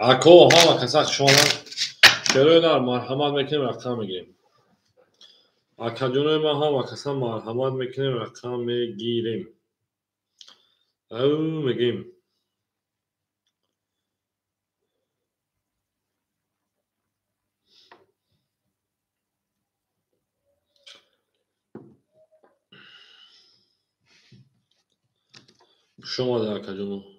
Ako hava kasak şu an şöyle marhamat mekanı rakam megirem. Akadyonoy ma hava kasak marhamat mekanı rakam megirem. Au megirem. شما در کجا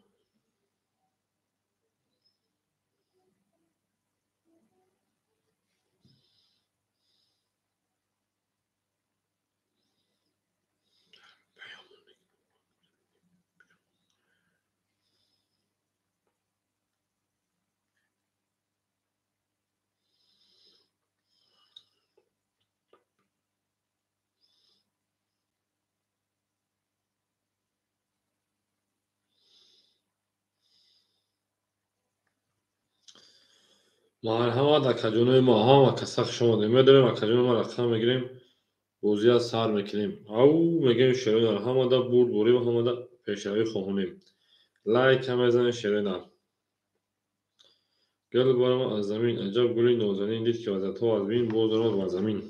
مرحبا کجونوی ما ها و کسخ شما دیمه داریم و کجونوی ما رقم میگیریم بوزی از سر میکنیم او میگیم شیرین همه دا برد بوری و همه دا پیشروی خواهونیم لایک هم بزنید شیرین گل بار ما از زمین عجب گلی نازنین دید که وزت ها از بین بوزنات بر زمین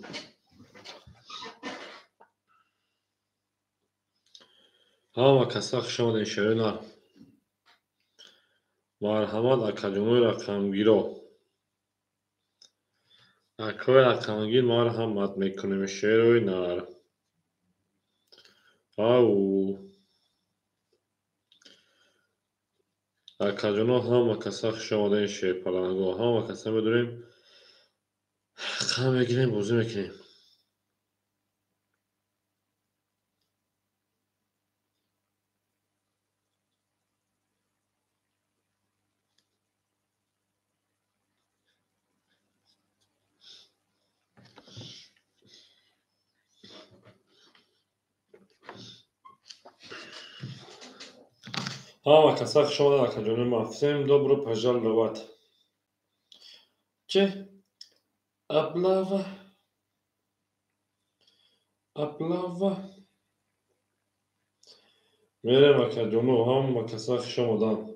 ها و کسخ شما دیم شیرین مرحبا کجونوی رقم گیرو اکوی رقمگیر ما رو هم مد میکنیم شیروی نار او کجونو هم کسخ شما دیم شیر پلنگو هم کسخ بدونیم رقم میگیریم بوزی میکنیم ها کسخ شما در کجونو مفسیم добро пожаловать چه ابلاوا میرم کجونو هم کسخ شما دان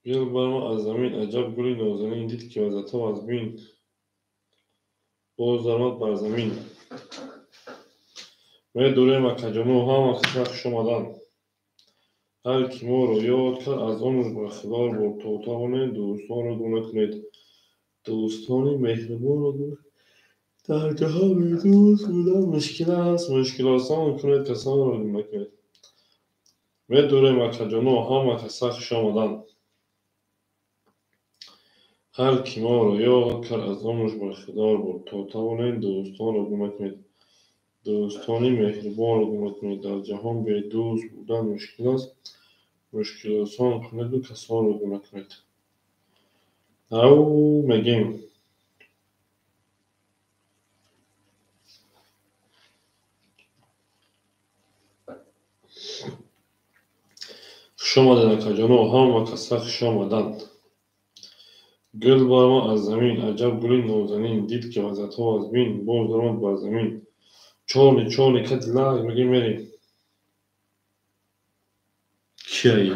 گل بر ما از زمین عجب گلی نازنین دید که وزت ها از بین باز درمات بر زمین می دوریم کجونو هم کسخ شما دان هر کی ما رو یاد کرد از آنش برخدار بود تا اتاقانه دوستان رو دونه کنید دوستانی مهربان رو دونه در جهان دوست بودن مشکل است مشکل آسان کنید کسان رو دونه کنید می دوریم کجونو هم کسخ شما دان هر کی ما رو یاد کرد از آنش برخدار بود تا اتاقانه دوستان رو دونه کنید دوستانی مهربان رو دونه کنید در جهان به دوست بودن مشکل است مشکل آسان کنید و کسان رو دونه کنید او میگیم شما در کجانو هم کسخ شما دان گل بر ما از زمین عجب گلی نازنین دید که وزت ها از بین باز درمات بر زمین چالی کد لای میگیم میریم چی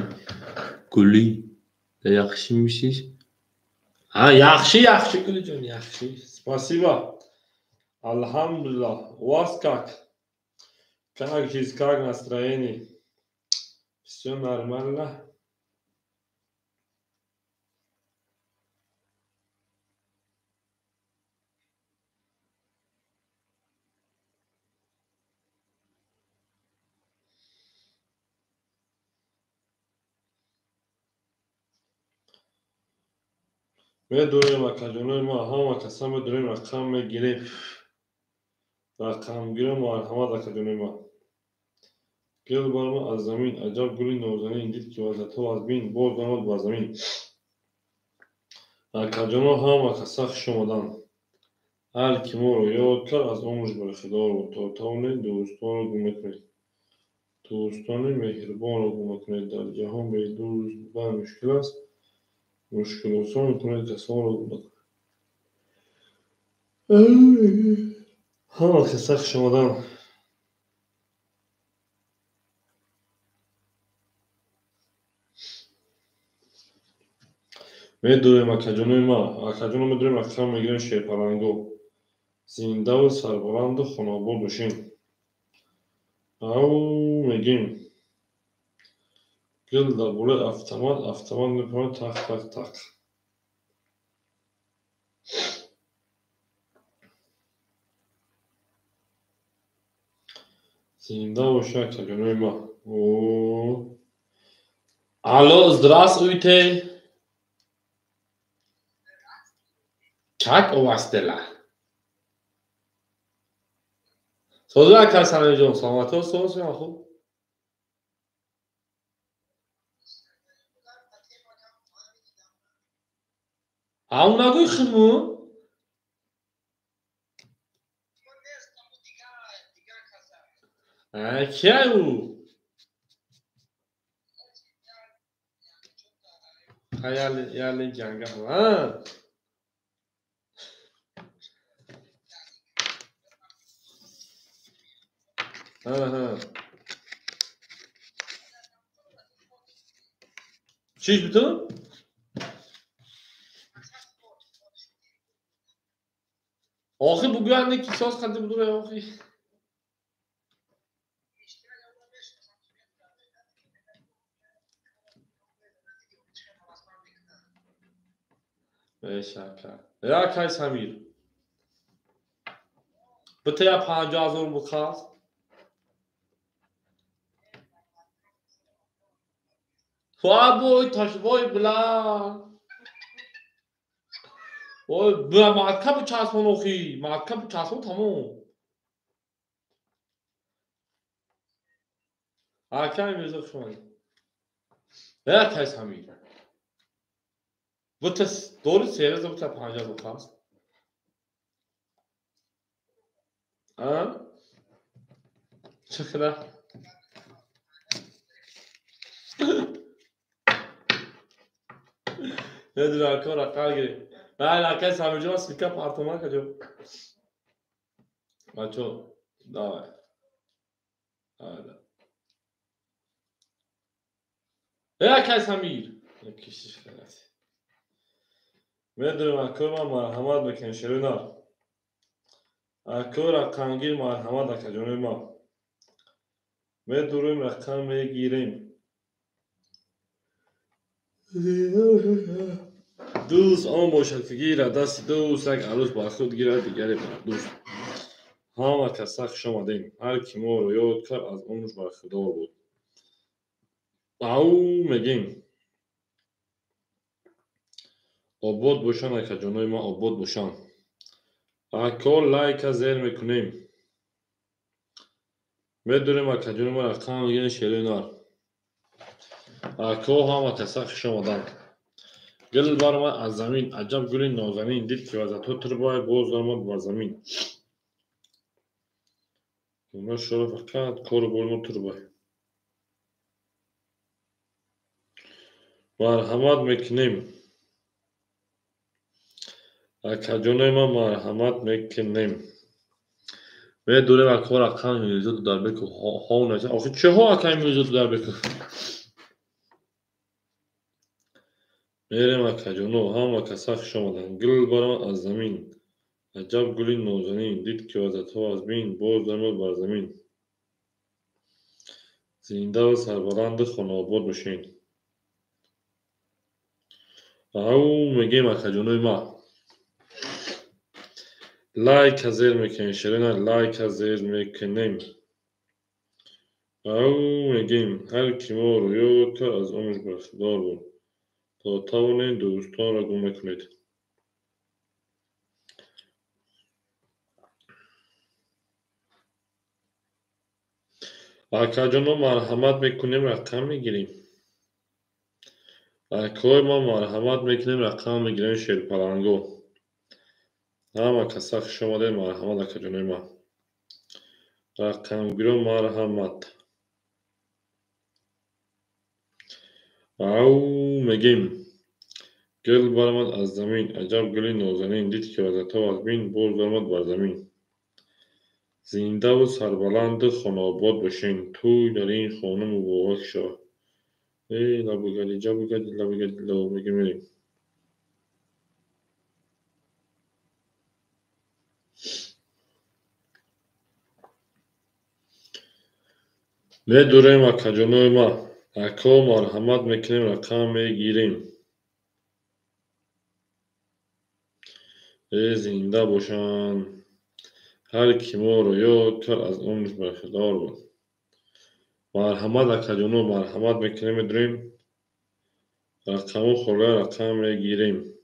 گلی یخشی میشیش یخشی گلی جان یخشی спасибо الحمدلله у вас как жизнь как настроение все нормально میدونیم کجونوی ما هم کسان بدونیم رقم میگیریم رقم گیرم مرحمت کجونوی ما گل برآمد از زمین، عجب گلی نازنین دید که وسط از بین باز آمد بر زمین. کجانا همه کسخ شمادن، هر کی ما رو یاد کرد از عمرش برخدار بود. تا توانید دوستان رو گم نکنید، دوستان مهربان رو گم نکنید. در جهان به دو روز بودن مشکل است، مشکل آسان میکنید کسان رو گم نکنید. همه کسخ شمادن. میدونیم کجانوی ما، کجانو میدونیم اکثر میگیریم شیپرنگو، زنده و سربلند و خوناباد باشین. او میگیم گل در بوله افتماد میکنه تق تق تق. زنده باشه کجانوی ما. Алло, здравствуйте. Как у вас дела? Соза как сами جون سلامت و سوز میان خوب. همون نگوی خمو. کیه او؟ یالی جنگه ها. ها. چیش بیتون؟ آخی بگوین که ساز خنده بدونه آخی. شکر. یا کی سمیر. بته یا 50,000 بخواست. وای تاش وای بلا. وای بلا مرکب چسبون آخی. مرکب چسبون تموم. کی میزه شما. یا کی سمیر. بته دوری سیرز بته 50,000 بخواست. چقدر؟ نداره کار اقل گیری. نه که سمیر جان سیکا پارتمان کجا. بچو داره. یا کی سمیر. یکیش خلاص. میدونم اکور ما مرحمت بکن شرونا. اکور اکانگیر مرحمت اکجونی ما. میدونم رقم میگیریم. دوست آن باشد که گیرد دست دوست یک عروس با خود گیرد دیگری بر دوست. همه کسخ شمادیم، هر کی ما رو یاد کرد از عمرش برخدار بود. او میگیم آباد باشن اکجونی ما آباد باشن. اکور لایک زیر میکنیم. میدونیم اکجونی ما رقم میگیریم شیرینار. اکو همه کسخ شمادن. گل برآمد از زمین، عجب گلی نازنین دید که وسط تربای باز آمد بر زمین. اونا شروع فقط کار بولما تربای. مرحمت میکنیم. کجانوی ما مرحمت میکنیم. میدونیم اکو رقم میریزه تو در بکو. ها نشه. آخه چه ها اکای میریزه تو در بکو. میریم کجانو همه کسخ شمادن. گل برآمد از زمین، عجب گلی نازنین دید که وسط از بین باز آمد بر زمین. زنده و سربلند خوناباد باشین. او میگیم کجانوی ما. لایک زیر میکنیم شیرینه لایک زیر میکنیم. او میگیم هر کی ما رو یاد کرد از عمرش برخدار بود. تا توانید دوستان را گم نکنید. اکا جان ما مرحمت میکنیم رقم میگیریم. اکای ما مرحمت میکنیم رقم میگیریم شیر پلنگو. همه کسا خوش آمدین مرحمت اکا جانوی ما. رقم گیرم مرحمت. او میگیم گل برآمد از زمین عجب گلی نازنین دید که وزتا از بین برز آمد بر زمین. زنده و سربلند خانه آباد باشین توی در این خانه مبارک شود. ای لبو گلی جبو گلی لبو گلی لبو میگه میریم. میدوریم اکا جانوی ما. اکا مرحمت میکنیم رقم میگیریم. ای زنده باشن هر کی ما رو یاد کرد از عمرش برخوردار بود. مرحمت اکا جانو مرحمت میکنیم میدوریم رقم خورده رقم میگیریم.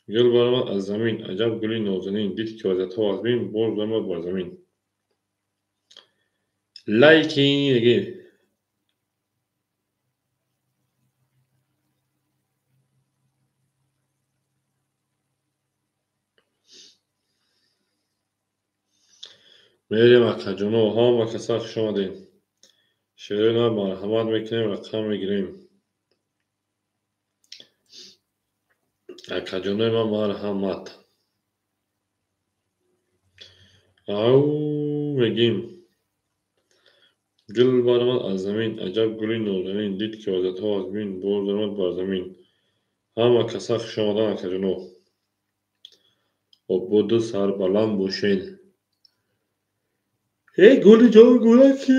گل برآمد از زمین عجب گلی نازنین دید که وزتا از بین برز آمد بر زمین. لایکی دیگه. میریم اکا جانو ها و کسا خوش آمدین. شیرین مرحمت میکنیم رقم میگیریم. اکا جانوی ما مرحمت. او میگیم گل برآمد از زمین عجب گلی نازنین دید که وزتا از بین برز آمد بر زمین. همه کسا خوش آمدن اکا جانو. آباد و سربلند باشین. ای گلی جان گلکی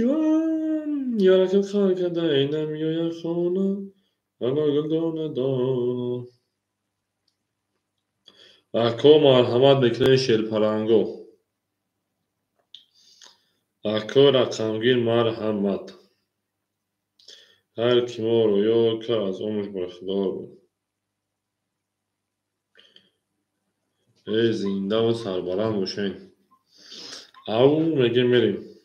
من یارکت خانه کده اینم یا خانه انا گل دانه دانه. اکا مرحمت میکنه شیر پلنگو. اکا رقمگیر مرحمت. هر کی ما رو یاد کرد از عمرش برخوردار بود. ای زنده و سربلند باشین. او میگه میریم.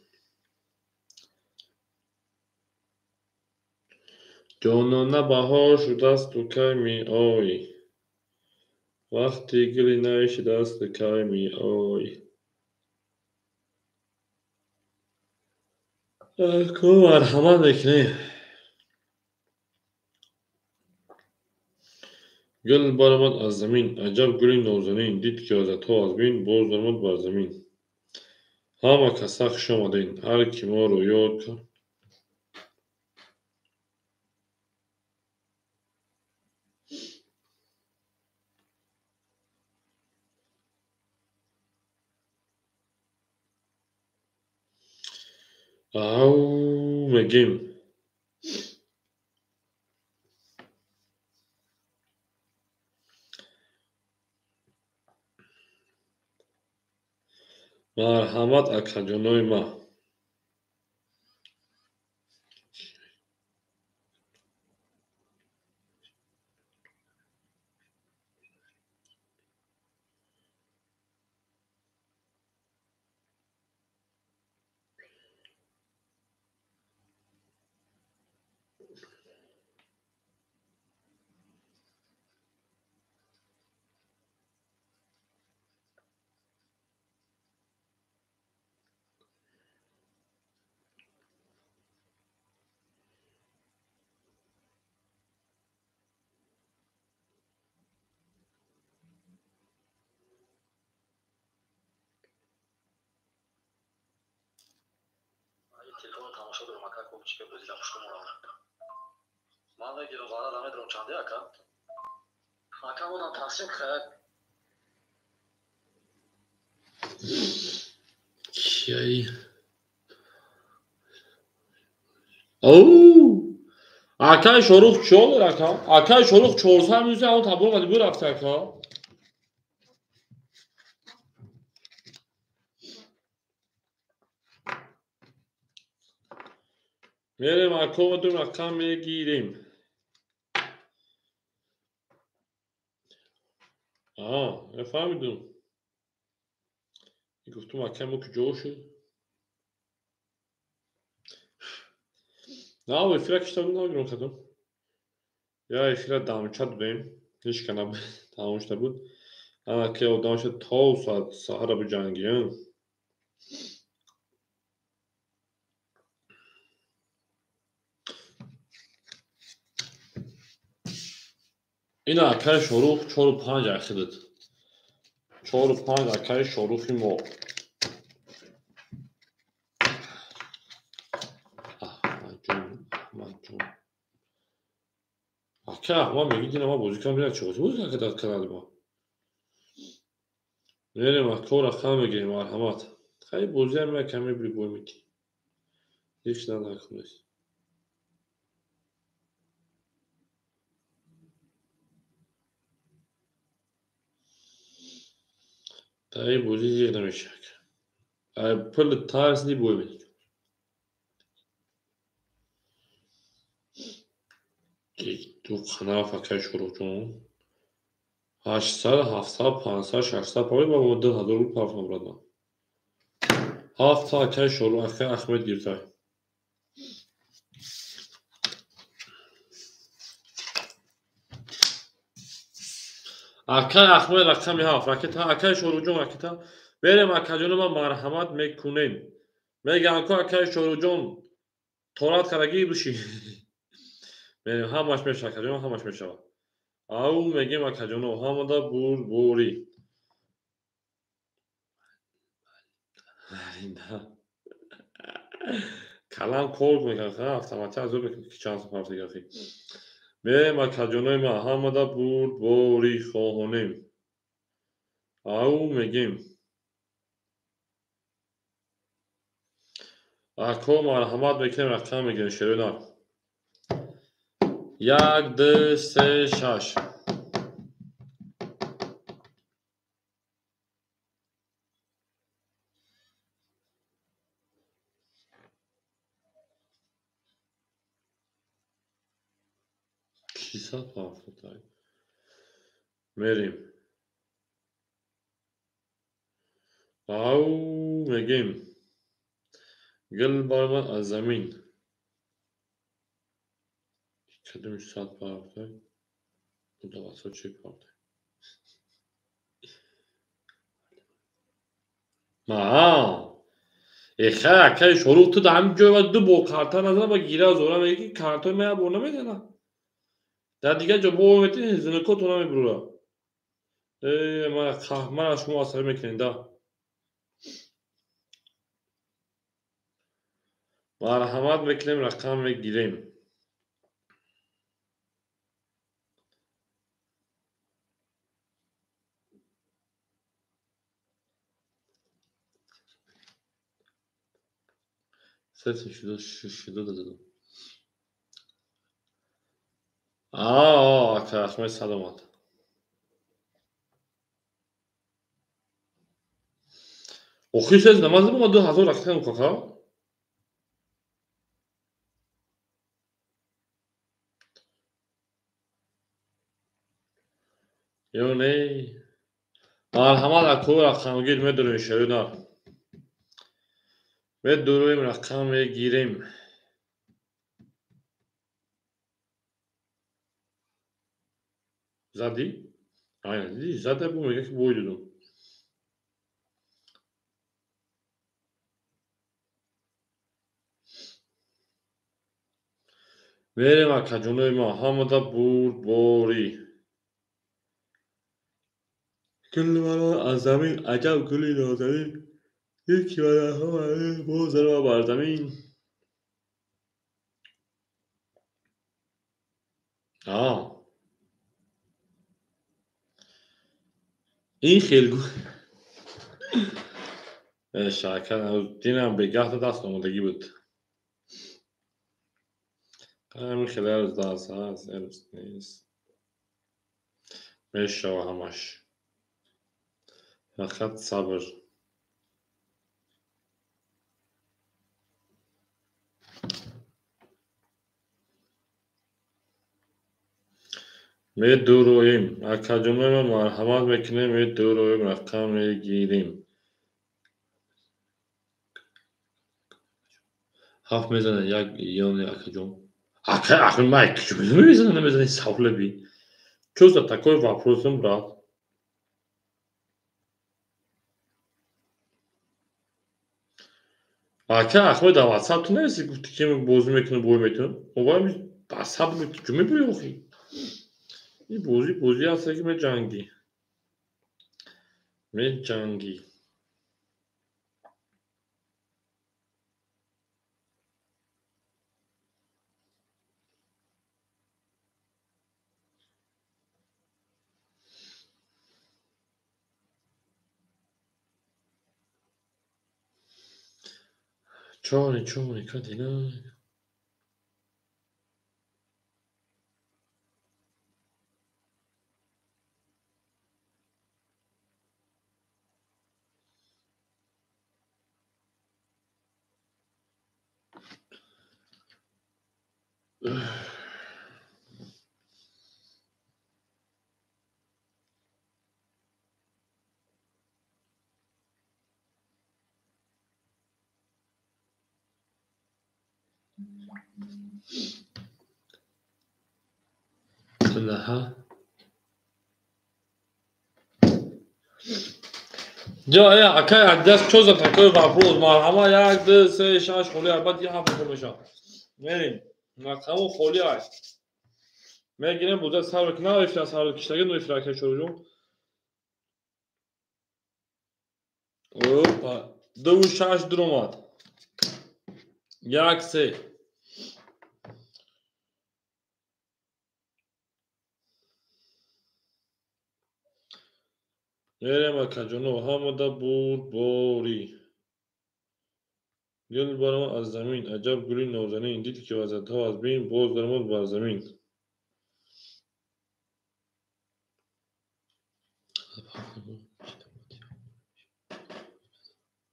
جانانه بهار شده است و کی می آیی وقتی گلی نشده است کی می آیی. اکا مرحمت میکنه. گل برآمد از زمین عجب گلی نازنین دید که وزتا از بین برز آمد بر زمین. همه کسا خوش آمدین هر کی ما رو یاد کرد. او میگیم مرحمت اکا جانوی ما. تلفن تماشا دارم اکا کوچیک بزیدم خوشم اومد. من نگیرم زارا دامه درم چنده اکا. اکا بودم تقسیم خیر. کی او اکای شاروخ چی olur اکا؟ اکای شاروخ 400 میزه اون تبلیغ قدی بو رفته اکا. میریم اکا و دو رقم میگیریم. آه فهمیدم. گفتم اکا مو کجا شد؟ نه و افیلا کشته بود نمیدونم کدوم یا افیلا دامچه دادیم هیچ کنم تمامشته بود اما که آدمش تا و ساعت سهر به جنگیم اینا اکای شروع 4 و 5 اخیدد 4 و 5 اکای شروعی ما اکای احمد میگید اینا ما بازی کنم بیرد چه بازی که داد کنال ما میریم اکور اخواه میگیم مرحمت خیلی بازی هم من کمی بری بوی میدی هیچ نداره کنیست تایی بازی زیر نمیشه پل تارس دی بوی میدی دو خناف اکای شروع جون 800 700 500 600 پاوی با مدت هزار رو پاف نبردم 7 تا اکای شروع اکای احمد گیرتای اکای احمد رقمی 7 اکتا اکای شروع جون اکتا بریم اکا جون ما مرحمت میکنیم میگم که اکای شروع جون تورات کرگی بشی بریم همش میشه اکا جون همش میشه او میگیم اکا جون هم دا بوری کلام کورد میگن خیلی автомати از اون که چند سفر دیگه خیلی بریم اکا جون ما هم دا بوری خواهنیم او میگیم اکو مرحمت میکنیم رقم میگیم شروع 1 2 3 6 670 میریم او میگیم گل بار من از زمین کدومش 170 دواسه چی پارده ما اخه اکه شروع تو دم جای و دو با کارتا نزنه با گیره زورا میگه که کارتا میا برنه میدنه در دیگه جا بو میتی زنکو تو نمیبرورا من از شما اصلا میکنین دا مرحمت میکنیم رقم میگیریم سه شده دادم که اخمه سلامت اوخی سیز نمازه با 2000 رقم کاکا یا نه مرحمت اکو رقم گیر میدونیم شروع و درویم رقم میگیریم زدی؟ aynen دیدی زده bu میگه که بوی دادم بریم اکا جونوی ما همه بوری گل برا از زمین عجب گلی نازنین یکی برا همه بوزر و بر زمین این خیلی شاکر دینم بگه دست آمدگی بود همین خیلی از دست هست ارست نیست میشه و همش فقط صبر می دورویم اکا جونوی ما مرحمت میکنیم می دورویم رقم میگیریم حرف میزنه یک یان یک جون آخه مایک چه میزنه نمیزنه ساولبی что за такой вопрос брат Ахмед а WhatsApp تو نویسی گفتی که بازی میکنه بوی میتونه اوبای عصب میکنه چه میبوی آخی این بازی هست که می جنگی چونی کدی نه نه ها جا یا اکای دست چوز تکوی вопрос مرحبا یک دو سه شش خالی البته یه هفته میشه میریم مقام خالی است میگیریم بوده سر کنه افرا سر کشتگی نو افرا که چورجون اوپا دو شش درومات یک سه میریم اکجونو همه بود باری گل برام از زمین عجب گلی نازنین دیدی که وزد ها از بین باز درماد بر زمین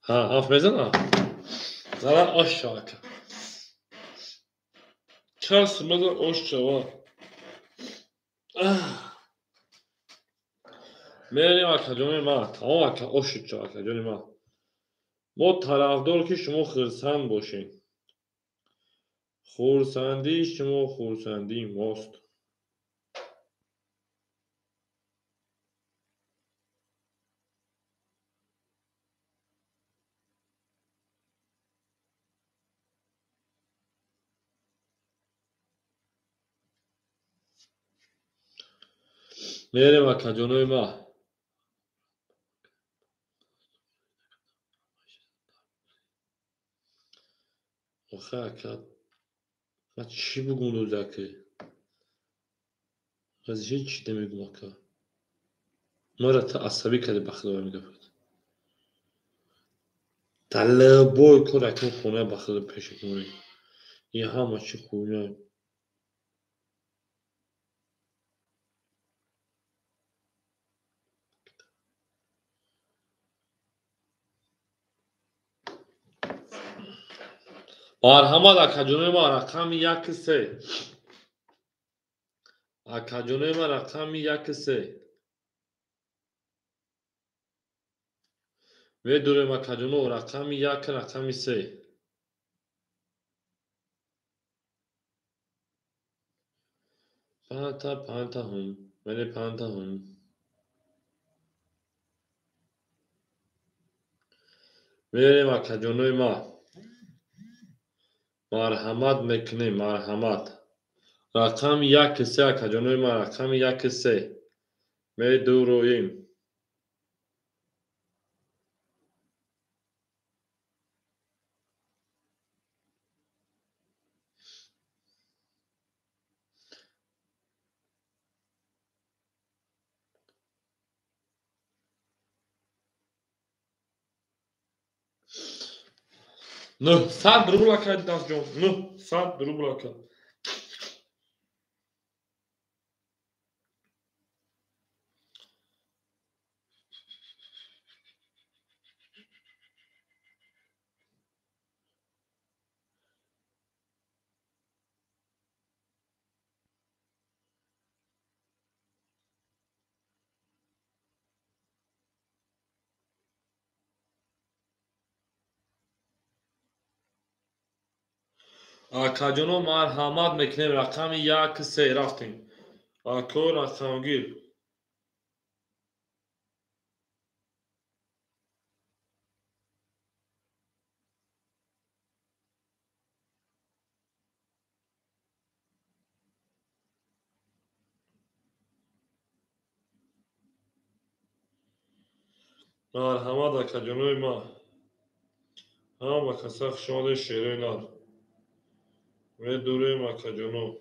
ها حرف میزنه زنه آش شاکه کس مزه آش شوا میریم اکجونی ما تمام اکا آش شد اکجونی ما طرفدار که شما خرسند باشین خورسندی شما خورسندی ماست میریم اکجونی ما آخه اکا من چی بگم دوزکه از هیچ نمیگم اکا ما را عصبی کرده بخدا میگفت طلبای کار اکنون خونه بخدا پیش کنی این همه چی خونه مرحمت اکجونی ما رقم یک سه اکجونی ما رقم یک سه میدوریم اکجونو رقم یک رقم سه پانتا هم میره پانتا هم میریم اکجونی ما مرحمت میکنیم مرحمت رقم یک سه اکجونی ما رقم یک سه میدورویم نه صد روبل اکا دست جون نه صد روبل اکا آکاجونو مرحمت میکنیم رقم 1 3 رفتیم. آکو رقمگیر. مرحمت آکاجونوی ما. هم کسخ شاد شیرینار. و دوریم آکاجونو.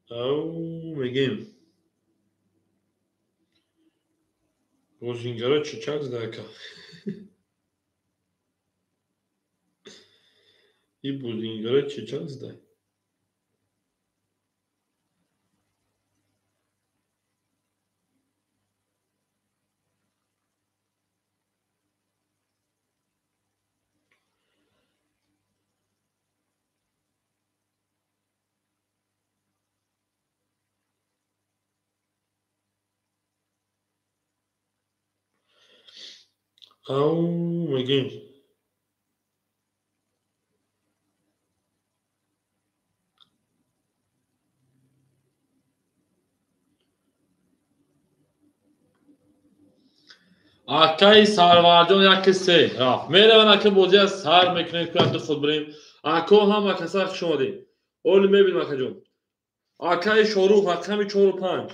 او میگیم. بوزینگره چیچک زده که. این بوزینگره چیچک زده. او میگیم. آکای سالواردون یک سه رفت. میره من که بازی از سر میکنیم که تو خود بریم. آکو هم کسخ شده. اول میبینیم آکاجون. آکای شروع رقمی 4 و 5.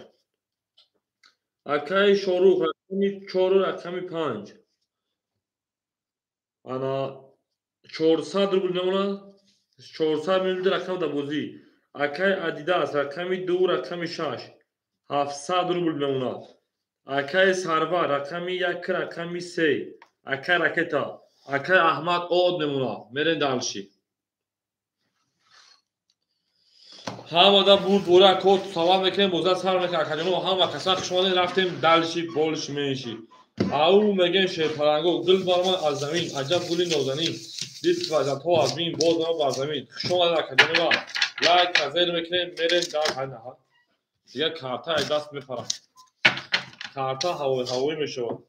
آکای شروع رقمی 4 و رقمی 5. انا 400 روبل میمونه. 400 میلیون رقم در بازی. آکای ادیداس رقمی 2 رقمی 6. 700 روبل میمونه. آکای سرور رقمی 1 رقمی 3. آکای راکتا. آکای احمد عود میمونه. میرین دالشی. هم آدم بود بوره کود سوال میکنیم بوزه سر میکنیم آکاجونو هم کسا خشمانه رفتیم دلشی بولش میشی. او میگیم شه پرنگو گل بارمان از زمین عجب گلی نوزنی دید که عجب تو از بین باز ما بر زمین خشمانه آکاجونو لایک نظر میکنیم میریم دار های نها دیگه کارتا از دست میپرم. کارتا هوایی میشود.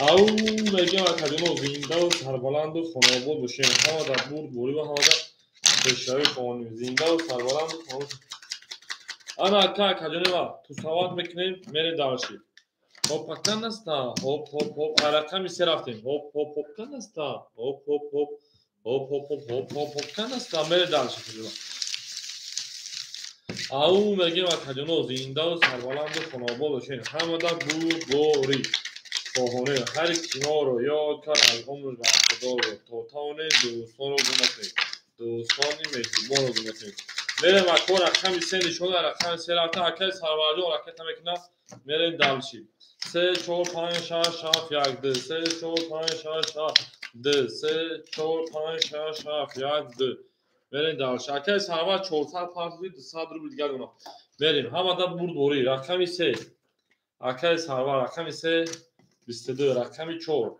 او میگیم آکاجونو زنده و سربلند و خانواباد باشیم. هم آدم بود بوری و هم آدم پیشروی قانونی زنده و سربلند و خانواباد. انا آکاجونو تو سواد میکنیم میریم دارشی. هوپ پکن نستا هوپ هوپ هوپ رقمی 3 رفتیم. هوپ هوپ هوپ کن نستا هوپ هوپ هوپ هوپ هوپ هوپ هوپ هوپ هوپ کن نستا میره دالشی کجا. او میگیم آکاجونو زنده و سربلند و خانواباد باشین. همه در بود بوری فاهونه هر کیما رو یاد کرد از عمر وفادار رو تا تاونه دوستان رو بنکنید. دوستانی مهربان رو بنکنید. میره مکان رقمی 3 نشونه رقم 3 رفته آکای سربلند و رکت میکنه میریم دالشی. 3 4 5 6 7 1 2 3 4 5 6 7 2 3 4 5 6 7 1 2 میریم دالشی. آکای سربلند 400 پارچه 200 روبل دیگه دونه. میریم هم آدم برد بوری رقمی 3. آکای سربلند رقمی 3 22 رقمی 4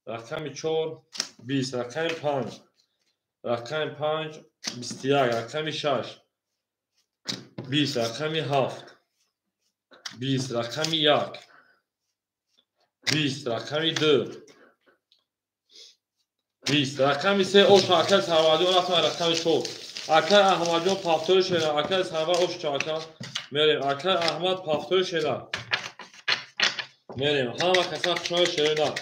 رقمی 4 20 رقمی 5 رقمی 5 21 رقمی 6 20 رقمی 7 20 رقمی 1 20 رقمی 2 20 رقمی 3 اوش آکای سرواجون رفتم رقمی 4 آکای احمد جون پافتور شده آکای سرواج اوش چاکا میریم آکای احمد پافتور شده میریم همه کسا خشمای شده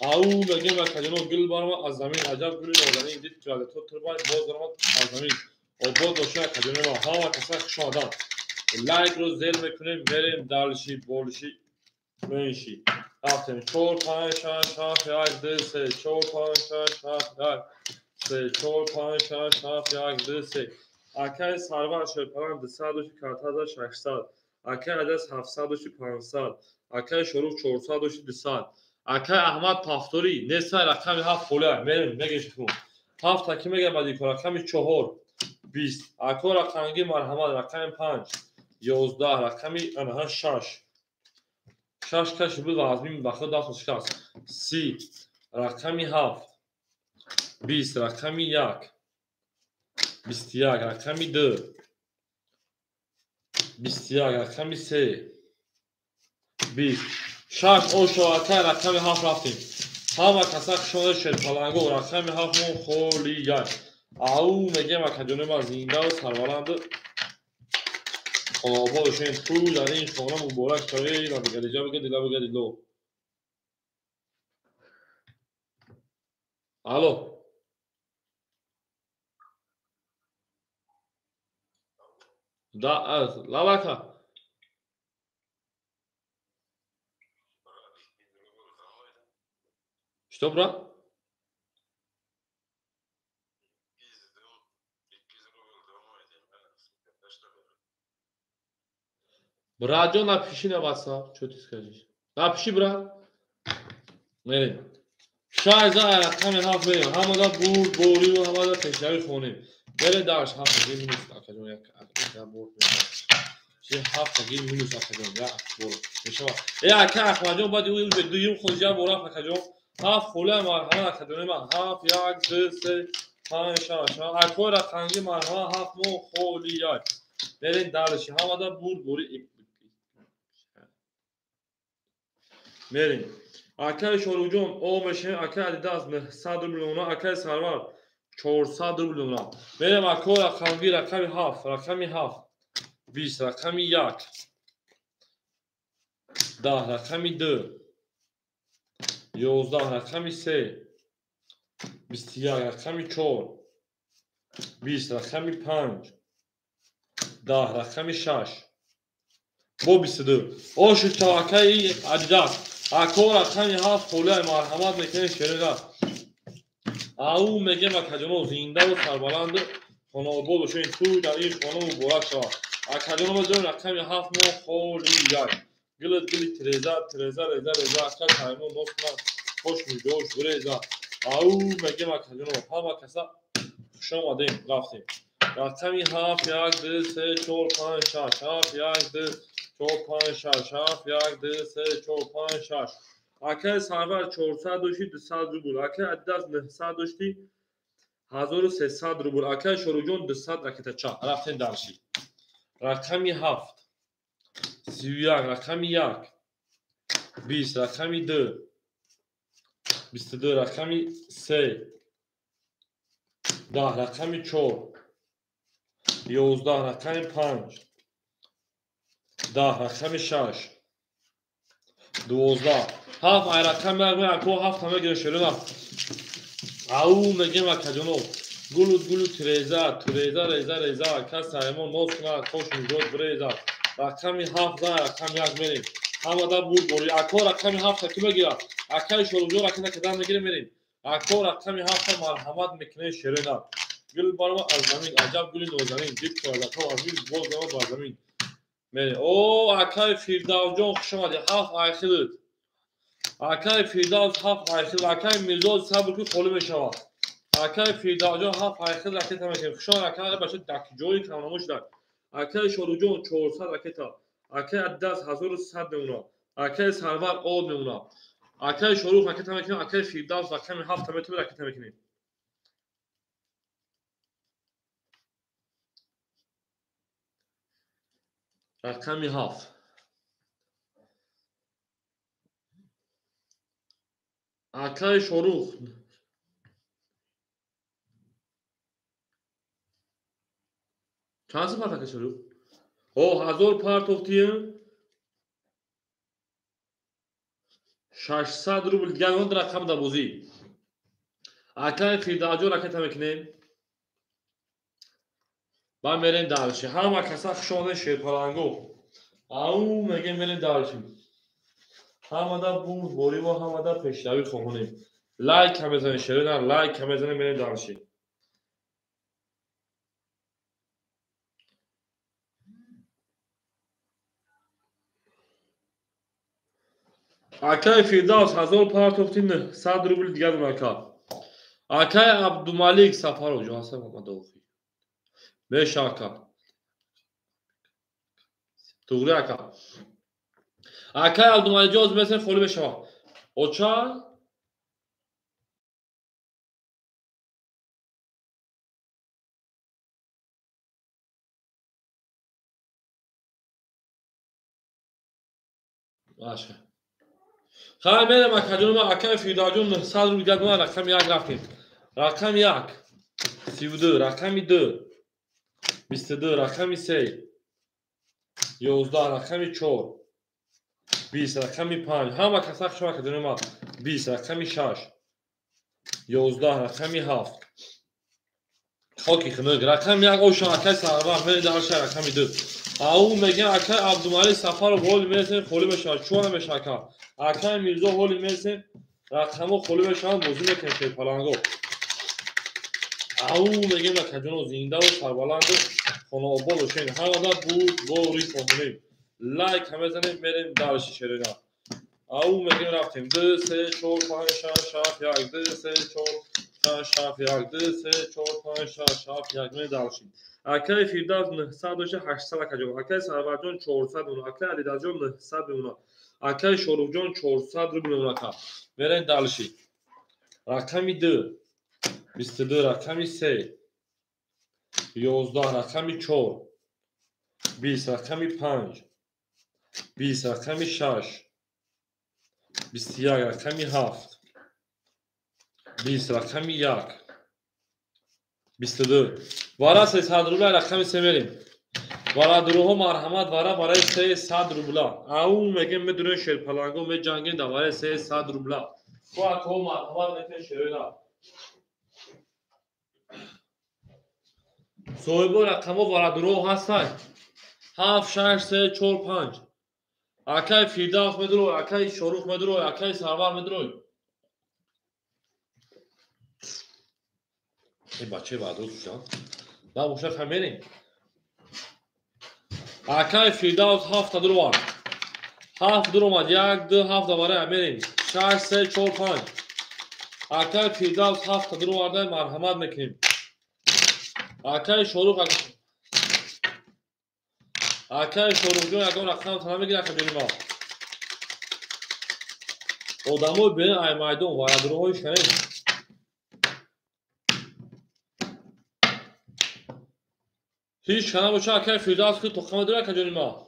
او بگیم آکاجونو گل بارما از زمین عجب گلی نوزنی دید که تو تربای باز دارم از زمین و باز باشه آکاجونو همه کسا خشمادن لایک رو زیل میکنیم بریم دالشی بولشی منشی رفتیم 4 5 6 7 1 2 3 4 5 6 7 1 3 4 5 6 7 1 2 3 آکای سرور شرپران 200 کارتا 600 آکای عدس 700 500 آکای شروع 400 200 آکای احمد پافتوری نسای رقم 7 فوله میریم میگیش خون 7 تاکی میگه بعدی کار رقم 4 20 آکای رقمگی مرحمت رقم 5 11 رقمی انها 6 6 کش بود و ازمین بخود داخل شکست 30 رقمی 7 20 رقمی 1 21 رقمی 2 21 رقمی 3 20 6 اوشو آکای رقمی 7 رفتیم همه کسا خشونه شرپلنگو رقم هفتم خولیای او میگه مکجونه ما زنده و سربلند خلابادشون تو در این خانه مبارک شده و بگه جا بگه دیلا بگه دیلو الو да лавака что брат брат жон напиши на WhatsApp что ты скажешь напиши брат мерим шайза рақами ҳафт мерим ҳамада бур бориву ҳамада пешравӣ хонем мере дарш ҳафтаги минус акаҷон як бор чи ҳафтаги минус акаҷон як бор мешавад ака ахмаҷон баъди дуюм хоҷа бораф акаҷон ҳафт холаи марҳама акаҷони ман ҳафт як ду се панҷ шаш акои рақамги марҳама ҳафт мо холи як мерем дарлаши ҳамада бур бори мерем акаи шоруҷон о мешавем акаи адидас 900 рубл мемонад акаи сарвар 400 рубл мемонад мерем акои рақамги рақами 7 20 рақами 1 10 рақами 2 11 рақами 3 21 рақами 4 20 рақами 5 10 рақами 6 бо 22 ошуд то акаи адидас акои рақами 7 холаи марҳамат мекунем шерида ау мегем акаҷоно зиндаву сарбаланду хонобод бошем туй дар ин хона муборак шавад акаҷоно мезорем рақами 7 мо холи як гилит гили тиреза реза ака таймон носна хош муҷош буреза ау мегем акаҷоно ҳама каса хуш омадем рафтем рақами 7 1 2 3 4 5 6 7 1 2 4 5 6 7 1 2 3 4 5 6 акаи сарвар 400 дошти 200 рубл акаи адидас 900 дошти 1300 рубл акаи шоруҷон 200 ракета ча рафтем дарши рақами 7 31 рақами 1 20 рақами 2 22 рақами 3 10 рақами 4 11 рақами 5 10 рақами 6 12 7 ай рақами ако 7 ҳама гиршерона ау мегем акаҷоно гулу тиреза реза ака саймон носна хош муҷод буреза рақами 7 за рақами 1 мерем ҳамада бур бори ако рақами 7 ки мегирад акаи шоруҷо ракета кадан мегирем мерем ако рақами 7 марҳамат мекунем шерена гул барма аз замин аҷаб гули нозанин дикто аз ако аз ин боз заман бар замин мерем о акаи фирдавҷон хуш омади 7 айхилит акаи фирдавс 7 айхил акаи мирзои сабр ки холӣ мешавад акаи фирдавҷон 7 айхил ракета мекунем хушон акаи баша дакиҷои камнамо шудак акаи шоруҷон 400 ракета акаи адидас 1300 мемонад акаи сарвар од мемонад акаи шорух ракета мекунем акаи фирдавс рақами 7 метавонем ракета мекунем рақами 7 акаи шорух чанд сифат акаи шорух о 1000 партофтием 600 рубл ягон рақам да бозӣ акаи фирдавҷон ракета мекунем ба мерем дарши ҳама каса хушонем шерпаланго ау мегем мерем дарши ҳамада бур бориво ҳамада пешравӣ хоҳонем лайка мезанем шерена лайка мезанем мерем дарши акаи фирдавс 1000 партофти 100 рубли дигар ака акаи абдумалик сафаров ҷо ҳастам мамадофи меша ака туғри ака акаи абдумалик ҷоз месен холӣ мешавад оча аша خواهی میرم اکجون ما اکای فیداجون 900 رو بگرد ما رقم یک رفتیم. رقم یک 32 رقم دو 22 رقم 3 11 رقم 4 20 رقم 5 همه کسک شما که ما 20 رقم 6 11 رقم 7 خاکی خنوگ رقم یک او شما اکای سرور میره در شهر رقم 2 او میگه اکای عبدالمعالی سفر و هول میرسه خولی بشه چون میشه اکای میرزا هول میرسه رقم و خولی بشه هم موضوع میکنه که پلانگو او میگه مکجون زنده و سربلند خانه آباد و شین همه دا بود با ریف مهمونیم لایک همه زنیم میریم دارشی شرینا او میگه رفتیم 2 3 4 5 6 7 1 2 3 4 5 6 1 2 3 4 5 6 7 1 میریم دارشیم اکای فیرداز 900 باشه 800 اکجون اکای سربرجان 400 اون اکای علیدازجان 900 بمونه اکای شروفجان 400 رو بمونه میریم دارشی رقمی 2 22 رقمی 3 11 رقمی 4 20 رقمی 5 20 رقمی 6 21 رقمی 7 20 رقمی 1 22 وارا 300 روبل رقمی 3 میریم وارا دروها مرحمت وارا برای 300 روبلا او میگه میدونه شیرپلنگو می جنگین در برای 300 روبلا خو اکو مرحمت میکنه شیرینا صاحبو رقمو وارا درو هستن 7 6 3 4 5 اکای فیرداس میدرو اکای شروخ میدرو اکای سرور میدرو این بچه بعد رو توشن نه موشک هم بریم اکای فیرداس 7 درو آن 7 درو آمد 1 2 7 دوباره هم بریم 6 3 4 5 اکای فیرداس 7 درو آرده مرحمت میکنیم اکای شروخ اکای شروخ جون اگه رقم تنها میگیره که بریم آدمو برین ای مایدون و دروهای شنید هیچ کنه باشه اکای فیرداس خیلی تقمه داره که جونی ما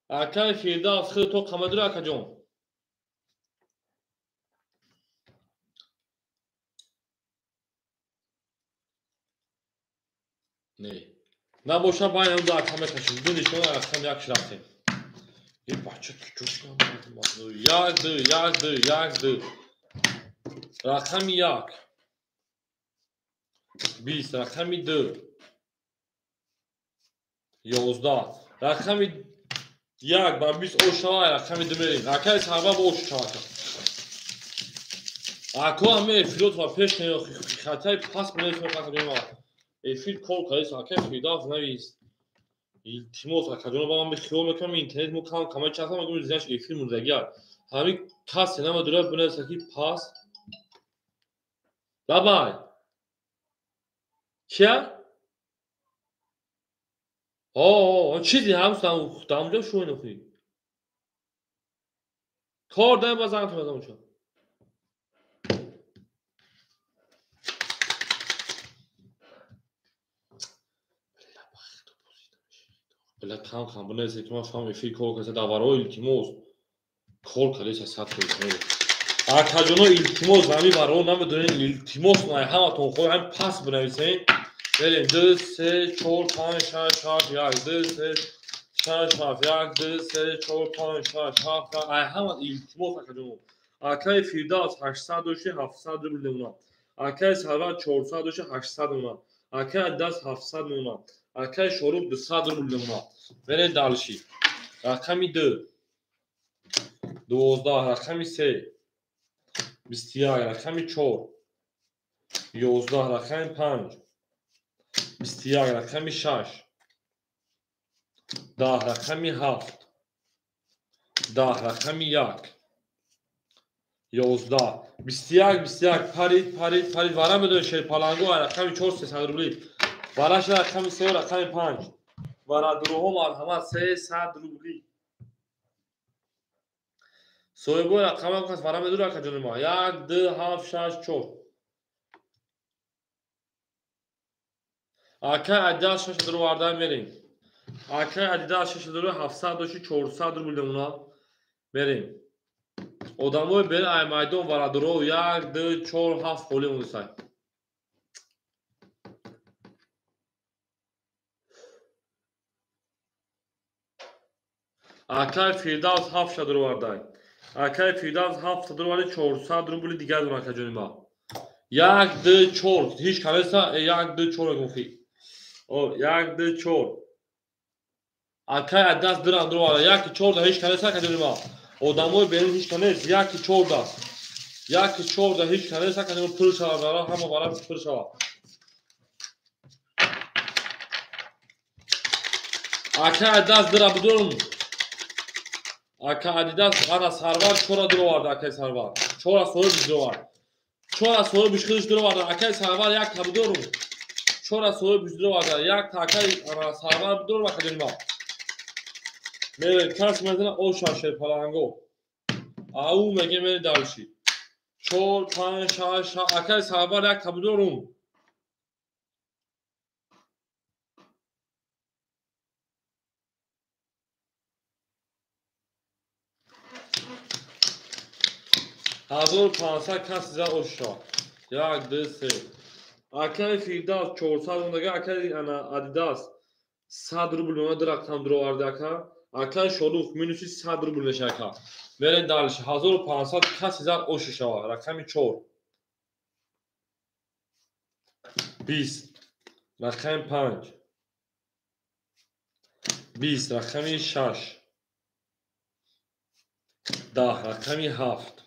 اکای فیرداس خیلی تقمه داره که جون نه باشه باید اون دو اکمه کشیم دو نیشون اکم یک رفتیم این بچه که جوش کنم یک دو یک دو یک دو رقم 1 20 رقم 2 11 رقم 1 با 20 او شوای رقم 2 میریم اکای سربا با اوش شوای اکو همه فیلوت و پیش کنیم خطای پاس بنویسیم و کنیم فیل کل کلیس اکای فیرداف نویس التماس اکجون با من بخیال میکنم اینترنت مکان کامل چطور میگم زیادش فیلم مونزگیار همین کسی نم داره بنویسه کی پاس بابای چیا آه چیزی همس دامجا شو نخوی کار دارم بازم تو بدم چون بلا کام کام بنویسه که ما فهم فیل کل کسی داوارو التماس کل کلیس سات کنیم اکجون التماس نمی بارو نم داره التماس نه همتون خود هم پاس بنویسین بریم 2 3 4 5 6 7 1 2 3 6 7 1 2 3 4 5 6 7 ای همه التماس اکجون اکای فیرداس 800 دوشه 700 رو میلیون اکای سرور 400 دوشه 800 میلیون اکای دست 700 میلیون اکای شروع 200 رو میلیون برین دالشی رقمی 2 12 رقمی 3 21 رقمی 4 11 رقمی 5 21 رقمی 6 10 رقمی 7 10 رقمی 1 11 21 21 پرید وارم بدون شیرپلنگو رقمی 4 300 روبلی وارش رقمی 3 رقمی 5 وارا دروهم مرحمت 300 روبلی صاحبو رقم هم کس وارم بدون رقم جون ما 1 2 7 6 4 اکای عدیداس 6 درو واردن بریم اکای عدیداس 6 درو 700 دوشی 400 روبلی اونا بریم одамои бери ай майдон варадуро 1 2 4 7 холӣ мудисай. акай Фирдавс 7 шаdur вардай. акай Фирдавс 7 шаdur варди 400 рубли дигар дон ака ҷони ма. 1 2 4 ҳеҷ калеса 1 2 4 мегуфи. О 1 2 4 акай адаст дирам dur вардай 1 4 ҳеҷ калеса ака ҷони ма. одамои берун ҳеҷ калес 1 4 1 4 ҳеҷ калеса ака ҷони пул шава бара ҳама бара пул шава. акай адаст дирам будун. Ака Адидас ана Сарвар 4 dur vardı akay Sarvar. 4 soru bizde var. 4 soru bişkiliş dur vardı. Akay Sarvar yak tabi durum. 4 soru bizde vardı. Yak takay ana Sarvar dur bakacağım ben. Mere kas mezene o şaşır palango. Au mege mere dalşi. 4 5 6 akay Sarvar yak tabi durum. Hazır pansa kas size o şa. Yak dese. Akay Firdaus 400 ondagi akay ana Adidas 100 rubl ona diraqam dur vardı aka. Akay Şolux minusi 100 rubl neşaka. Mere dalşi 1500 kas size o şa. Rakami 4. 20 rakam 5 20 rakami 6 10 rakami 7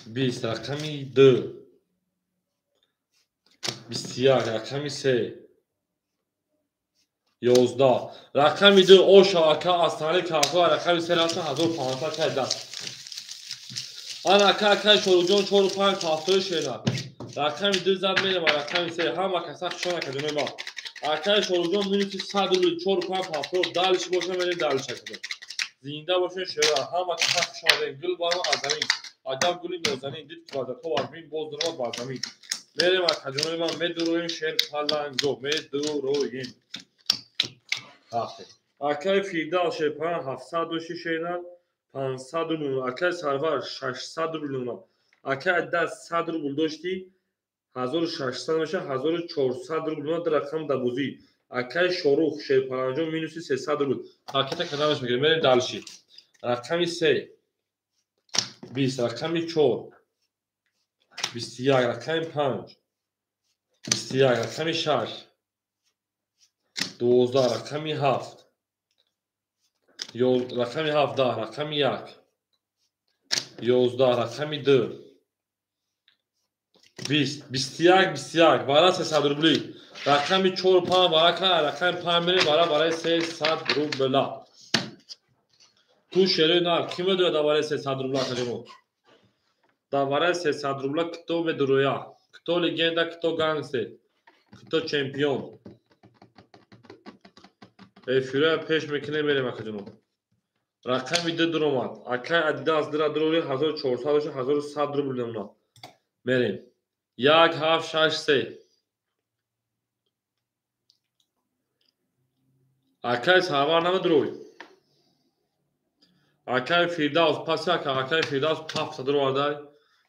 20 rakami 2 21 rakami 3 11 rakami 2 o şaka astane kafa rakami 3 1500 kayda. Ana akay Şolujon 4 5 hafta şeyler. Rakami 2 zad mere rakami 3 hama kasak şona kadını ba. Akay Şolujon minuti 100 rubl 4 5 hafta dalış boşa mere dalış akıdı. Zinde boşa şöyle hama kasak şona gül var azami. Adam gülün gözani dit vardı to var bin bozdurma bazami. Mere bak kadını ba meduroyin şer falan go meduroyin. Axe. Akay Firdaus şepan 700 şeyler 500 rubl. Akay Sarvar 600 rubl. Akay Adas 100 rubl doshti 1600 meша 1400 рубль дар рақам дабузи. Акай Шорух Шерпаранҷон минуси 300 рубл. Пакета кадамаш мегирем мерем далши. Рақами 3 20 рақами 4 21 рақами 5 21 рақами 6 12 рақами 7 рақами 17 рақами 1 11 рақами 2 20 21 21 бара 300 рубли. Рақами 4 5 бара рақами 5 мере бара 300 рубла. Tu şeri na kime diyor da var 300 rubla kademo. Da var 300 rubla kto me duruya. Kto legenda, kto gangster. Kto çempiyon. Führer peşmekine verem kademo. Rakami de durumat. Akay Adidas dira dururi 1400 1100 rubla ona. Merem. Yak haf şaşse. Akay Sarvar namı duruyor. Akay Firdaus pasaka Akay Firdaus 7 dur varday.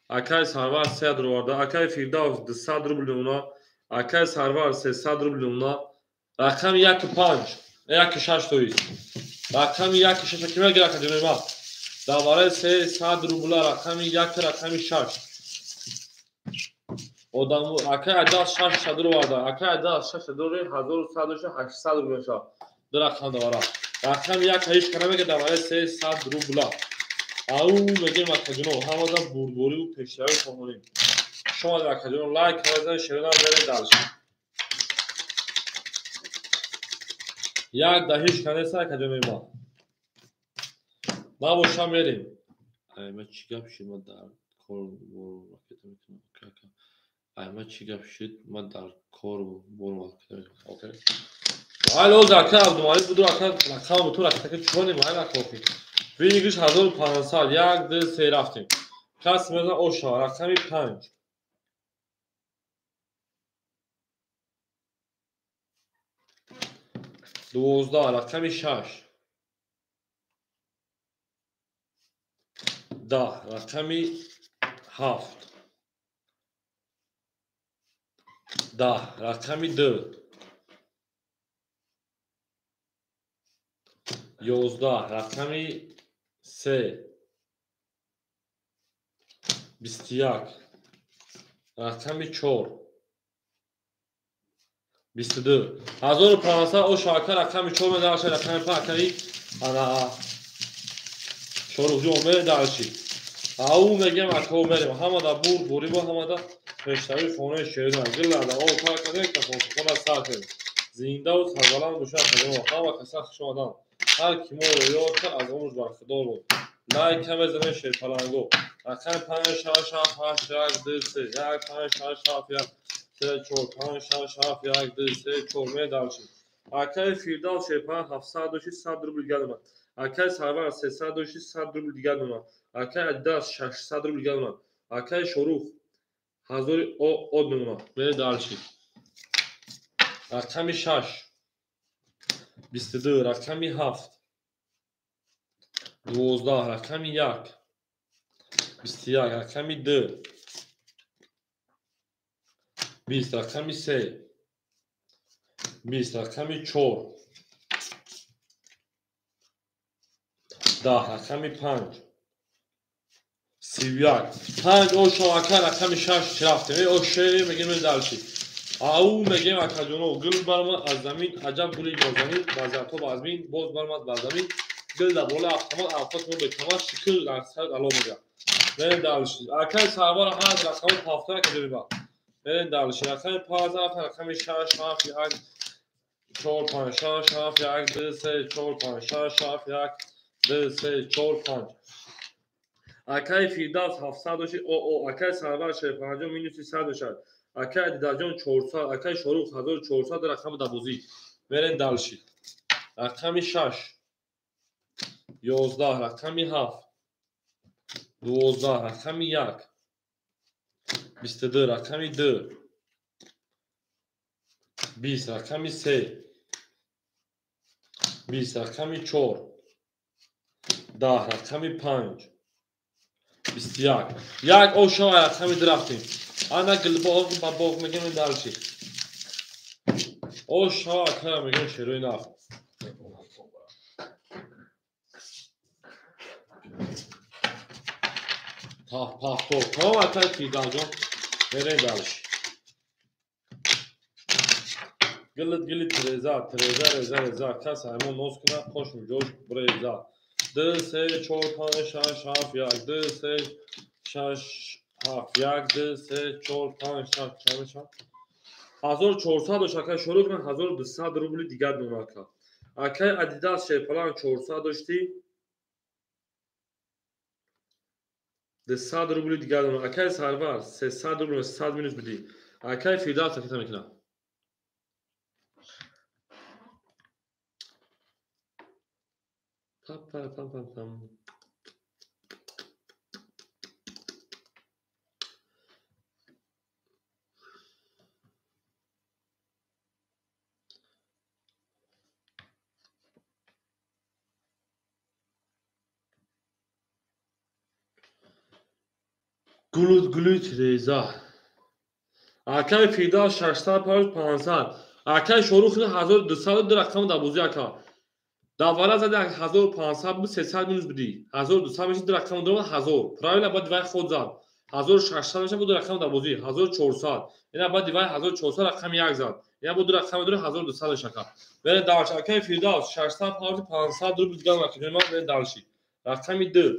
Akay Sarvar 3 dur varday. Akay Firdaus 200 rubl ona. Akay Sarvar 300 rubl ona. Rakam 1 5 1 6 to'yz. Rakam 1 6 kime girer kadını ma. Davare 300 rubl rakam 1 rakam 6. Odam Akay Adas 6 dur varday. Akay Adas 6 dur 1100 800 rubl şa. Rakam davara. رقم یک هیچ کنه که دواره 300 روبلا او میگه مکجونو همه بردبوری و پشتری کنونیم شما در مکجونو لایک بزنید شیر برید دلش یک ده هیچ کنه سر کجونوی ما باشم بریم ایمه چی گپ شد ما در کار راکت میکنم ایمه چی گپ شد ما در کار راکت میکنم Hayır oldu arkadaşlar numaralı budur arkadaşlar rakam budur arkadaşlar çoni var la kopi. Bilgiş hazır pansal yak de seraftim. Kas mesela o şa rakami 5. 12 rakami 6. 10 رقمی 7 10 رقمی 2 11 رقمی 3 21 رقمی 4 22 1500 او شاکر رقمی 4 медалши рақами пакаи ана шорухҷон медалши ау мегем ако мерем ҳамада бур бурибо ҳамада пештави хонаи шерина гилада о пакадем кафохона саркем зиндаву сарбаланд буша кадем ҳама каса хушомадан ҳар ки моро ёд кард аз омӯж бархудор буд лайка мезанем шерпаланго рақами 5 6 7 8 1 2 3 1 5 6 7 1 3 4 5 6 7 1 2 3 4 медалши акаи фирдав шерпалан 700 дошти 100 рубл дигар мемад акаи сарвар 300 дошти 100 рубл дигар мемад акаи адидас 600 рубл дигар мемад акаи шорух 1000 од мемад медалши рақами 6 22 рақами 7 12 рақами 1 21 рақами 2 20 рақами 3 20 рақами 4 10 рақами 5 31 5 о шавака рақами 6 чирафтем о шери мегем медалши ау мегем акаҷоно гул бармад аз замин аҷаб гули нозанин базиатоб азмин боз бармад ба замин гилда бола автомат афатмо бекамар шикл рақсад ало мега медалши акаи сарвар ҳаз рақами ҳафта кадериба медалши рақами 5 рақами 6 7 1 4 5 6 7 1 2 3 4 5 6 7 1 2 3 4 5 акаи фирдавс 700 дошти оо акаи сарвар шерпанаҷон минуси 100 дошад акаи адидаҷон 400 акаи шорух 1400 рақами дабозӣ мерем далши рақами 6 11 рақами 7 12 рақами 1 22 рақами 2 20 рақами 3 20 рақами 4 10 рақами 5 21 як ошава рақами драфтем ана гилбоғ ба боғ мегем далши ошава кара мегем шерои наф пафто тамом акаи фирдавҷон мерем далши гилит гилит реза реза реза кас ҳаймон ноз кунад хошм ҷош буреза 2 3 4 5 6 7 1 2 3 6 7 1 2 3 4 5 6 1400 дош акаи шорух 1200 рубли дигар мемака акаи адидас шерпалан 400 дошти 100 рубли дигар мемака акаи сарвар 300 рубли 100 минус бидӣ акаи фирдавс такита мекунад гулут реза акаи фирдавс 600 500 акаи шорух 1200 рақами дабозӣ ака давара зади 1500 буд 300 минус бидӣ 1200 мешид рақами дорад 1000 правильно ба дивай худ зад 1600 мешад буд рақами дабозӣ 1400 ина ба дивай 1400 рақами 1 зад ина буд рақами дорад 1200 мешака бере далш акаи фирдавс 600 500 рубл дигар мекунем бере далши рақами 2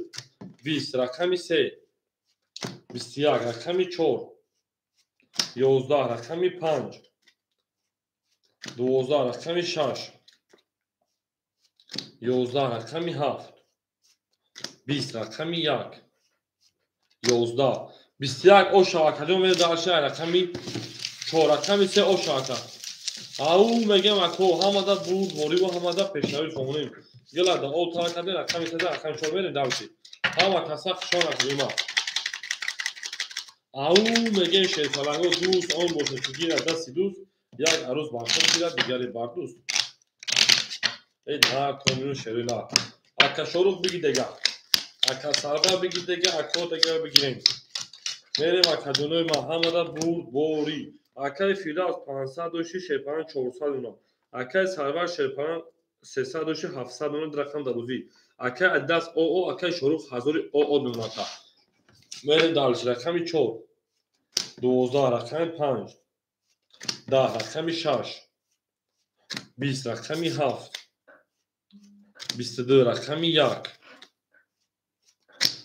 20 рақами 3 21 рақами 4 11 рақами 5 12 рақами 6 11 рақами 7 20 рақами 1 11 21 о шавакаҷон медалши рақами 4 рақами 3 о шавака ау мегем ако ҳамада буд ворибо ҳамада пешави хонем гилада о тавакаде рақами 3 рақами 4 мерем далши ҳама каса хушон акума ау мегем шерпаланго дӯст он бошад ки гирад дасти дӯст як арӯз барход гирад дигаре бардӯст дар тонину шерина ака шорух биги дега اکا سربر بگید دیگه اکا دیگه بگیریم. میریم اکا جلوی ما همه بود بوری. اکای فیلاس 506 شیپران 409. اکای سربر شیپران 306 709 درکم دروزی. اکای اداس او اکای شروع حضور او دوناتا. میریم دالش رقمی 4 12 رقمی 5 10 رقمی 6 20 رقمی 7 22 رقمی 1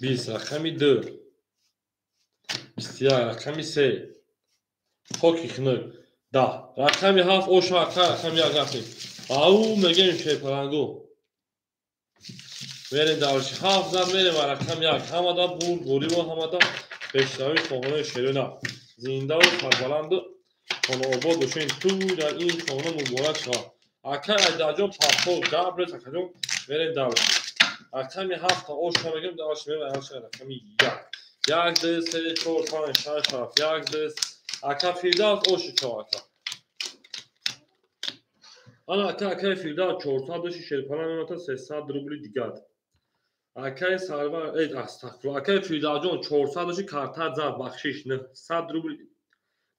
20 رقمی 2 21 رقمی 3 پاکی خنک 10 رقمی 7 او شو رقمی 1 رقمی او میگیم شیپرانگو میریم دالش 7 زد میریم رقم 1 همه دا بوری و همه دا پیشتاوی خواهنه شیرونه زنده و سربلند خانه آباد باشین تو در این خانه مبارک شد اکا اداجون پاپو گابرس اکا جون میریم دالش رقمی 7 تا او شو میگیم دالش میریم رقمی 1 یک دو سه چهار پنج شش هفت یک دو اکا فیلداز او شو اکا آن اکا فیلداز 400 شیرپناه میموند 300 روبل دیگر اکای سرور ای استغفر اکای فیلداجون 400 کارت زد بخشش نه 100 روبل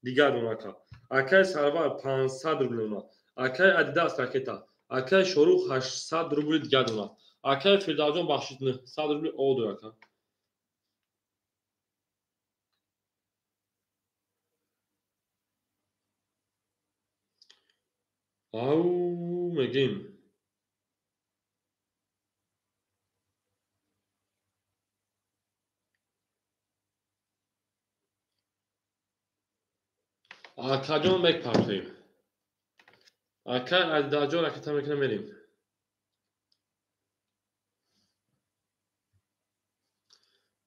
دیگر اوناکا اکای سرور 500 روبل اونا اکای ادیداس راکتا اکای شروع 800 روبل دیگر اونا اکای فیلداجون بخشش نه 100 روبل او دوراکا او میگیم اکا جون مک پارتیم اکا ادیداجون راکتا میکنه میریم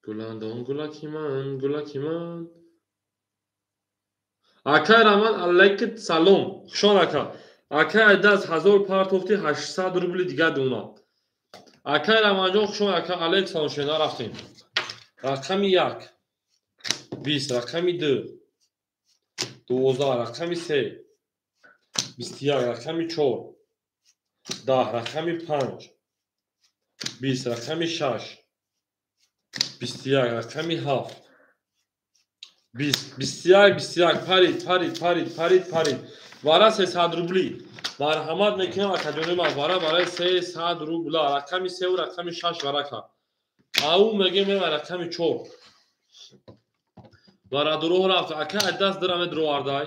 گلاندون گلا کیمان اکای رمان علیکت سلام خوشان اکا اکای ادیداس 1000 پارتوفتی 800 روبل دیگر دونا اکای رمان جون خوشان اکا علیک سلام شنا رفتیم رقمی 1 20 رقمی 2 12 رقمی 3 21 رقمی 4 10 رقمی 5 20 رقمی 6 21 رقمی 7 20 21 پرید وارا 300 روبلی مرحمت میکنم اکا جون من وارا برای 300 روبلا رقمی 3 و رقمی 6 ورکا او میگه من رقمی 4 وارا درو رفت اکا اداس درام درو واردای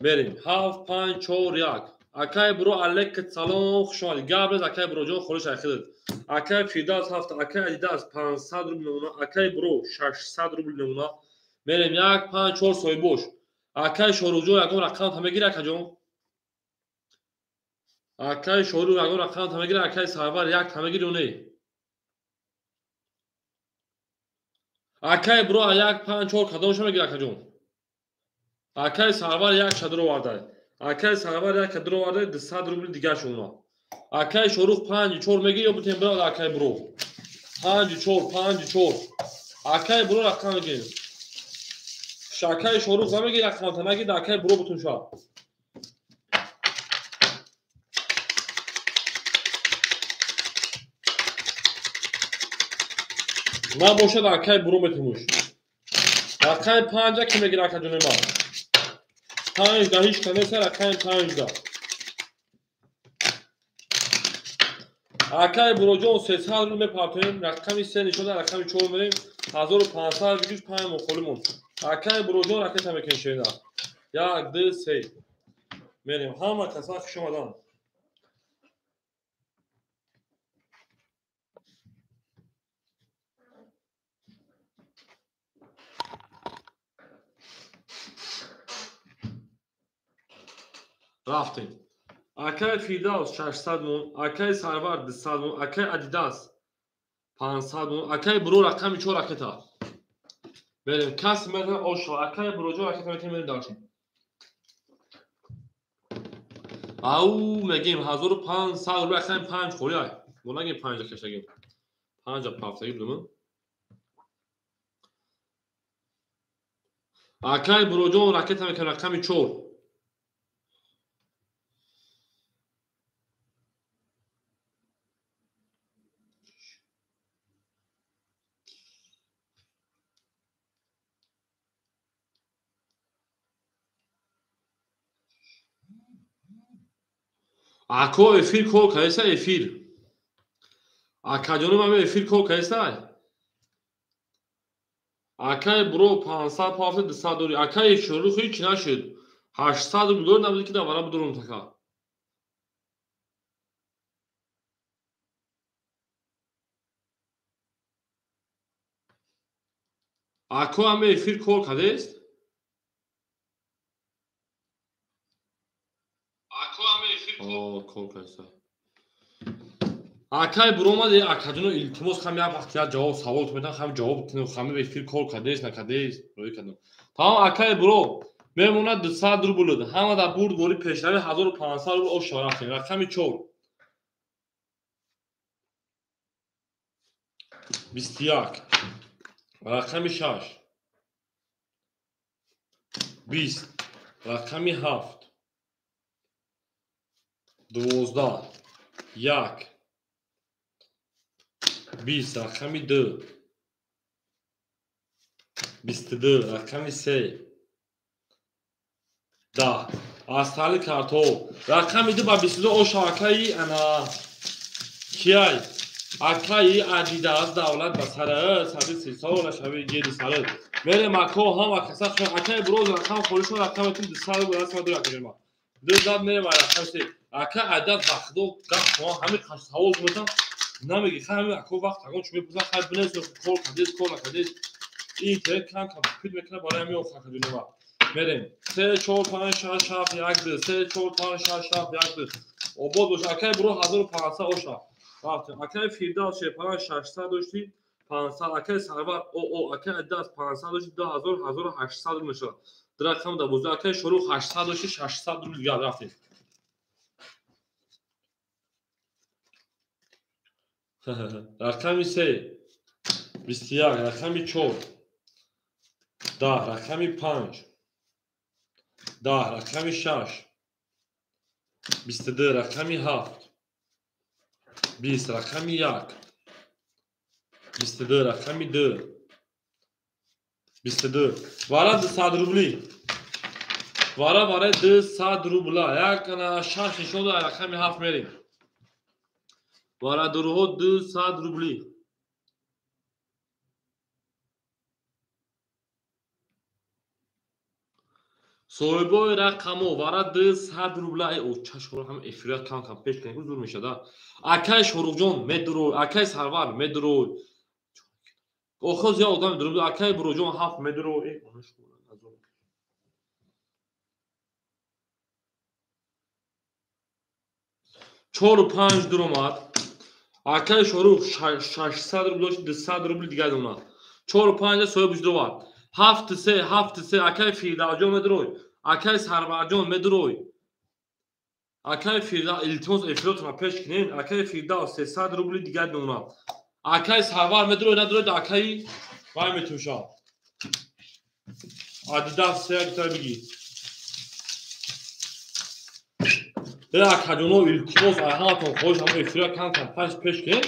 بریم 7 5 4 1 اکای برو علیک سلام خوشحال گابرز اکای برو جون خورش اخید اکای فیداس 7 اکای ادیداس 500 روبل نمونه اکای برو 600 روبل نمونه بریم 1 5 4 سوی بوش اکای شروع یکم رقم همه گیر اکا جون اکای شروع یکم رقم همه گیر اکای سرور یک همه گیر اونی اکای برو 1 5 4 کدومش میگیر اکا جون اکای سرور یک شدرو وارده اکای سرور یک شدرو وارده 200 روبل دیگه شونا اکای شروع 5 4 میگی یا بتیم برو اکای برو 5 4 اکای برو رقم میگی شکای شروع زمگی رقم تنگی اکای برو بتون شا نه باشد اکای برو بتیموش اکای 5 کی میگی اکا جون ما 5 ده هیچ کنه سر اکای 5 ده اکای برو جون 300 رو میپارتیم رقمی 3 نشون رقمی 4 میریم 1500 بگیش 5 مخولمون اکای برو جون رقم میکنه شینا 1 2 3 میریم همه کسا خوش اومدن رفتیم اکای فیداس 600 مون اکای سرور 200 مون اکای ادیداس 500 مون اکای برو رقمی 4 رکتا بریم کس میره اوشو اکای برو جو رکتا میتونیم داشتیم او میگیم 1500 رو رقم 5 خوریای بو نگیم 5 کشگیم 5 پافتگی بدم اکای برو جو رکتا میکنه رقمی 4 Ако эфир кол кайса эфир. Акаҷоним ҳаме эфир кол кайсай. Акай бро 500 пафта 200 дори. Акай шурухи чи нашуд. 800 $, набуд ки давара будурум така. Ако ҳаме эфир кол кадест. Ако ҳаме эфир кол кайса. Акай буромаде акаҷоно илтимос хам як вақт як ҷавоб савол метам хам ҷавоб кино хам эфир кол кадест накадест рои кадам. Тамом акай буро мемонад 200 рубл ҳама дар бурд бори пешрави 1500 рубл ошо рафтем. Рақами 4 21 рақами 6 20 рақами 7 12 1 20 рақами 2 22 рақами 3 10 астали картоф рақами 2 ба 22 оша акаи ана кияй акаи адидас давлат ба сара сади 30 сола шави геди сара мере мако ҳама каса акаи броз рақам холишо рақами 200 рубл аст мадур акаҷема дузад мере ва рақами ака адад бахдо гап шумо ҳами савол метам намеги хами ако вақт агон чуме пуза хай бинес кол кадес кол кадес ин те кам кам пид мекна барои ми офа кадунема мерем 3 4 5 6 7 1 2 3 4 5 6 7 1 2 обод бош акай бро 1500 оша рафтем акай фирдал шепара 600 дошти 500 акай сарвар о акай адас 500 дошти 2000 1800 мешавад дракам да буза акай шурух 800 дошти 600 рубл дига рафтем рақами 3 21 рақами 4 10 рақами 5 10 рақами 6 22 рақами 7 20 рақами 1 22 рақами 2 22 вара 200 рубли вара барои 200 рубла як ана 6 нишон дар рақами 7 мерем вара дуруҳо 200 рубли соҳибои рақамо вара 200 рубла о чашро ҳам эфират кам кам пеш кунем зур мешада акай шорухҷон медуро акай сарвар медуро охоз я одам медуро акай буроҷон 7 медуро чору 5 дуромад акай шорух 600 рубл 200 рубл дига думад 4 5 соҳиб ҷудовад 7 3 акай фирдаҷон медурой акай сарварҷон медурой акай фирда илтимос эфиротро пеш кинен акай фирда 300 рубл дига думад акай сарвар медурой надурой акай вай метуша адидас се як биги акаҷоно илтимос айҳаматон хоҳиш ҳама эфира кам кам пеш кинен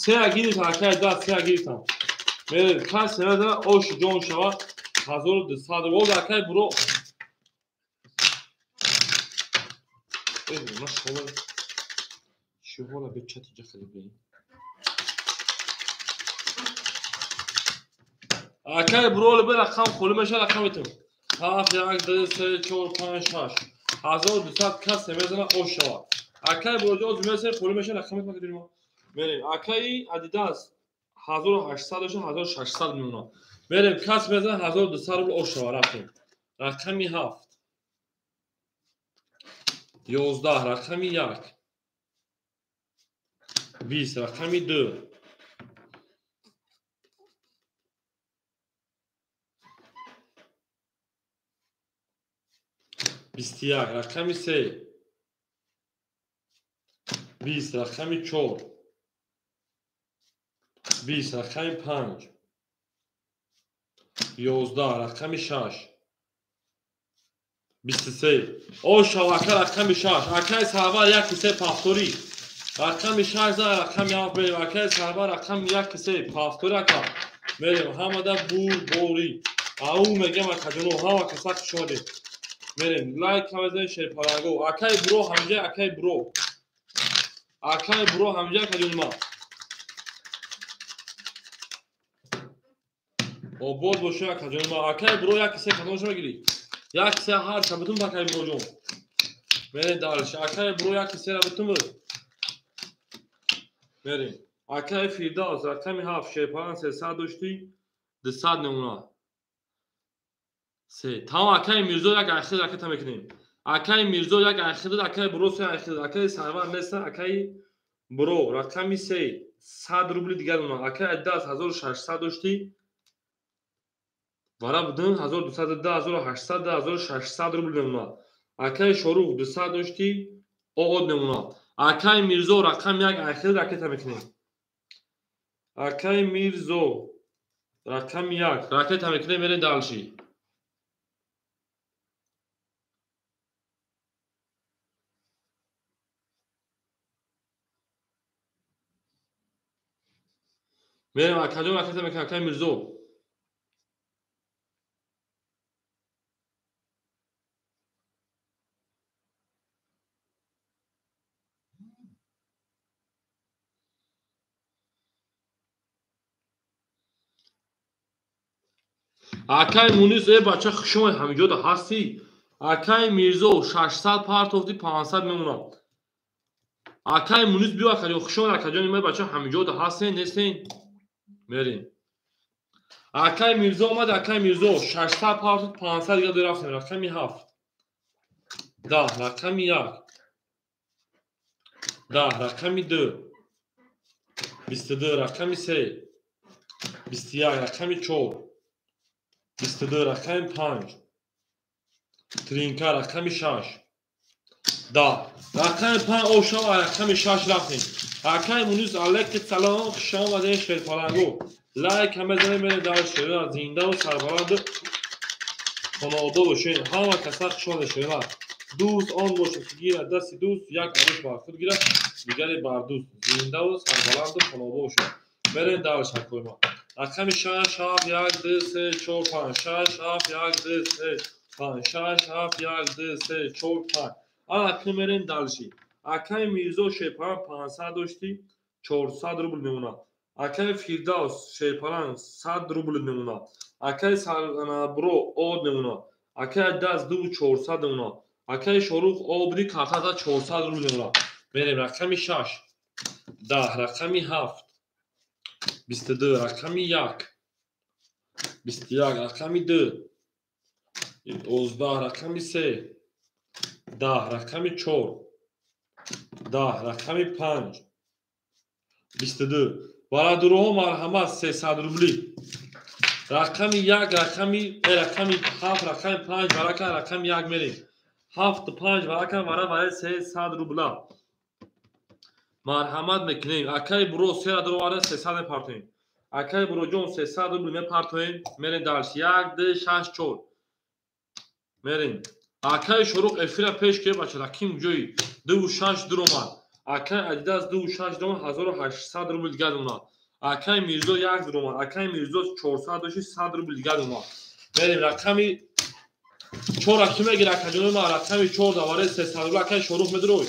се агирис акай да се агирисам мере кас семада ош ҷон шава 1200 рубл акай буро машола шуҳола бечати ҷахали бе акай буро бе рақам холи меша рақам метам 7 1 2 3 4 5 6 1200 кас семезана ош шава акай буро ҷоз месе холи меша рақам метам мерем акай адидас 1800 1600 мемона мерем кас мезана 1200 рубл ош шава рафтем рақами 7 11 рақами 1 20 рақами 2 21 рақами 3 20 рақами 4 20 рақами 5 11 рақами 6 23 оша ака рақами 6 акай сарвар як кисе пафтори рақами 6 за рақами 7 мерем акай сарвар рақами як кисе пафтори ака мерем ҳамада бур бори ау мегем акаҷоно ҳама каса шоде بریم لایک هم بزنید شیر پالنگو اکای برو همینجا اکای برو همینجا کجون ما آباد باشه کجون ما اکای برو یک کسی کدومش بگیری یک کسی هر شبتون بکای برو جون بریم دارش اکای برو یک کسی را بتون برو بریم اکای فیرداز رقمی 7 شیر پالنگ 300 داشتی 200 نمونه سه تمام اکای میرزا یک اخیر رکت میکنیم اکای میرزا یک اخیر اکای برو سه اخیر اکای سرور نیست اکای برو رقمی 3 100 روبل دیگر اونا اکای 10600 داشتی برای بدون 1210 1800 1600 روبل اونا اکای شروع 200 داشتی عقد نمونه اکای میرزا رقم یک اخیر رکت میکنیم اکای میرزا رقم یک رکت میکنیم میرین دالشی میریم اکجون رکت میکنیم اکای میرزا اکای مونیز ای بچه شما همینجا ده هستی اکای میرزا 600 پارتوفتی 500 میمونه اکای مونیز بیا اکجون شما اکجون ما بچه همینجا ده هستین نیستین میرین اکای میرزا اومد اکای میرزا 600 پارتوفت 500 دیگه دو رفتیم رقمی 7 ده رقمی 1 ده رقمی 2 22 رقمی 3 21 رقمی 4 22 رقمی 5 ترینکا رقمی 6 دا رقم 5 او شما رقم 6 رفتیم اکای مونیز علیک سلام شما ده شیر پالنگو لایک هم بزنید برید در شیر زنده و سربلند خانواده باشین همه کسا شما شیر دوست آن باشه که گیره دست دوست یک عروش بر خود گیره دیگری بر دوست زنده و سربلند خانواده باشین برید در شکل ما رقم 6 7 1 2 3 4 5 6 7 1 2 3 5 6 7 1 2 3 4 5 آن اکنون میرین دالشی اکای میرزا شیپران 500 داشتی 400 روبل نمونه اکای فیرداس شیپران 100 روبل نمونه اکای برو آد نمونه اکای دست دو 400 نمونه اکای شروع آبری کارتا 400 روبل نمونه میریم رقمی 6 10 رقمی 7 22 رقمی 1 21 رقمی 2 19 رقمی 3 10 رقمی 4 10 رقمی 5 22 برای دروها مرحمت 300 روبلی رقمی 1 رقمی 7 رقمی 5 برای رقمی 1 میریم 7 5 برای 300 روبلا مرحمت میکنیم اکای برو 3 را درو برای 300 میپرتیم اکای برو جون 300 روبلی میپرتیم میریم درش 1 2 6 4 میریم اکای شروع افیره پیش که بچه رقم جوی 2 6 درومن اکای ادیداس 2 6 درومن 1800 روبل دیگه دونا اکای میرزا 1 درومن اکای میرزا 400 داشتی 100 روبل دیگه دونا میریم رقمی 4 رقم میگیره اکای ما رقمی 4 دوباره 300 روبل اکای شروع میدروی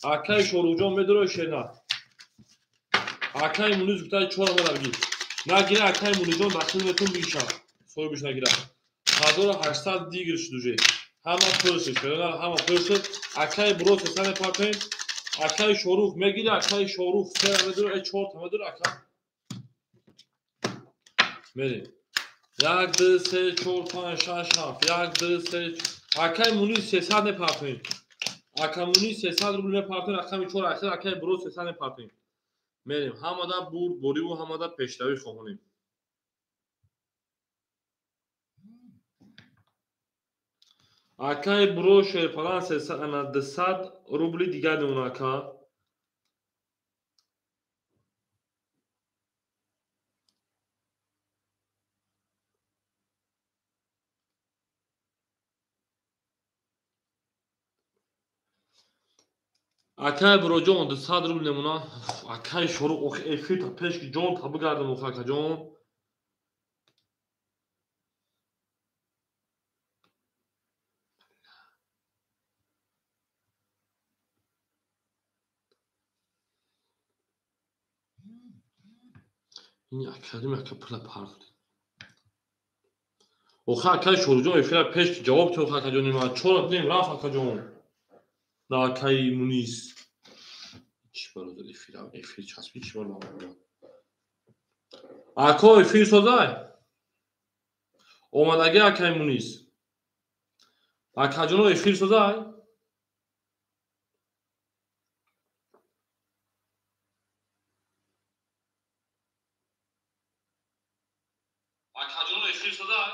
اکای شروع جون میدروی شینا اکای مونیز گتا 4 ما درگی نگیره اکای مونیز جون داخلتون بیشا سوی بیش نگیره 1800 دیگر شدوجه همه پرسش کنه همه پرسش اکای برو سن پاکین اکای شروع میگیره اکای شروع سر بدر 4 تا بدر اکا میری 1 2 3 4 5 6 7 1 2 3 اکای مونی 300 پاکین اکای مونی 300 روبل پاکین اکای 4 اکای اکای برو 300 پاکین میریم همه دا بوری و همه دا پیشروی خونیم اکای برو شیر پلان 300 روبلی دیگه دون اکا اکای برو جون 200 روبل نمونه اکای شروع افی تا پیش که جون تا بگردم اکا جون این اکادمی اکا پلا پارد اوخه اکای شروجون افیل پیش جواب تو اوخه اکا جونی ما چورا دیم رفت اکا جون دا اکای مونیس چی برو داد افیل چسبی چی برو اکا افیل سازای اومدگی اکای مونیس اکا جونو افیل سازای اکا جونو افیل سازای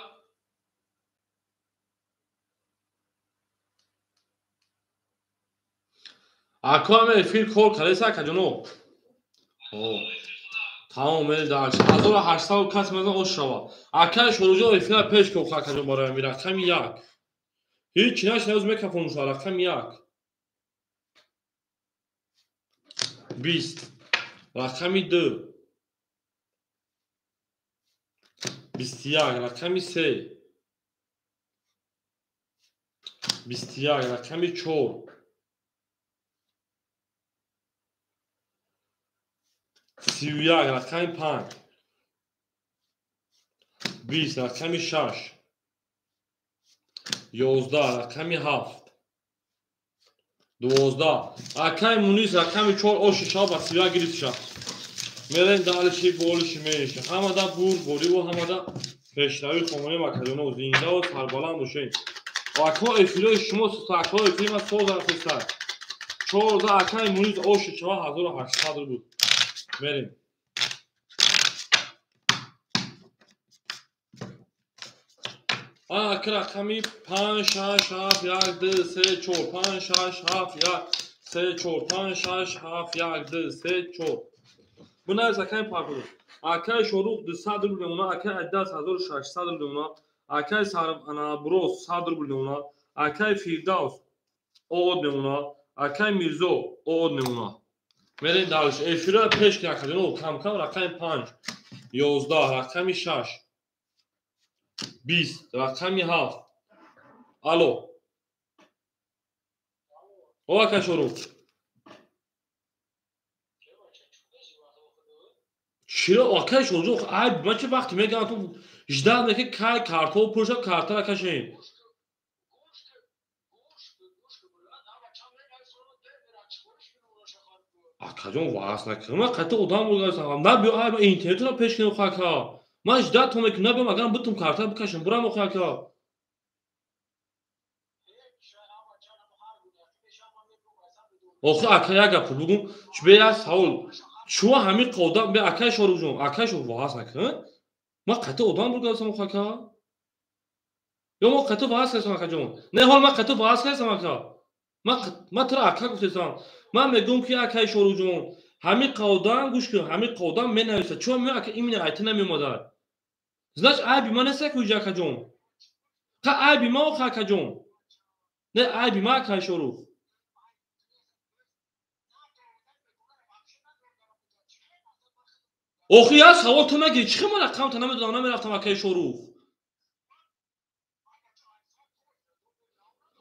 اکا همه افیل کول کلیسا اکا جونو تمام درش 1800 کس مثلا اوش شوا اکای شروجو افیل پیش که اوخه اکا جون برای میره رقم یک هیچ ناش نیاز میکفون شو رقم یک 20 رقم 2 21 رقم 3 21 رقم 4 31 رقم 5 20 رقم 6 11 رقم 7 12 اکای مونیس رقم 4 اوش شا با سیرا گریت شا میرن دالشی بولشی میشه همه دا بور بوری و همه دا پیشروی خمانی مکدونه و زینده و سربالان باشین و اکا افیلوی شما ستا اکا افیلی ما سوز ارخستر 14 اکای مونیس اوش شا 1800 رو بود میرین اکا رقمی 5 6 7 1 2 3 4 5 6 7 1 3 4 5 6 7 1 2 3 4 bu ne zakay parkuru akay şoruk 200 ruble ona akay addas 1600 ruble ona akay sarım ana bros 100 ruble ona akay firdaus o ona akay mirzo o ona merin dalış efira peş yakadın o kam rakam 5 11 rakam 6 20 rakam 7 alo o akay şoruk چرا آکش اونجا من چه وقتی میگم تو 18 میگه کارتو پروژه کارت را کشین آکجون واس نکنم من قطع ادام بودم نه بیا اینترنت رو پیش کنم خاکا من 18 تو میگم نه بیا مگم بتم کارت بکشم برام خاکا آخه اکیا گپ بگم چه بیا سوال شو همین قودام به اکش رو جون اکش واس نکن ما قطع ادام بودم خاکا یا ما قطع واس هستم اکجون نه حال ما قطع واس هستم اکا ما ترا اکا گفتم من میگم که اکای شروع جون همین قودام گوش کن همین قودام من نویسه چون من اکا این ایت نمیومد значит айби ما نسه کوجا اکا جون ها айби ما اکا جون نه айби ما اکای شروع اوخیا سوال تو مگه چی من رقم تا نمیدونم نمیرفتم اکای شروع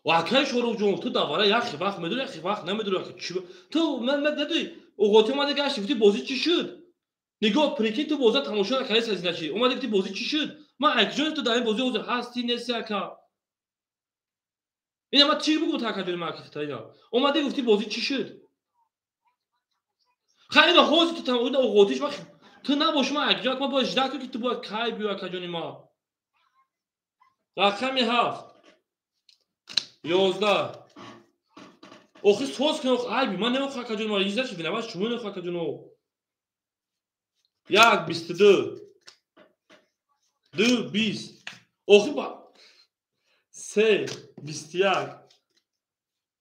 و اکای شروع جون تو دوباره یک وقت میدونی یک وقت نمیدونی چی تو من ندی اوقاتی اومده گشتی گفتی بازی چی شد نگاه پریکی تو بازی تماشا نکردی سازی نشی اومده گفتی بازی چی شد من اکجون تو در این بازی هستی نیستی اکا اینا ما چی بگو تا کجا مارکت تا اومده گفتی بازی چی شد خیلی خواستی تو تمام اوقاتیش وقت تو نباش ما اکجون ما باش دکو که تو باید کای بیا کجا ما رقمی 7 11 اوخی سوز کنه ایبی من نمیخوام کجا ما یزد شد نباش شما نمیخوام کجا نو 1 22 2 20 اوخی با 3 21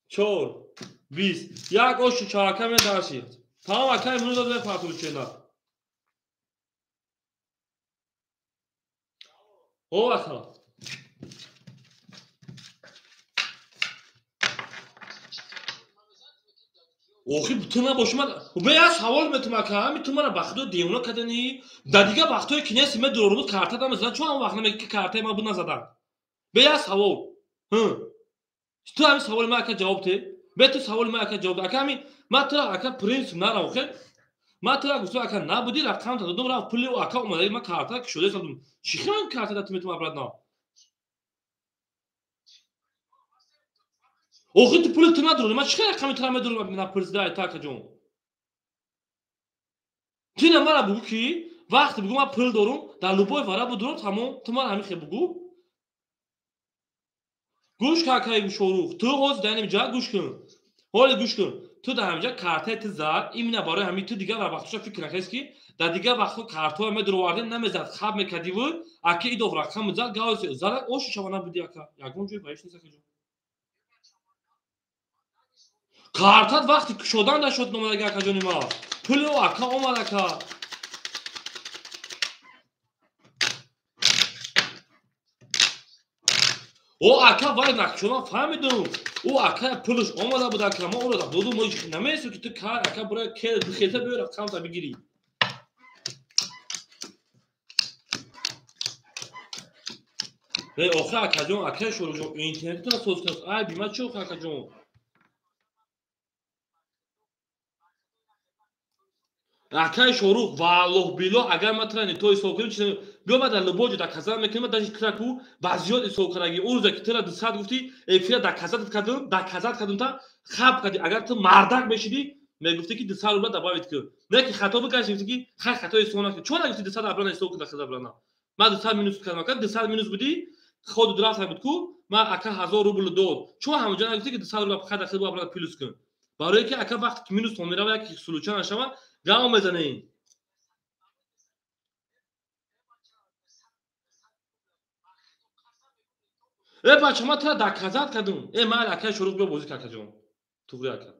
4 20 یک اوش چهارکم درشید تمام اکای منو داده پاتو چنا او اکا اوخی تو نباش من به از حوال میتونم اکا میتونم من بخدو دیونا کدنی در دیگه وقتای کنیسی من دورونو کارت دادم مثلا چون اون وقت نمیگه که کارت ما بود نزدن به از حوال تو همین سوال ما اکا جواب ته به تو سوال ما اکا جواب اکا می ما تو اکا پرنس نرا اوخی من تو گفتم اکا نبودی رقم دادم رفت پول و اکا اومده من کارت که شده ساختم چی من کارت دادم تو مبلغ نه اوخی تو پول تو نداری من چیکار رقم تو ندارم من پرزیدای تا جون تو نه مرا بگو کی وقتی بگو من پول دارم در لوبای ورا بدون تمام تو من همین خیلی بگو گوش کاکای شوروخ تو حوز دنیم جا گوش کن حالا گوش کن تو در همینجا کارت زد این برای همین تو دیگه وقتش فکر نکردی که در دیگه وقت کارت ها مد رو وارد نمیزد خب میکردی و اکی دو رقم زد گاز زد اوش شما نبودی اکا یکم جوی پایش نیست که کارتات وقتی شدن نشد نمونه اگه اکا جونی ما پول و اکا اومد اکا او اکا وای نکشونا فهمیدم او اکا پولش اومده بود اکا ما اون رو دادم ما نمیسو که تو کار اکا برای که بخیته بیاره رقم تا بگیری آخه اکا جون اکا شروع جون اینترنت تو سوز کنست آی بیمه چه اکا جون اکا شروع والله بیلو اگر مثلا توی سوکری چیزی بیام در لبوج در کازا میکنم در کراکو بعضیات سوکرایی اون روز که تو در گفتی افیا در کازا کردم تا خب کردی اگر تو مردک بشیدی میگفتی که 200 روبل دباوید که نه که خطا بکشی گفتی که خطای سونا که چون گفتی 200 ابران سوک در کازا بلانا ما 200 مینوس کردم که 200 مینوس بودی خود درست بود کو ما اکا 1000 روبل داد چون همونجا گفتی که 200 روبل خرید خرید ابران پلوس کن برای که اکا وقت مینوس تو میره و یک سولوچن شما گام بزنین بچه ما تو در کازات کردم من اکا شروع به بازی کاکا جون تو گویا اکا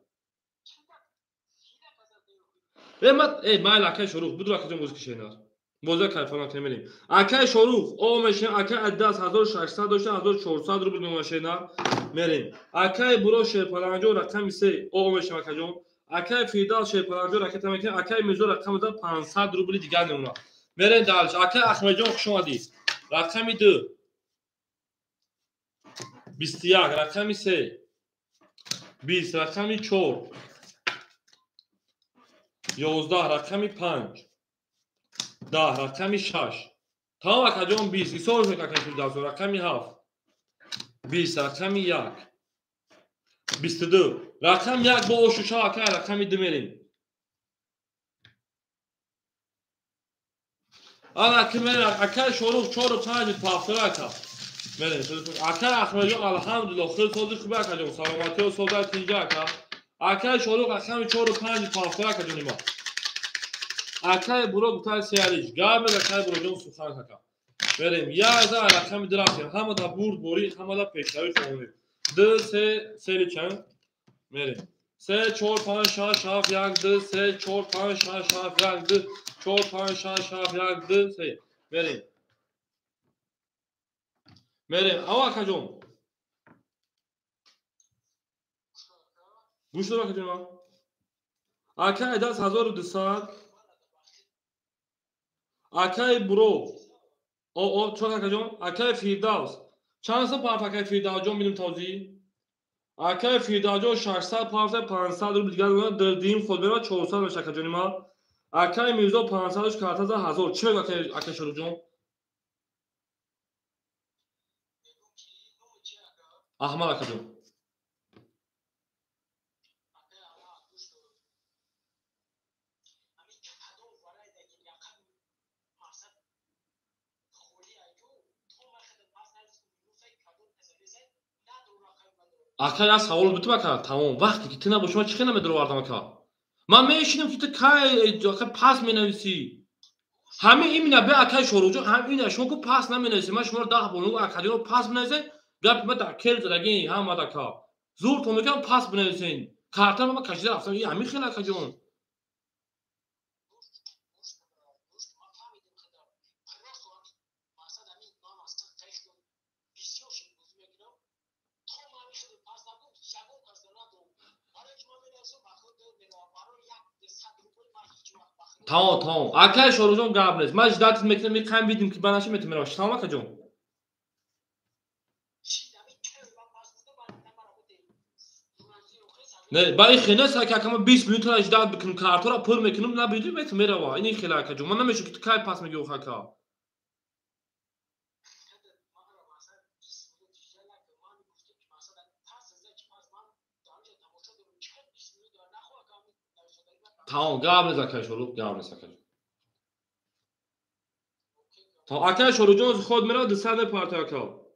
من اکا شروع بدو اکا جون بازی کشینا بازی کار فلان کنیم اکا شروع او میشه اکا اداس 1600 داشته 1400 روبل میماشینا میریم اکا برو شپرانجو رقم 3 او میشه اکا جون اکا فیدال شپرانجو رقم میکنه اکا میزو رقم 500 روبل دیگه نمونه میریم دالش اکا احمد جون خوش اومدی رقم 2 21 رقم 3 20 رقم 4 11 رقم 5 10 رقم 6 تا اکا جون 20 ایسور میکنه که رقم 7 20 رقم 1 22 رقم 1 با اوشوشا اکا رقم 2 میریم اکا میریم اکا شروع 4 و 5 پافتر اکا میریم اکا احمد جون الحمدلله خیلی سوزی خوبه اکا جون سلامتی و سوزت اینجا اکا شروع رقم 4 و 5 پافتر اکا جونی ما اکا برو گفتن سیاریش گام اکا برو جون سوخان اکا بریم 11 رقم درافیم همه دا برد بوری همه دا پیشتاوی خونیم 2 3 سری چند میریم 3 4 5 6 7 1 2 3 4 5 6 7 1 2 4 5 6 7 1 2 3 میریم اما اکا جون گوش دار اکا جون اکا اداس 1200 اکا برو او چون اکا جون اکا فیرداوس چند سا پارت اکا فیرداوس جون میدیم توضیح اکا فیرداوس 600 پارت 500 روبل دیگه دادیم خود برا 400 میشه اکا جون ما اکا میزو 500 کارت 1000 چی میگه اکا شروع جون احمد اکا جون اکا یا سوال بتو اکا تمام وقتی که تو نباشی من چی نمیدرو واردم اکا من میشینم که تو کای اکا پاس مینویسی همه این مینا به اکا شروع جون هم اینا شما کو پاس نمینویسی من شما 10 بونو اکا جون پاس مینویسی گپ ما در کل زدگی هم اکا زور تو میگم پاس بنویسین کارت ما کشیده رفتم این همین خیلی اکا جون tamam اکا شروع جون گپ نیست من جدات میکنم میخوام بیدیم که بناش میتونم راش تمام اکا جون نه برای خیلی ساکه که من 20 میلیون تا اجداد بکنم کارت را پر میکنم نبودی میت میره وا این خیلی که جو من نمیشه که تو کار پاس میگی اوخا کا تمام قبل زکای شروع قبل زکای تا اکای شروع جون خود میره دو سه پارتا کا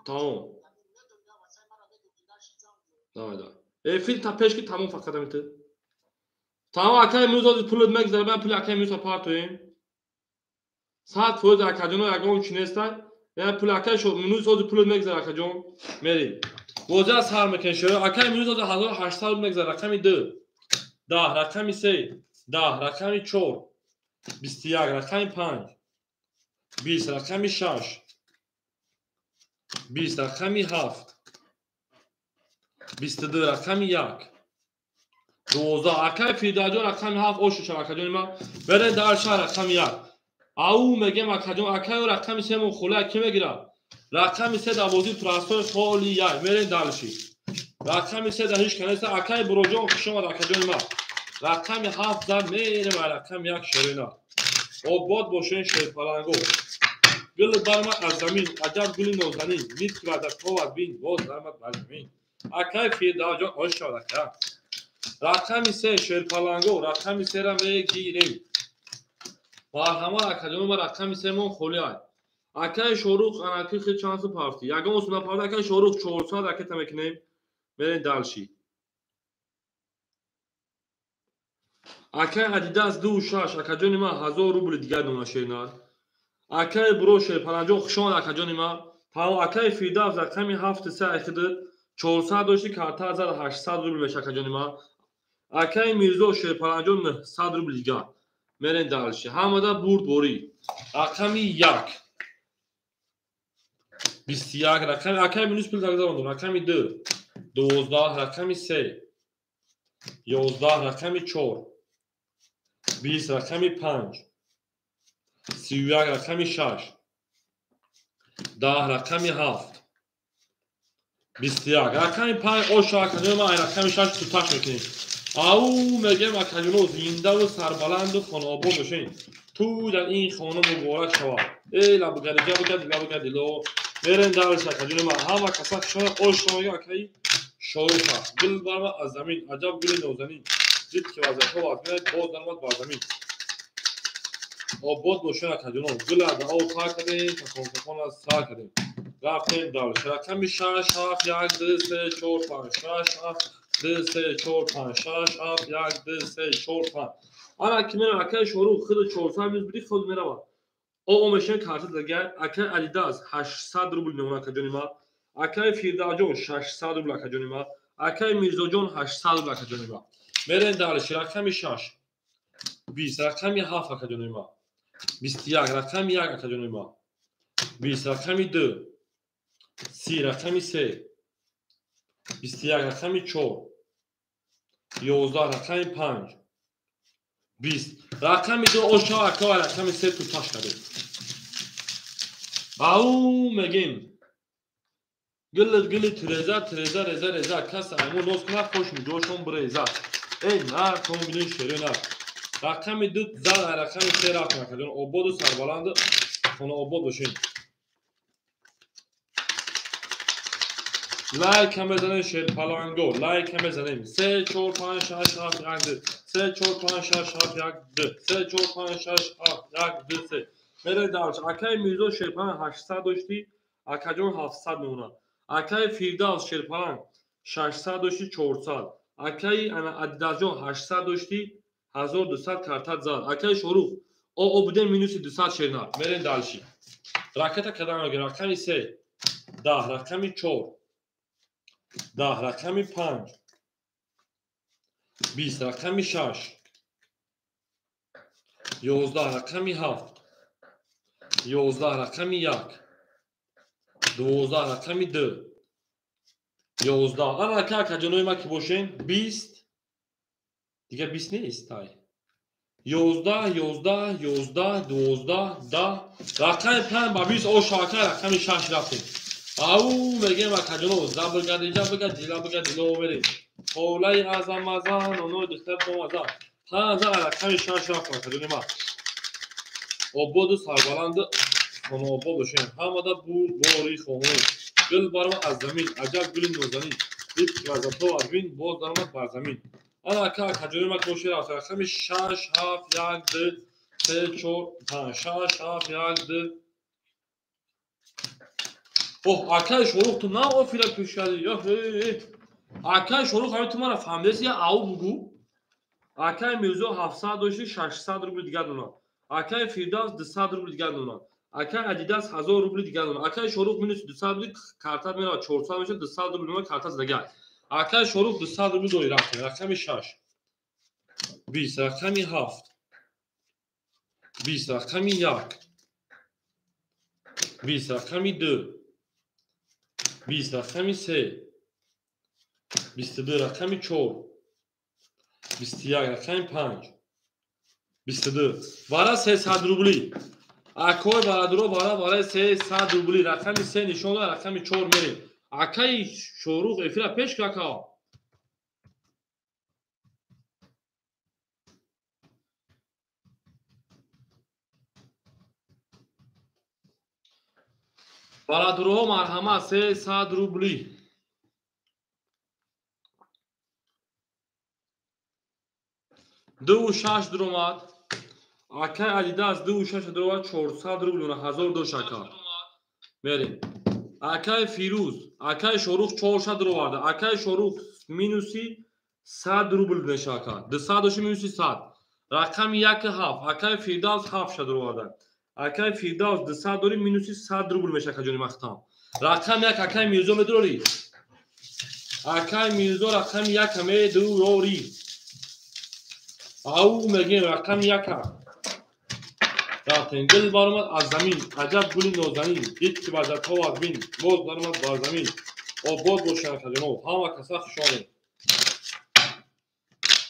تمام نه فیل تا پیش کی تمام فقط میت تمام اکای میوز پول مگذره من پول اکای میوز پارتوین ساعت فوز اکاجونو اگون چنستا یا پول اکای شو میوز پول مگذره اکاجون میری وجه سر میکن شو اکای میوز 1800 مگذره رقمی 2 10 رقمی 3 10 رقمی 4 21 رقمی 5 20 رقمی 6 20 رقمی 7 22 رقمی 1 12 اکای فیداجو رقمی 7 اوشو شرکجون ما بره در شهر رقمی 1 او میگم اکاجون اکای رقمی 3 مخوله کی میگیره رقمی 3 دوازی پراسور خالی یا میره دالشی رقمی 3 ده هیچ کنه اکای بروجون شما اکاجون ما رقمی 7 زد میره و رقم 1 شرینا آباد باشین شیرپلنگو گل برما از زمین عجب گلی نازنین نیست که در تو از بین باز درمت بر زمین اکای فیداجو آشارک رقمی 3 شیرپلنگو رقمی 3 را میگیریم و همه اکاجون ما رقمی 3 مون خولی های اکای شروع اناکی خیلی چانس پارتی یگم اسم پارتی اکای شروع 400 اکای تمکنیم برین دالشی اکای ادیداس 26 اکاجون ما 1000 روبل دیگر دونا شیرنار اکای بروش پلنجو خشون اکاجون ما تا اکای فیداز رقمی 73 اخد 400 داشتی کارتا 1800 روبل بشه اکاجون ما اکای میرزو شه پلنجو 100 روبل دیگر مرین دالشی همدا برد بوری رقمی 1 21 رقمی اکای مینوس پول داگزاوندون رقمی 2 12 رقمی 3 11 رقمی 4 20 رقمی 5 31 رقمی 6 10 رقمی 7 21 رقمی 5 او شاکانه ما رقمی 6 تو تاش میکنیم او میگم اکاجونو زنده و سربلند و خانابو بشین تو در این خانه مبارک شوا ای لبگردی لو میرن دارش اکاجونو ما همه کسا شما او شما اکایی شویفا گل برما از زمین عجب گل نوزنین دید که وزرها وزمید باز درمت بر زمین آباد باشین اکاجونو گل از او تا کردیم تا کنفران از سا کردیم رفتیم دارش رقمی 6 7 1 2 3 4 5 6 7 2 3 4 5 6 7 1 2 3 4 5 انا کی میرم اکای شروع خود 400 میز بدی خود میرم او میشن کارت دیگر اکای ادیداس 800 روبل نمونه اکاجونی ما اکای فیرداجون 600 روبل اکاجونی ما اکای میرزوجون 800 روبل اکاجونی ما میرن دالش رقمی 6 20 رقمی 7 اکاجونی ما 21 رقمی 1 اکاجونی ما 20 رقمی 2 30 رقمی 3 21 رقمی 4 11 رقمی 5 20 رقمی 2 اوشا اکا رقمی 3 تو تاش کرده او میگیم گل ترزا کس ایمون نوز کنه خوش میدوشون بریزا ای نه کون بینین شیرین رقمی 2 زد رقمی 3 رقم نکردن آباد و سربلند خونه آباد باشین لایک هم بزنین شیرپلنگو لایک هم بزنین 3 4 5 6 7 1 2 3 4 5 6 7 1 2 3 4 5 6 7 1 2 3 میره دارش اکای میرزو شیرپلنگ 800 داشتی اکاجون 700 میمونه اکای فیرداس شیرپلنگ 600 داشتی 400 اکای انا ادیداجون 800 داشتی 1200 کارتات زد اکای شروع او بوده مینوس 200 شیرنار میره دالشی راکت کدام میگه رقمی 3 10 رقمی 4 10 رقمی 5 20 رقمی 6 11 رقمی 7 11 رقمی 1 12 رقمی 2 11 انا اکاجونوی ما که باشین 20 دیگه 20 نیست تای 11 12 10 رقم 5 با 20 او شاکر رقمی 6 رفتیم او میگم اکجونو زبر گردیجا بگه جیلا بگه جلو بریم حوله ازم ازن اونو دختر دوم ازن ها رقم شاش رقم اکجونی ما obod sarbaland onu obod şen hamada bu bori xonu gül barma az zamin acab gülün nozani dik vazato arvin boz darmat bar zamin ana ka kajuri ma koşer asar khami shash haf yak de se çor ha shash haf yak de oh akay şoruk tu na o fila püşkadi ya hey akay şoruk hami tu mara famdesi ya au bugu акай мирзо 700 дошти 600 рубли дигар дона акай фирдавс 200 рубли дигар дона акай адидас 1000 рубли дигар дона акай шорух минус 200 рубли карта мера 400 меша 200 рубли ма карта дигар акай шорух 200 рубли дори рафт рақами 6 20 рақами 7 20 рақами 1 20 рақами 2 20 рақами 3 22 рақами 4 21 рақами 5 22 бара 300 рубли акой барадуро бараи 300 рубли рақами 3 нишон дод рақами 4 мерем акаи шорух эфира пеш какао барадуроҳо марҳама 300 рубли ду шаш дуромад акай адидас ду шаш дуромад 400 рубли уна 1000 дош ака мерем акай фируз акай шорух 400 дуромад акай шорух минуси 100 рубли нешака 200 доши минуси 100 рақами 17 акай фирдавс 7 дуромад акай фирдавс 200 дори минуси 100 рубли мешака ҷони махтам рақами 1 акай мирзо медурори акай мирзо рақами 1 медурори ау мегем рақами 1 рафтем дил баромад аз замин аҷаб гули нозанин дид ки вазатҳо аз бин боз баромад бар замин обод бошад ҷаноб ҳама каса хушонем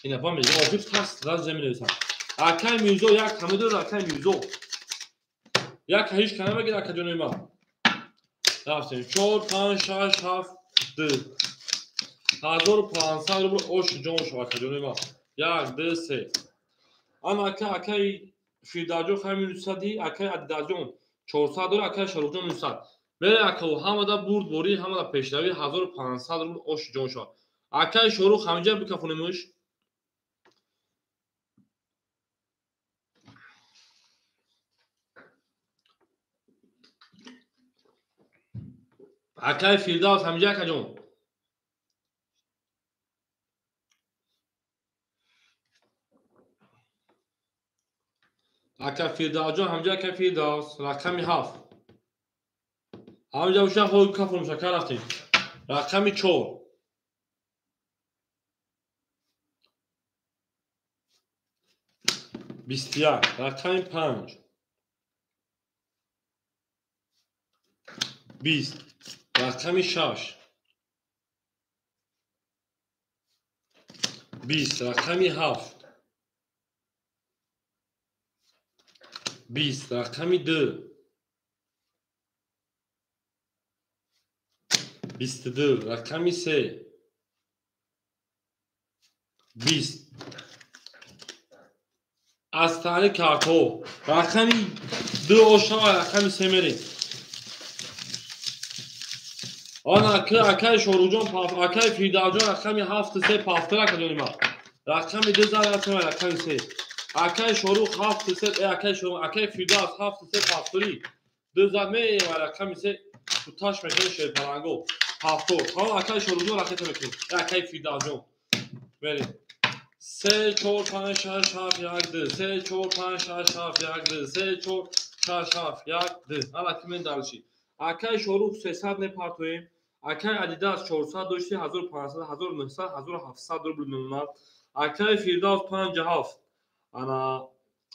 инафа мегем офис ҳаст раза менависам акай мирзо 1 ҳамедор акай мирзо 1 ҳеҷ кана мегир акаҷонои ман рафтем 4 5 6 7 1500 рубл ош ҷон шо акаҷонои ман 1 2 3 ана акай фирдаҷон хами 900 акай адидажон 400 дор акай шарухҷон 900 мере акао ҳамада бурд бори ҳамада пешравӣ 1500 рубл ош ҷон шо акай шорух ҳамиҷа бикафунемуш акай фирдавс ҳамиҷа акаҷон акай фирдавҷон ҳамиҷа акай фирдавс рақами 7 ҳамиҷа уша ҳои кафунемуша ка рафтем рақами 4 21 рақами 5 20 рақами 6 20 рақами 7 20 рақами 2 22 рақами 3 20 аз таъни картҳо рақами 2 ошава рақами 3 мерем он акай шоруҷон акай фирдавҷон рақами 7 3 пафтара кадони ман рақами 2 зараками рақами 3 акай шорух 7 3 акай шорух акай фирдавс 7 3 пафтори 2 зар мева рақами 3 туташ мекунем шерпаранго пафтор ҳон акай шоруҷон рақета мекунем акай фирдавҷон мерем 3 4 5 6 7 1 2 3 4 5 6 7 1 2 3 4 6 7 1 2 ҳала ки мен далши акай шорух 300 непартоем акай адидас 400 дошти 1500 1900 1700 рубли мемонад акай фирдавс 57 ана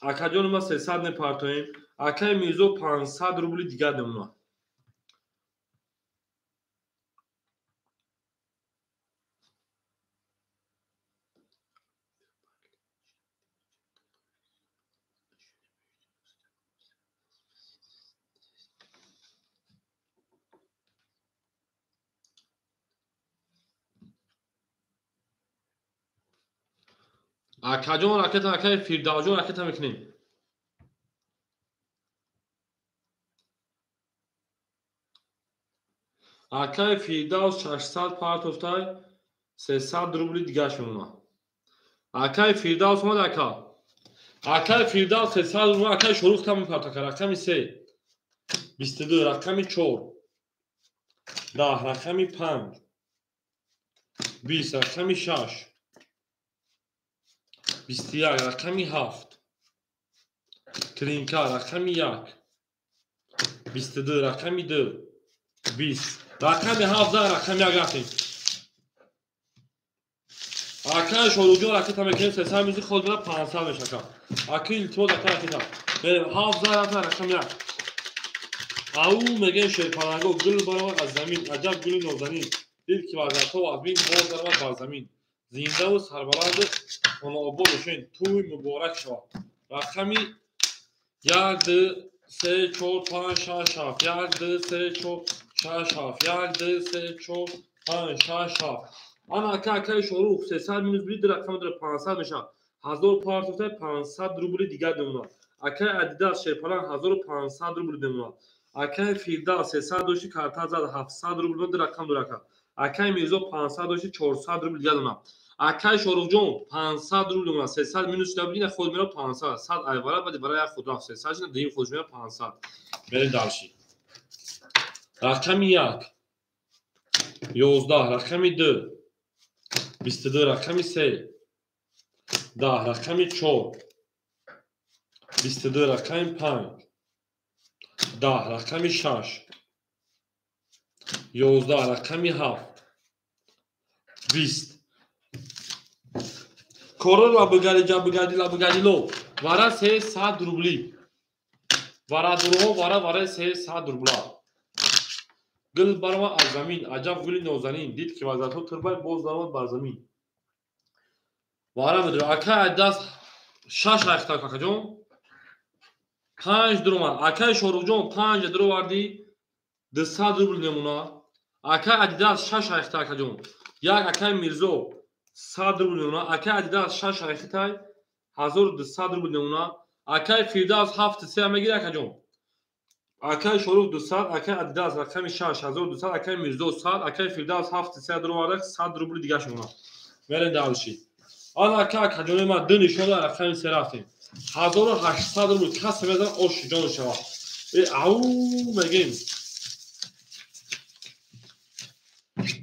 акаҷони ма 300 непартоем акай мирзо 500 рубли дигар мемонад Akajon raket akay Firdavjon raket میکنیم. Akay Firdavs 600 پارتوفتای 300 روبلی دیگه شما. Akay Firdavs اومد اکا. Akay Firdavs 300 روبلی akay شروع کردم پارتا کرد. رقمی 3 22 رقمی 4 10 رقمی 5 20 رقمی 6 21 رقمی 7 کرینکا رقمی 1 22 رقمی 2 20 رقمی 17 رقمی 1 رفتیم. Akay شروع راکت هم میکنیم 300 میزی خود برای 500 میشه که اکی التماس اکا راکت هم بریم 17 رقم 1 او میگن شیرپرنگو گل برآمد از زمین عجب گل نازنین دید که وزرت و از بین باز درآمد بر زمین زنده و سربلند خانوابا بشین توی مبارک شود. رقمی 1 2 3 4 5 6 7 1 2 3 4 6 7 1 2 3 4 5 6 7 آن اکای شروع 300 مینوس برید رقم در 500 میشه 1000 پارتوفته 500 روبلی دیگه دمونا اکای ادیداس شیرپرنگ 1500 روبلی دمونا اکای فیلدا 300 دوشی کارتا زد 700 روبلی در رقم درکا اکای میزو 500 دوشی 400 روبلی دیگه دمونا اکای شروع جون 500 روبلی دمونا 300 مینوس دبلین خود میره 500 100 ایوارا بعد برای خود رفت 300 شد دیم خود میره 500 برید دالشی. رقم 1 11 رقم 2 22 رقمی 3 10 رقمی 4 22 رقمی 5 10 رقمی 6 11 رقمی 7 20 کورو لابگردی لو وارا 300 روبلی وارا درو وارا 300 روبلا گل برما از زمین عجب گلی نازنین دید که وزرتو تربای باز درآمد بر زمین وارا میدره اکا اداس 6 رختا کاکا جون 5 درمان اکای شروع جون 5 درو واردی 200 روبل نمونا اکای ادیداس 6 رختا کاکا جون یک اکای میرزو 100 روبل نمونا اکای ادیداس 6 رختای 1200 روبل نمونا اکای فیرداس 7 3 میگیره کاکا جون اکای شروع 200 اکای ادیداس رقم 6 1200 اکای میرزو 100 اکای فیرداس 7 3 درو وارد 100 روبل دیگه شما برین دالشی. آن اکا کجونه ما دنی شده رقم 3 رفتیم 1800 روبل کس میزن اوش جان شما او میگیم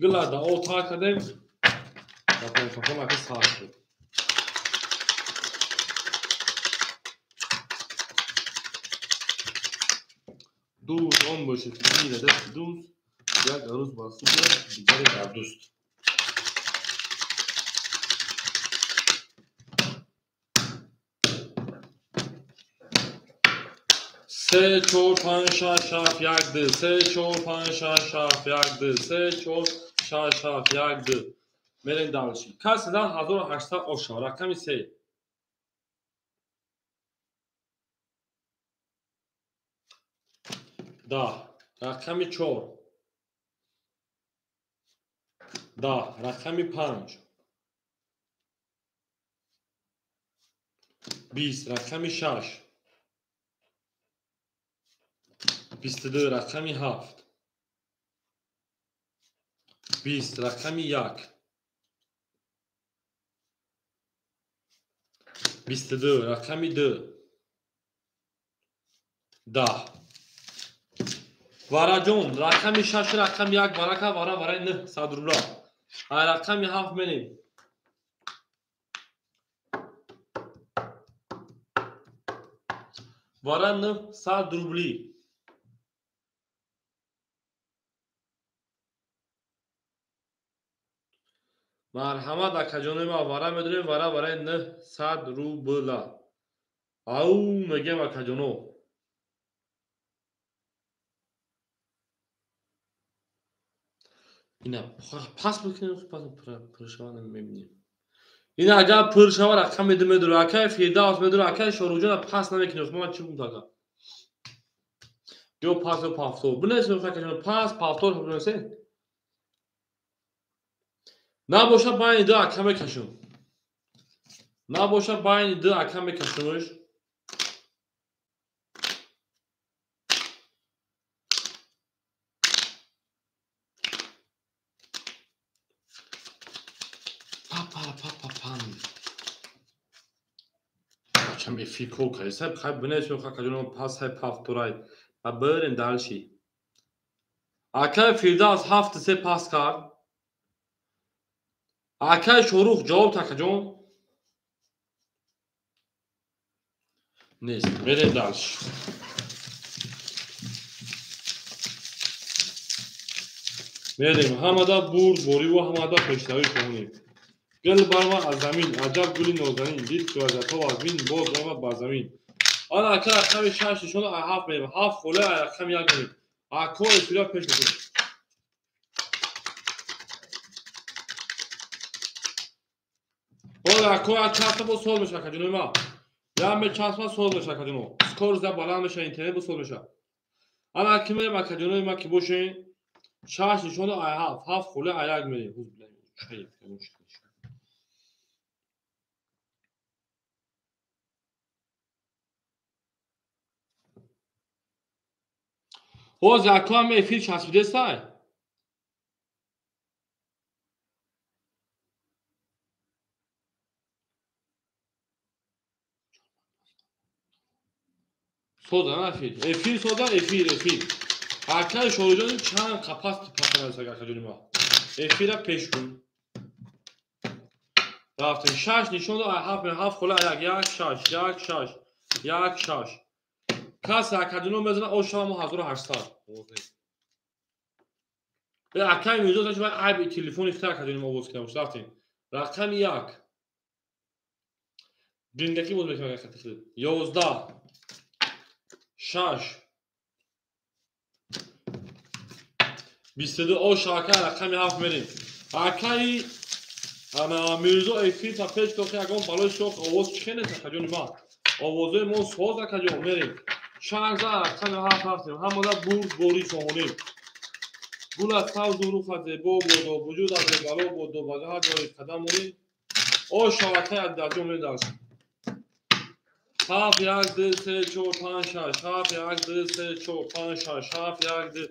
گلا دا او تا کردیم تا فون اکا ساعت شد دوست اون باشه که میره دست دوست یک عروض باسو بیاد دیگری در دوست 3 4 5 6 7 1 2 3 4 5 6 7 1 2 3 4 6 7 1 2 میرین دالشی کس دن 1800 اوشا رقمی 3 10 رقمی 4 10 رقمی 5 20 رقمی 6 22 رقمی 7 20 رقمی 1 22 رقمی 2 10 وارا جون رقمی 6 رقمی 1 وارا وارا 9 صد روبلا رقمی 7 میلیم وارا 9 صد روبلی مرحمت اکا جون ما وارا میدونیم وارا 9 صد روبلا او میگم اکا جونو اینا پاس بکنیم پاس پرشوان میبینیم اینا اگر پرشوان رقم میدونه اکای فیرداس میدونه اکای شروع پاس نمیکنیم ما چی بگم تا دو پاس و پافتور بنویسیم اکا جون پاس پافتور بنویسیم نباشه باید دو اکا بکشم نباشه باین دو رقم بکشمش. Чем эфикока. Если бы хай бнечо хакаджуно пас хай пафтурай. و برین دلشی. اکای فیرداز هفت سه پاس کرد. اکای شروع جواب تکجون. نیست. برین دلش. بریم. همدا برد بوری و همدا پشتوی کنیم. گل برما از زمین. عجب گلی نازنین. دید که وزتا و از بین باز برما بر زمین. آن اکای رقم شش نشون هفت میریم. هفت خوله رقم یک میریم. اکای فیردا پیش میکنیم. بالا اکای چهارتا با سال میشه کجونی ما. یا به چهارتا سال میشه کجونو. سکور زد بالا میشه اینترنت با سال میشه. آن اکی میریم کجونی ما کی باشین. شش نشون هفت خوله یک میریم. خیلی Hoje a cama é filho chance de sai. Soda na filho. É filho soda é filho. Arka şorucunun çan kapastı patlamasa arkadaşım var. É filho peşkun. Raftin şaş nişonda haf kola yak şaş. Yak şaş. Kas arkadaşım mesela o şamı hazır haştar. Ve arkadaşım yüzde ben abi telefon ister arkadaşım o bozkırmış. Raftin. Rakam yak. Gündeki bozmak arkadaşlar. Yozda. شش 22 او شاکر رقم 7 میریم اکای انا میرزو ایفی تا پیش که اگه بالای شوق آواز چکنه تکجون ما آوازه ما سوز تکجون میریم 16 رقم 7 هستیم همودا بوری سومونیم گل از ساو زورو خزه بو بودو وجود از گلو بودو بازه جای قدم مونیم او شاکر از درجون میریم دارشیم هفت یک دو سه چهار پنج شش هفت یک دو سه چهار پنج شش هفت یک دو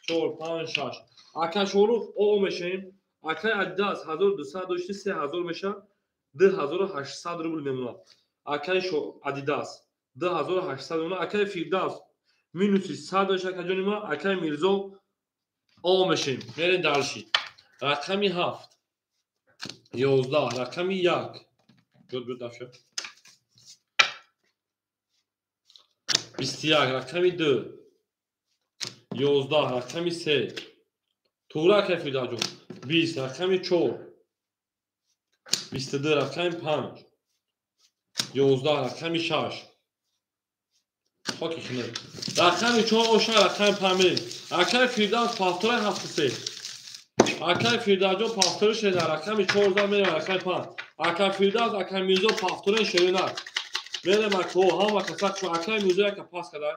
چهار پنج شش اکا شروع او میشیم اکا عداس 1200 3000 میشه 2800 روبل میمونه اکا شو ادیداس 2800 میمونه اکا فیرداس مینوس 100 میشه که جونی ما اکا میرزو او میشیم میرین دلشی رقمی 7 11 رقمی 1 گود دافشه 21 رقمی 2 11 رقمی 3 تورا کفی داجون 20 رقمی 4 22 رقمی 5 11 رقمی 6 خاکی خونه رقمی 4 اوشا رقمی 5 میریم رقمی فیرداز پافتور 73 رقمی فیرداجون پافتور شده رقمی 14 میریم رقمی 5 رقمی فیرداز رقمی میزو پافتور شده میریم اکو هم کسک شو رقمی میزو یک پاس کده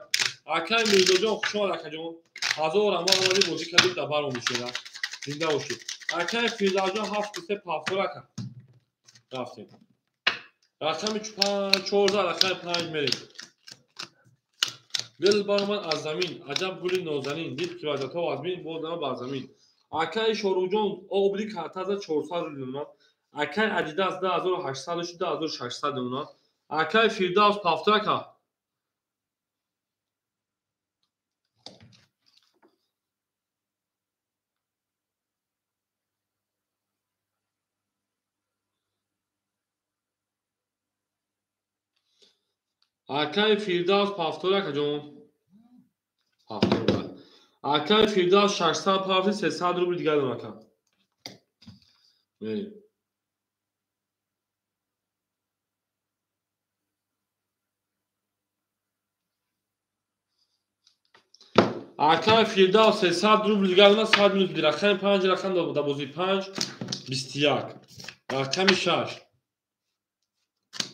رقمی میزو جون خوشما رقمی هزار اما اومدی بازی کردیم در برام میشه زنده باشید رقم فیرداجون 7 پافتور رفتیم رقم 14 رقم 5 میریم گل برمان از زمین عجب گلی نازنین دید که وجه تا از بین بردن بر زمین اکای شوروجون اوبلی کارتاز 400 روبل اکای ادیداس 10800 شد 10600 اونا اکای فیرداس پافتور اکای فیرداس پافتور جون پافتور اکای فیرداس 600 پافتور 300 روبل دیگه دونکا بریم اکای فیرداس 300 روبل دیگه دونکا 100 مینوت دی رقم 5 رقم دا بازی 5 21 رقم 6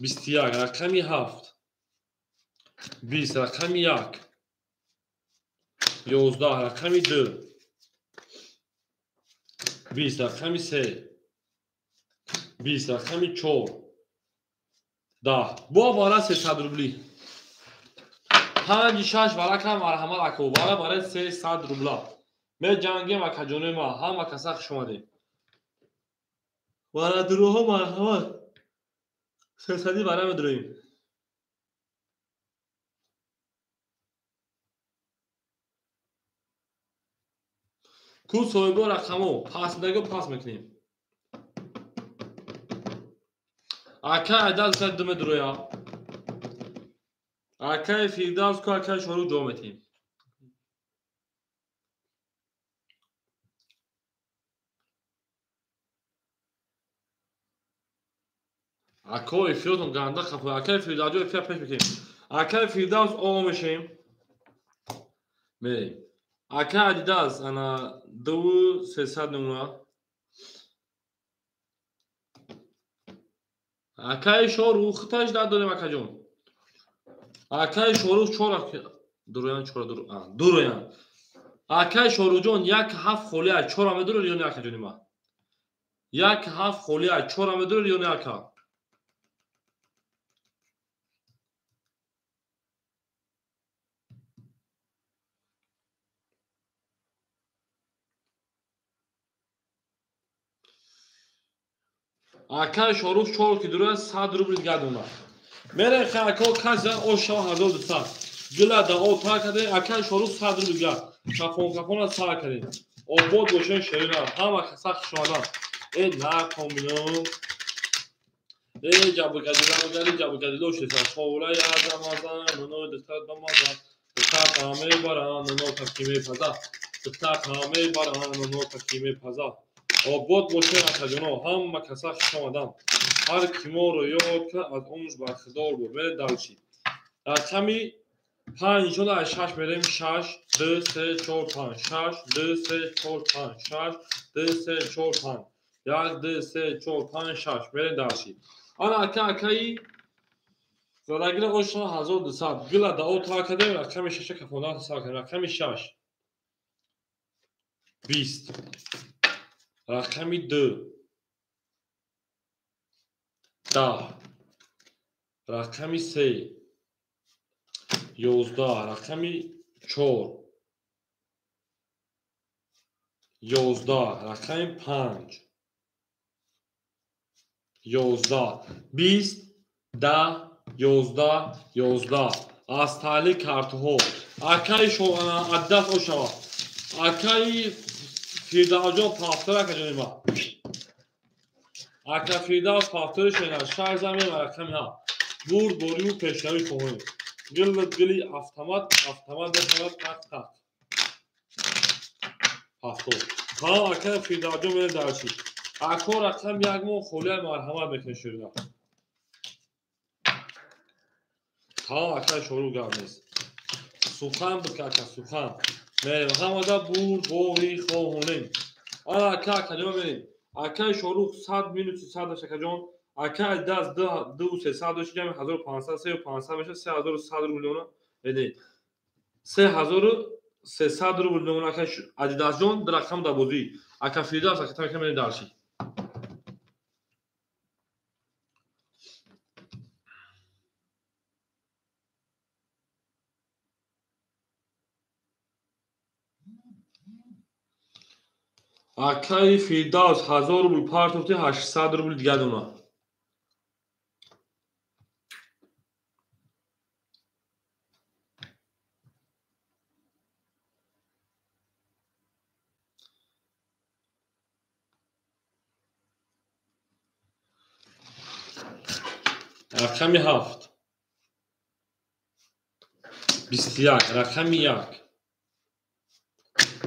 21 رقم 7 20 رقم 1 11 رقم 2 20 رقم 3 20 رقم 4 10 با برای 300 روبلی 5 6 ورقم مرحمت اکو برای 300 روبلا می جنگیم و کجونه ما همه کسخ شماده برای دروها مرحمت 300 برای مدرویم کو سویبو رقمو پاس دگو پاس میکنیم اکا عدد سد دم درویا اکا فیرداز کو اکا شروع جو میتیم اکا افیوتون گنده خفو اکا فیرداجو افیا پیش میکنیم اکا فیرداز او میشیم بریم اکا عدد انا 2300 نمونه اکای شروع خطاش داد داریم اکا جون اکای شروع چورا درویان چورا درویان اکای شروع جون یک هفت خولی از چورا مدرور یا نه اکا جونی ما یک هفت خولی از چورا مدرور یا نه اکا اکای شروع چور که درویان 100 روبل دیگه دونا میره اکا اکا کسی او شما 1200 گلا دا او تا کده اکای شروع 100 روبل دیگه کفون از سا کده او بود بوشن شرینا همه کسخ شما ای نه کامبینو ای جابو گدی دوشی سا خوله یا زمازن نونو دستات بمازن دستات همه بران نونو تکیمه پزا دستات همه بران نونو تکیمه پزا او بود بوشن اکجونو همه کسخ شما هر کیمو رو یاد که از اونش برخدار بود میره دلچی رقمی 5 شده از 6 میریم 6 2 3 4 5 6 2 3 4 5 6 2 3 4 5 1 2 3 4 5 6 میره دلچی آن اکایی زدگیر اوشا 1200 گلا دا او تا کده رقم 6 کفونات سا کنه رقم 6 20 رقم 2 10 رقم 3 11 رقم 4 11 رقم 5 11 20 10 11 از تالی کارتو اکای شو عدد او شوا اکای فیرداجو پافتر کجانی ما اکا فیرداز پافتر شینا شهر زمین و رقم ها برد بوریو پیشنوی کنیم گلی автомат بخورد تق پافتر ها اکا فیرداجو میره درشی اکا رقم یک مو خوله مرحمت بکن شیرنا ها اکا شروع گرد نیست سوخن بکه اکا سوخن میریم همه دا برد بوری خوهونیم آن اکا کجا میریم اکا شروع 100 مینوت 100 شکا جون اکا دست 2 300 جمع 1500 3500 میشه 3100 روبل بده 3300 روبل اکا ادیداس جون در رقم دا بودی اکا فیرداس اکا تا میریم درشی اکای فیرداس 1000 روبل پارتوفتی 800 روبل دیگه دونا رقم 7 21 رقم 1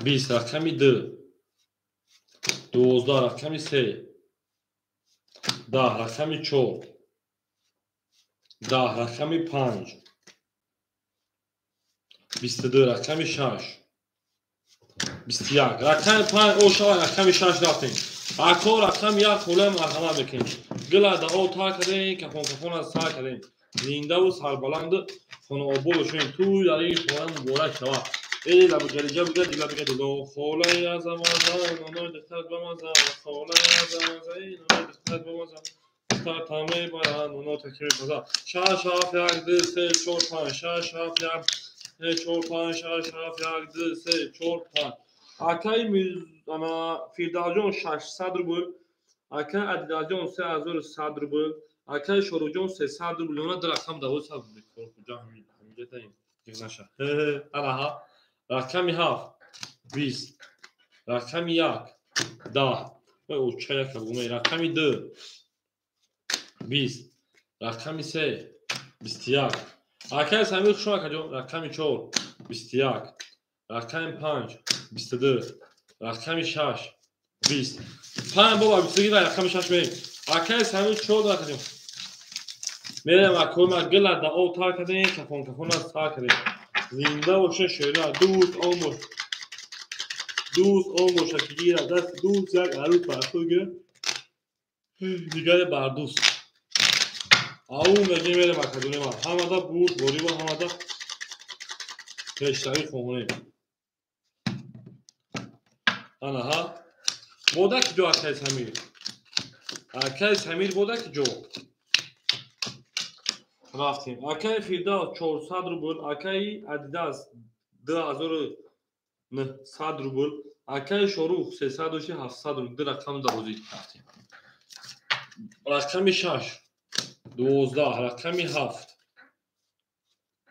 20 رقم 2 12 رقم 3 10 رقم 4 10 رقم 5 22 رقم 6 21 رقم 5 او شما رقم 6 داریم اکو رقم 1 خوله مرحمت بکنیم گلا دا او تا کردیم کفون از سا کردیم زنده و سربلند خونه آبول شویم توی داری خونه مبارک شما ای لبگری بگه دلو خوله یا زمازن نونو دخترت بمازن خوله یا زمازن نونو دخترت بمازن استارت همه برن اونا تکمیل بزن 6 7 1 2 3 4 5 6 7 1 4 5 6 7 1 2 3 4 5 акай ана фирдавҷон 600 рубл акай адилаҷон 3100 рубл акай шоруҷон 300 рубл ӯна рақам 12 рубл куҷа ҳамиҷатаин ҷигнаша анаҳа рақами 7 20 рақами 1 10 учаяка бумай рақами 2 20 рақами 3 21 акай самир хушо акаҷон рақами 4 21 рақами 5 22 рақами 6 20 5 боба 22 ва рақами 6 мерем акай самир 4 акаҷон мерем акома гила да о тар кардем кафон кафона тар кардем зинда боша шера دوست آن باشه که گیر از دست دوست یک عروس برخوی گیره دیگر بردوست او مگه میره مکدونه من همه دا بود باری با همه دا پشتوی خونه انا ها بوده که جو اکای سمیر بوده که جو رفتیم اکای فیردا 400 روبل اکای ادیداس 2100 روبل акай шорух 3700 рубл рақам дарозӣ кардем рақами 6 12 рақами 7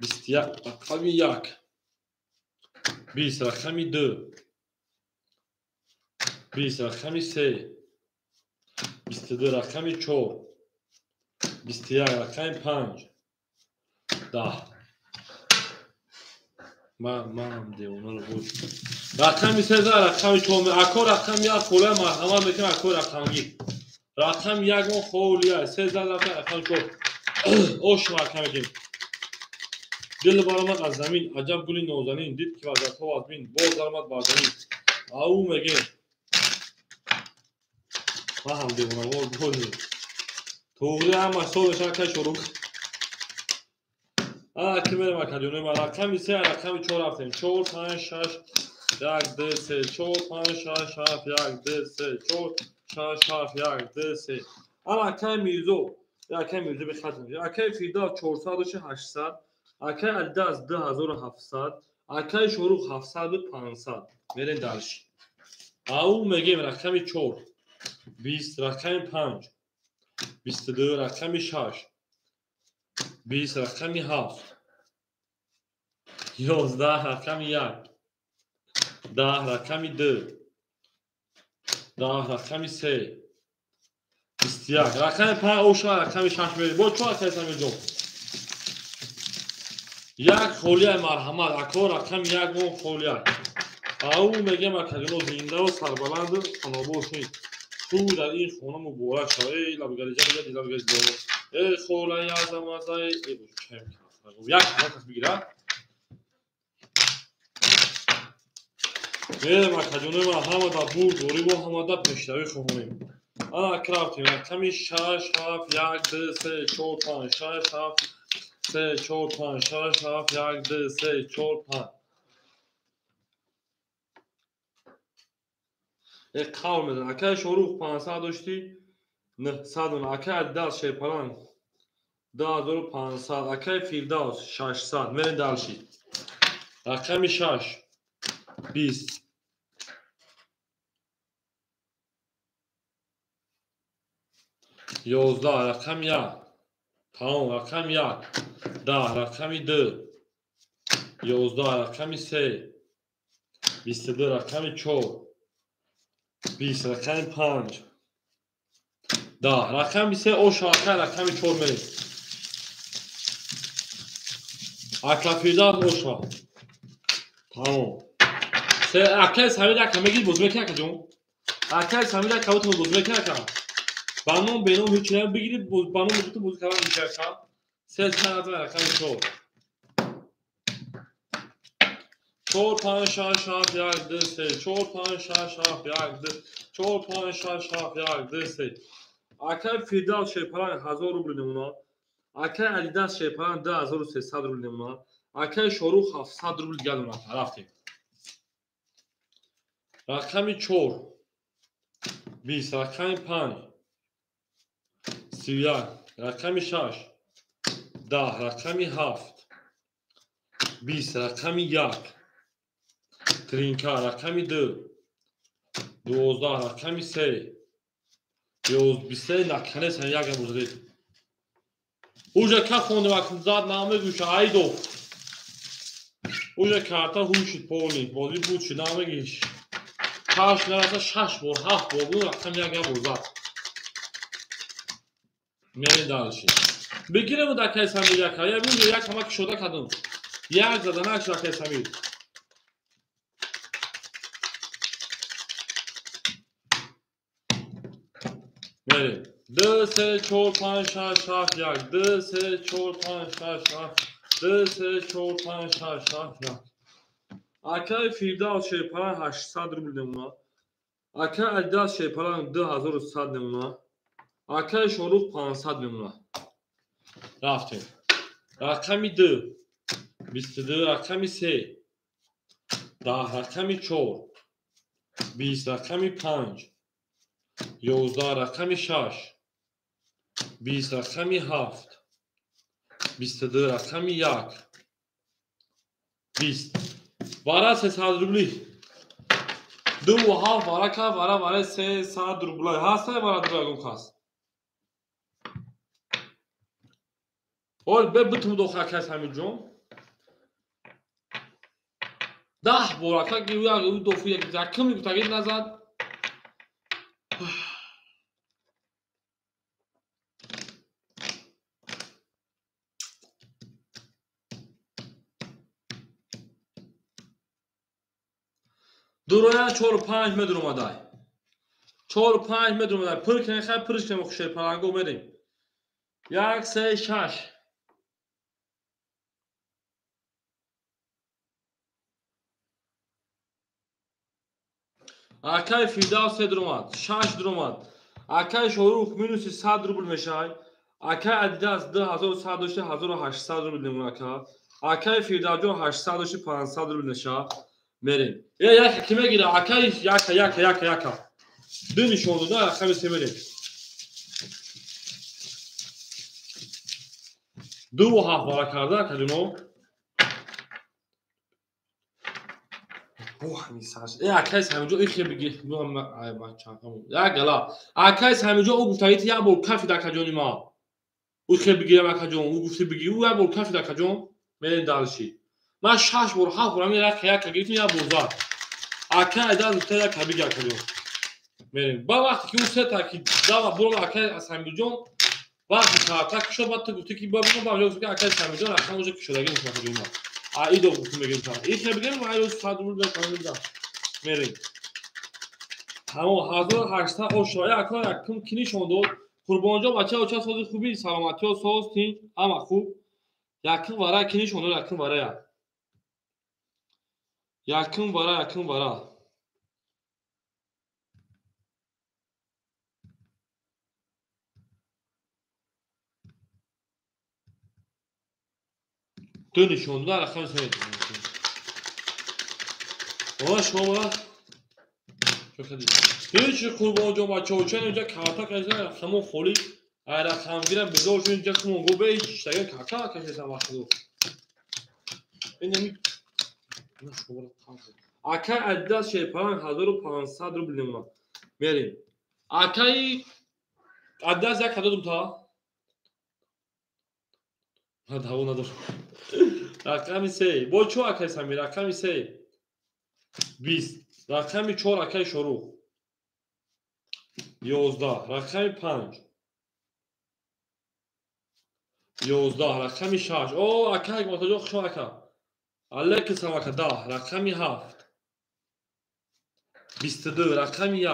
21 рақами 1 20 рақами 2 20 рақами 3 22 рақами 4 21 рақами 5 10 мам девонаро буд рақами 13 рақами 4 ако рақами 1 холия марҳамат мекунем ако рақамгӣ рақами 1 мо холия 13 рақами 4 ош рақами дем дил баромад аз замин аҷаб гули нозанин дид ки вазатҳо аз мин боз даромад бар замин ау мегем маҳам девонавор бозе тоғри ҳама солеша акай шорук ки мерем акаҷонем рақами 3 рақами 4 рафтем 4 5 6 1 2 3 4 5 6 7 1 2 3 4 6 7 1 2 3 ана акай мирзо бихатм акай фирдав 400 800 акай адидас 2700 акай шорух 700 500 мерем дарши ау мегем рақами 4 20 рақами 5 22 рақами 6 20 рақами 7 11 рақами 1 10 рақами 2 10 рақами 3 21 рақами 5 оша рақами 6 мерем бо чо акай самиҷон як холия марҳамат ако рақами 1 мо холия ау мегем акаҷоно зиндаву сарбаланду ханобоши ту дар ин хона муборак шава лабгариҷа холая замазаи як кас бигира мерем акаҷонема ҳамада бур борибо ҳамада пештавӣ хоҳонем ана крафтем рақами 6 7 1 2 3 4 5 6 7 3 4 5 6 7 1 2 3 4 5 қавл мезан акай шорух 500 дошти 900 акай адидас шепалан 2500 акай фирдавс 600 мерем далши рақами 6 20 11 рақами 1 тамом рақами 1 10 рақами 2 11 рақами 3 22 рақами 4 20 рақами 5 10 рақами 3 оша акай рақами 4 мерем аклафирдас оша тамом акай самида камеги бузмеки акаҷон акай самида кавуту бузмеки ака баном беном ҳеҷ чизе бигирид баном бигиту буз каван мишака се санатва рақами 4 4 5 6 7 1 2 3 4 5 6 7 1 2 4 5 6 7 1 2 3 акай фирдав шепаран 1000 рубл намуна акай адидас шепаран 2300 рубл намуна акай шорух 700 рубл галуна рафтем рақами 4 20 рақами 5 31 رقم 6 10 رقم 7 20 رقم 1 ترینکا رقم 2 12 رقم 3 23 наконец я говорю уже как он назад наме гуша айдо уже карта хушит полный боли бучи наме гиш каш нараса 6 бор 7 бор бу рақам я говорю میره دالشی بگیرم در کیس همین یک های بود یک همه شده کدوم یک زدنش در کیس همین میره 2 3 4 5 6 7 1 2 3 4 5 6 7 2 3 4 5 6 7 1 اکای فیردال شیپران 800 روبل نمونه اکای ادیداس شیپران 2100 نمونه اکای شروع 500 نمونه رفتیم رقمی 2 22 رقمی 3 10 رقمی 4 20 رقمی 5 11 رقمی 6 20 رقمی 7 22 رقمی 1 20 برای 300 روبلی 2 و هاف برای 300 روبلی هسته برای دراگون کاست اول بتونم داخل کس همین جون 10 بارکه گیوی دوفی یک زکمی که تغییر نزد درویا 4 و 5 متر اومده 4 و 5 متر اومده پر کنه خیلی پرش کنه خوشه پرنگو اومدیم 1 3 6 اکای فیدال 3 درماد 6 درماد اکای شروع مینوس 100 روبل میشه اکای ادیداس 2100 داشته 1800 روبل نمونه اکای فیدال جو 800 داشته 500 روبل نشه میریم یک کیمه گیره اکای یک دو نشون داده اکای میریم 2 و 7 بارا کرده کدومو اوه میساج اکایس همینجا ایخی بگی نو ای بچا همون یا گلا اکایس همینجا او گفتایت یا بول کافی در کجونی ما او خیلی بگیرم کجون او گفتی بگی او یا بول کافی در کجون میرین دالشی ما 6 بار 7 بار میرا خیا کگیت یا بوزار اکای دال تا کبی گا کجون میرین با وقتی که او سه تا کی دا برو اکای از همینجا وقتی کارتا که شد بعد گفتی که با بگم که اکای همینجا رفتم اونجا که شدگی میشه ما ایدو گفتم بگیم تا این بگیم ما روز صد روبل بکنیم میریم همون 1800 او شایع اکا یکم کی نشون داد قربانجا بچه‌ها چه ساز خوبی سلامتی و ساز تین اما خوب یکم ورا کی نشون داد یکم ورا دو نشون داد رقم سمت اوه شما هیچ قربانجا بچه‌ها چه اینجا کارتا کردن همون خولی رقم گیرم بذار چون اینجا که مونگو به هیچ تاگه کاکا کشیدن وقت دو این نمی اکای ادیداس شیپران 1500 روبل نمونه میریم اکای ادیداس یک کدوم تا داو نداره رقم 3 با چو اکای سمی رقم 3 20 رقم 4 اکای شروع 11 رقم 5 11 رقم 6 او اکای متوجه شو اکا الک سماکا 10 رقم 7 22 رقم 1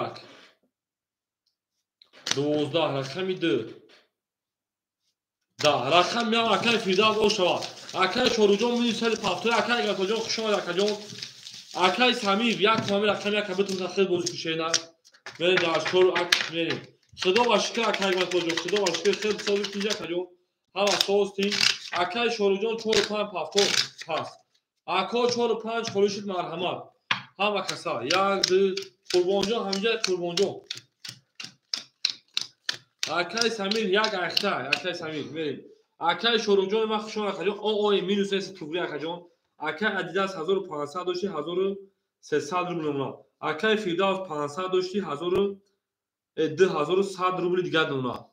12 رقم 2 10 رقم یا اکای فیدال او شوا اکای شروع می سال پافتو اکای متوجه شو اکا اکای سمیر یک کامل رقم یک بتون تخیل بازی کشه نه میرین در شروع اک میرین صدا باشکه اکای متوجه صدا باشکه خیلی سازی کجا کجا هم سوستین اکای شروع 4 5 پافتو پاس اکا 4 و 5 خلوشت مرحمت همه کسا یک دو قربانجا همینجا قربانجا акай Самир як ахта, акай Самир мерем. Акай Шорухҷон ма хушон акаҷон ой минус эс тугри акаҷон. Акай Адидас 1500 дошти 1300 рубл номна. Акай Фирдавс 500 дошти 2100 рубли дига номна.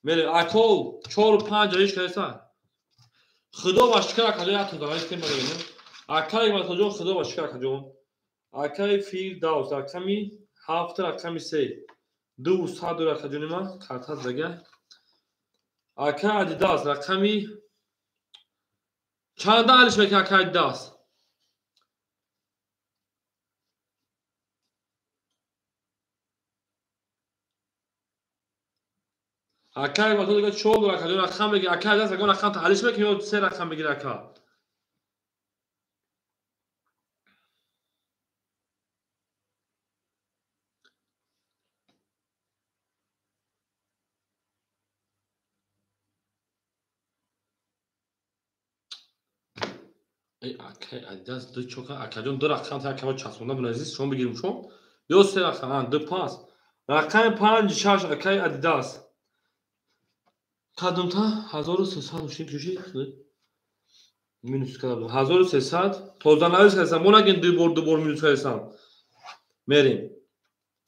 Мерем акол 4-5 ҷаиш кайса. Худо ва шукр акаҷон як тузанаш тема дебем. Акай матоҷон худо ва шукр акаҷон. Акай Фирдавс рақами 7 рақами 3 200 акаҷони ма карта дага. Акай Адидас рақами чанда алиш мека акай Адидас. Акай матоҷон дага 4 акаҷон рақам беги акай Адидас агон рақам алиш мека ё 3 рақам бегир ака. ای акай Адидас ду чока акаҷон ду рақам та акаҷон часбонда буназис шумо бигирим шумо ё 3 рақам ду 5 рақами 5-6 акай Адидас кадомта 1300 дошти куши минус кадом 1300 тоза навис касам мо нагин ду бор минус касам мерим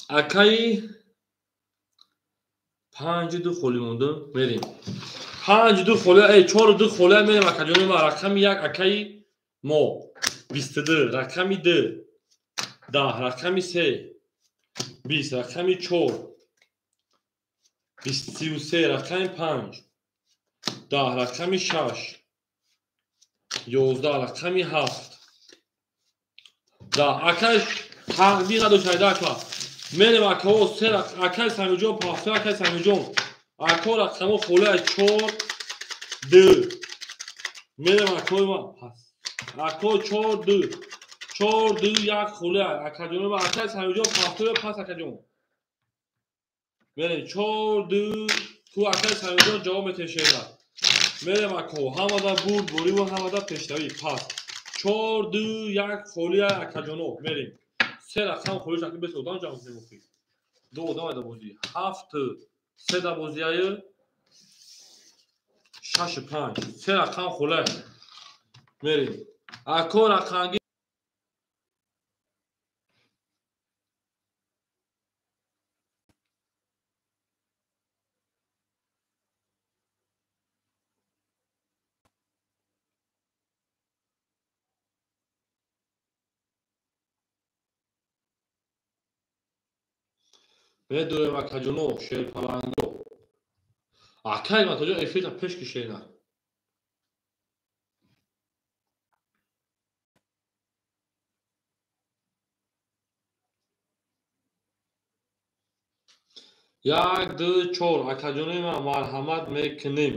акай 5 ду холи монда мерим 5 ду холи ай 4 ду холи мерим акаҷони ма рақами 1 акай мо 22 рақами 2 10 рақами 3 20 рақами 4 33 рақами 5 10 рақами 6 11 рақами 7 10 акай тақдир надошайда ака мерем акао 3 акай Самирҷон пахта акай Самирҷон ако рақамо холи ай 4 2 мерем акои ма пас ако 4 2 4 2 1 холи ай акаҷони ма акай Самирҷон пахта ё пас акаҷон мерем 4 2 ту акай Самирҷон ҷавоб метешеда мерем ако ҳамада бурд бориву ҳамада пештавӣ пас 4 2 1 холи ай акаҷоно мерем 3 рақам холи шакли бес одам ҷамъ мемохӣ ду одам айда бозӣ 7 3 да бозиай 6 5 3 рақам холи ай мерем ако рақамги медурем акаҷоно шерпаланго акай матоҷон эфита пеш кишена як ду чор акаҷони ма марҳамат мекунем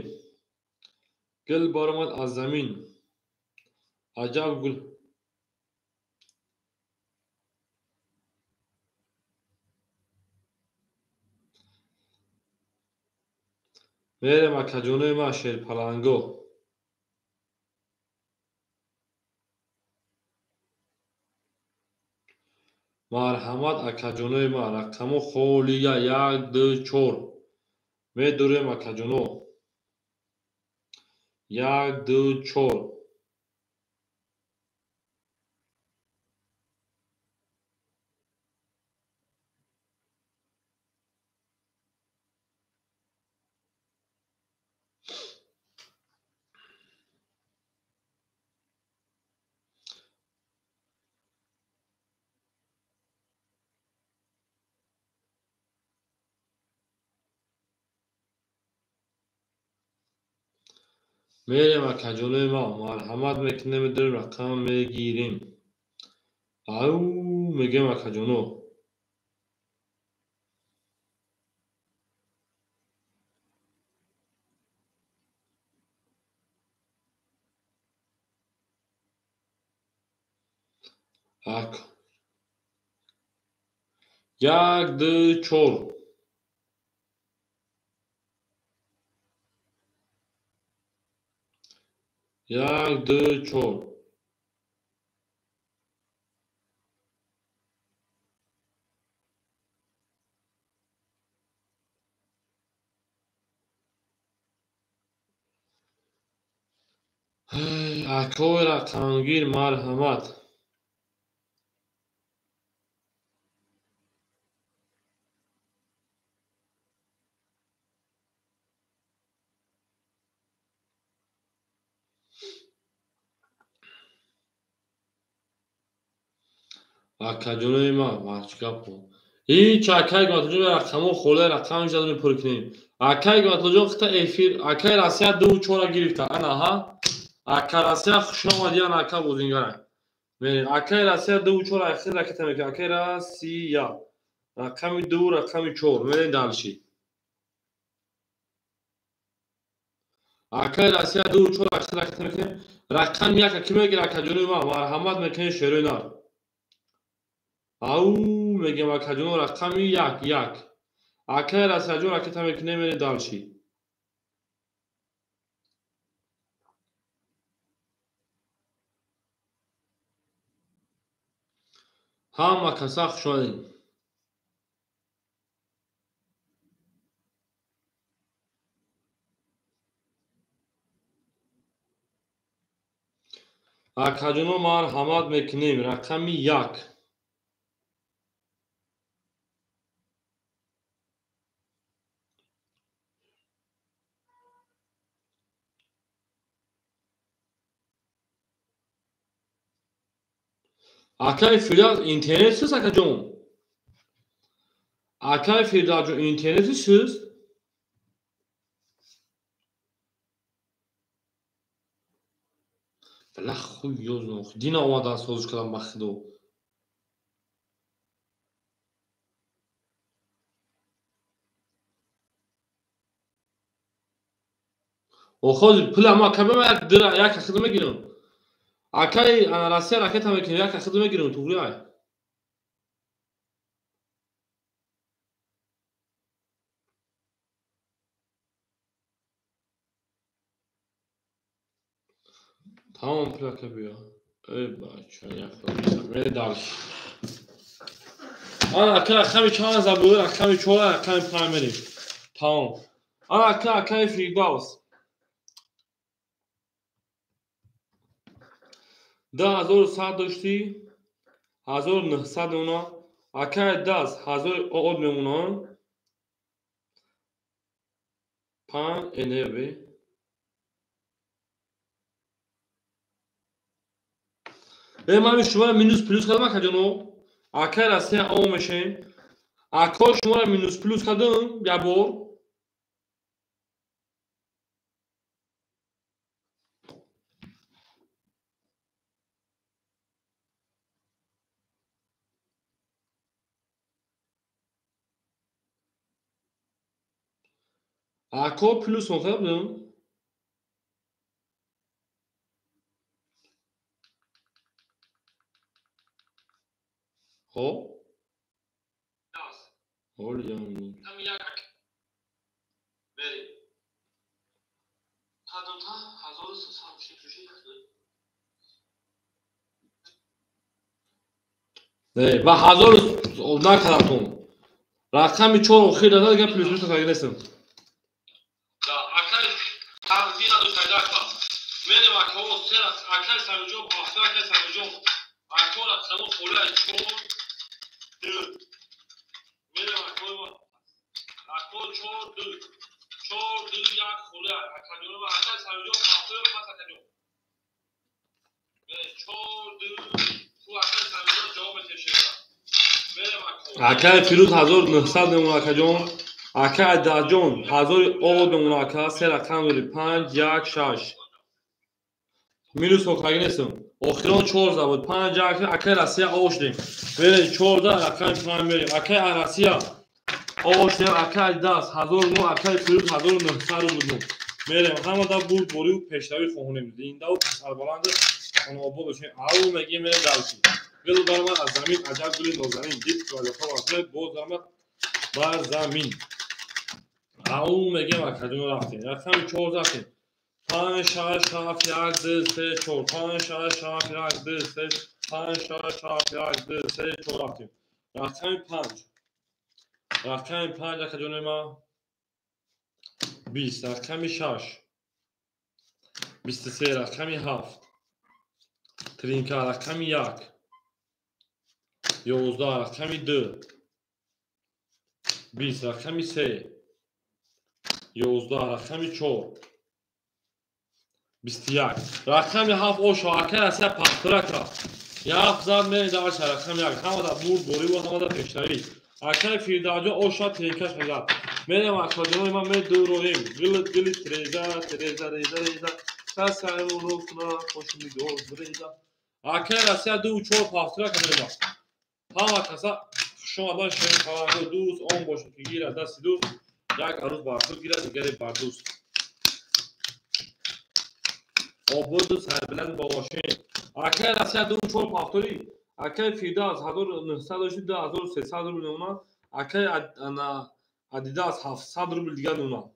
гул баромад аз замин аҷаб гул мерем акаҷони ма шерпаланго марҳамат акаҷонои ма рақамо холия 1 2 4 медурем акаҷоно 1 2 4 мерем акаҷонои ма марҳамат мекунем медурем рақам мегирем ав мегем акаҷоно як ду чор як ду чор اکای رقمگیر مرحمت. اکجونه ما مارچکا پو هیچ اکای گاتجو رقمو خوله رقم جدو میپرکنیم اکای گاتجو خطا افیر اکای راسیا دو چورا گرفته انا ها اکای راسیا شما دیان اکا بودینگاره میرین اکای راسیا دو چورا اخیر رکته میکنه اکای راسیا رقم دو رقم چور میرین دالشی اکای راسیا دو چورا اخیر رکته میکنه رقم یک کی میگیره اکجونه ما مرحمت میکنه شروع او میگم اکجونه رقم یک اکای راسیا رکته میکنه میرین دالشی هم کساخ شدیم اکجونه مرحمت میکنیم رقم یک اکای فیلال اینترنت سوز اکجون اکای فیلال جو اینترنت سوز بله خوی یوزنو دینا آمدن سوزش کدام بخدو و خود پول اما کبه ما یک در یک اخدو میگیرم اکای راسیا رکت هم میکنه یک اخدو میگیرم تو گوری تمام پول که بیا ای بچه یک خود میره دارش آن اکای رقمی چهار زبور رقمی چهار رقمی پنج میریم تمام آن اکای فریداوس 10,100 داشتی 1900 اونا اکای 10,000 آقاد میمونن 5 انهبه من شما را مینوس پلوس کدام اکجونو اکای راستی او میشین اکای شما را مینوس پلوس کدام یا بار اکای پلوس مطلب بدون ها هول یعنی هم یک بری کدام تا 1360 نه و 1000 نکردم رقمی 4 خیلی داده دیگه پلوس پلوس کاری نیستم دا اکای تنظیم دو پیدا کنم میریم اکای سر اکای سرجو باخته اکای سرجو اکای رقم خوله چون میریم اکای چون دو یک خوله اکای و اکای سرجو باخته پس اکای چون تو اکای سرجو جواب تشه اکای فیروز 1900 نمونه اکا جون اکای ده جون 1000 آقاد نمونه اکا سه رقم داری 5 1 6 مینوس مکاگی نیستم آخران 14 بود 5 1 اکای راسیا آوش دیم بریم 14 رقم پنج بریم اکای راسیا آوش دیم اکای 10,009 اکای فیروز 1900 بود میریم همه دا بود بوری و پیشتوی خواهونیم این دا و سربالند اون آبا بشیم او مگی میره دلشیم ولی برای من از زمین عجب گلی نازنین دید که الفا واسه بود برای بر زمین او میگه اکجون رفتیم رقم 4 رفتیم 5 6 7 1 2 3 4 5 6 7 1 2 3 5 6 7 1 2 3 4 رفتیم رقم 5 اکجون ما 20 رقم 6 23 رقمی 7 ترینکا رقمی 1 11 رقمی 2 20 رقمی 3 11 رقمی 4 21 رقمی 7 او شاکر است پخترکا یک زد می داشت رقمی 1 همه دا برد بوری و همه دا پیشتری اکر فیرداجو او شا ترینکش میزد میرم اکاجنوی من می دو رویم گلی تریزا تریزا ریزا ریزا سر اونو کنا خوشمی دو ریزا اکر است دو چور پخترکا میرم همه کسا شما دان شیر پرانگو دوست اون باشد که گیره دستی دوست یک عروض بردوست گیره دیگری بردوست آبود سربلند باشین اکر رسیه دو چول پاختوری اکر فیدا از 1900 تا 1300 روبل نونا اکر ادیداس 700 روبل دیگه نونا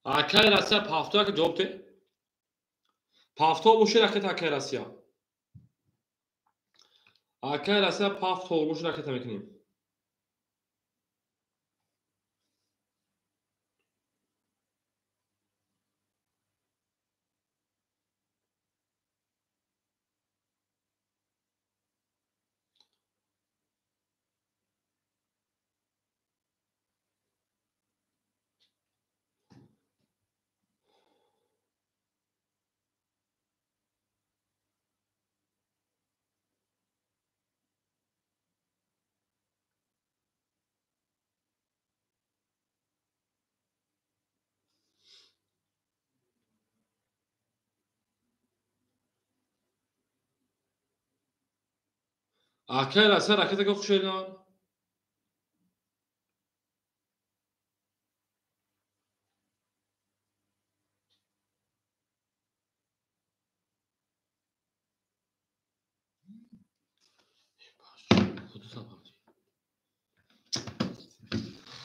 اکر رسیه پاختوری که جواب ته پاختو بوشی رکت اکر رسیه اکر رسیه پاختو بوشی رکت میکنیم اکر رسیه رکت که خوشیدان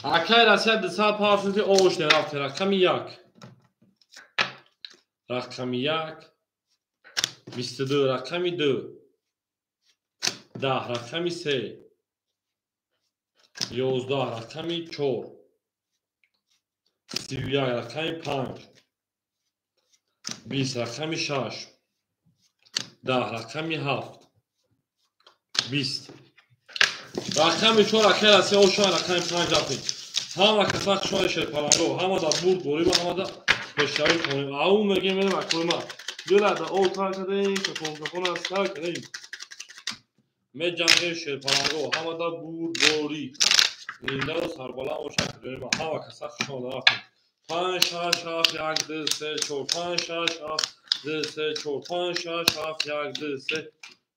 اکر رسیه 200 پافتوری اوش نرفته رقمی 1 رقمی 1 22 رقمی 2 10 رقمی 3 11 رقمی 4 31 رقمی 5 20 رقمی 6 10 رقمی 7 20 رقمی 4 اکر رسیه او شما رقمی 5 رفتیم همه کسا شما شرپرانگو همه دا برد بوری و همه دا بشتری کنیم او میگه میرم اکرما گله دا او کار کردیم که کنکفون از کار کردیم می جنگه شرپرانگو همه دا برد بوری اینجا و سربالا او شکل داریم همه کسا شما دا رفتیم 5 6 7 1 2 3 4 5 6 7 2 3 4 5 6 7 1 2 3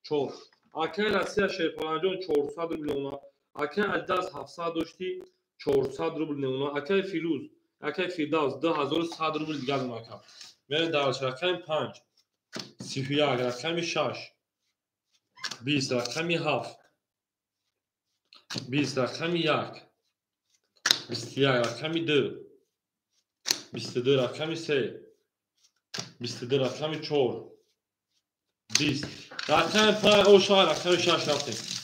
4 اکر رسیه شرپرانجون 400 روبل نونا اکر اداس 700 داشتی 400 روبل نونا اکر فیروز اکر فیداس 2100 روبل دیگه نونا اکر میره درش رقم 5 31 رقم 6 20 رقم 7 20 رقم 1 21 رقم 2 22 رقم 3 22 رقم 4 20 رقم 5 او شاید رقم 6 رفتیم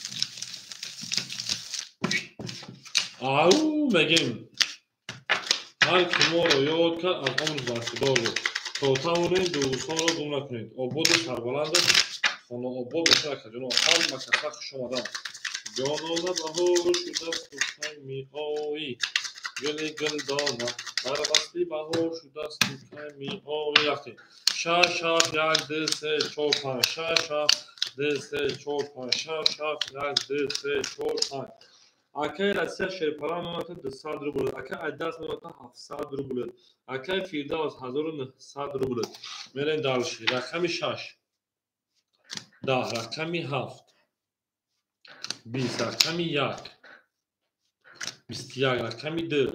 او میگیم هر کی ما رو یاد کرد از عمر بسیار بود تا تمونه دوستان رو گم نکنید آباد سربلند خانه آباد بسیار کجانو هم مکسر خوش آمدن جانانه بهار شده است تو می آیی گل دانه بر وصلی بهار شده است تو می آیی رفتیم 6 7 1 2 3 4 5 6 7 2 3 4 5 6 7 1 2 3 4 5 اکر رسیه شرپران نوتا 200 روبل اکر اداس نوتا 700 روبل اکر فیرداس 1900 روبل میرین دالشی رقمی 6 10 رقمی 7 20 رقمی 1 21 رقمی 2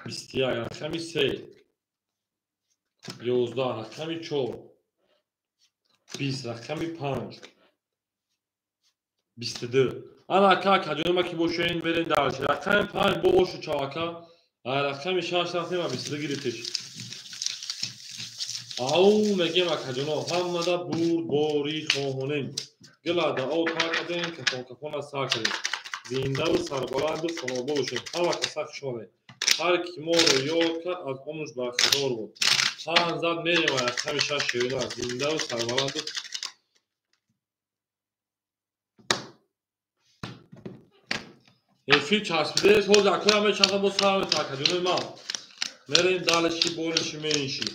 21 رقمی 3 11 رقمی 4 20 رقمی 5 22 انا اکا کجانو ما کی بوشین برین دالش رقم 5 بوش چاکا رقم 6 رفتیم و 22 گرفتش او میگیم کجانو همه دا برد بوری خواهونیم گلا دا او تا کردیم که کنکفون از سا کردیم زنده و سربلند و خونابه باشید. هر وقت سخت شده هر کی ما رو یاد کرد از عمرش برخوردار بود. پنج زد میریم از همیشه شیرین است زنده و سربلند و افیر چسبیده است. حوز اکوی همه چند با سرم تکجونه ما میریم دلشی بولشی میشی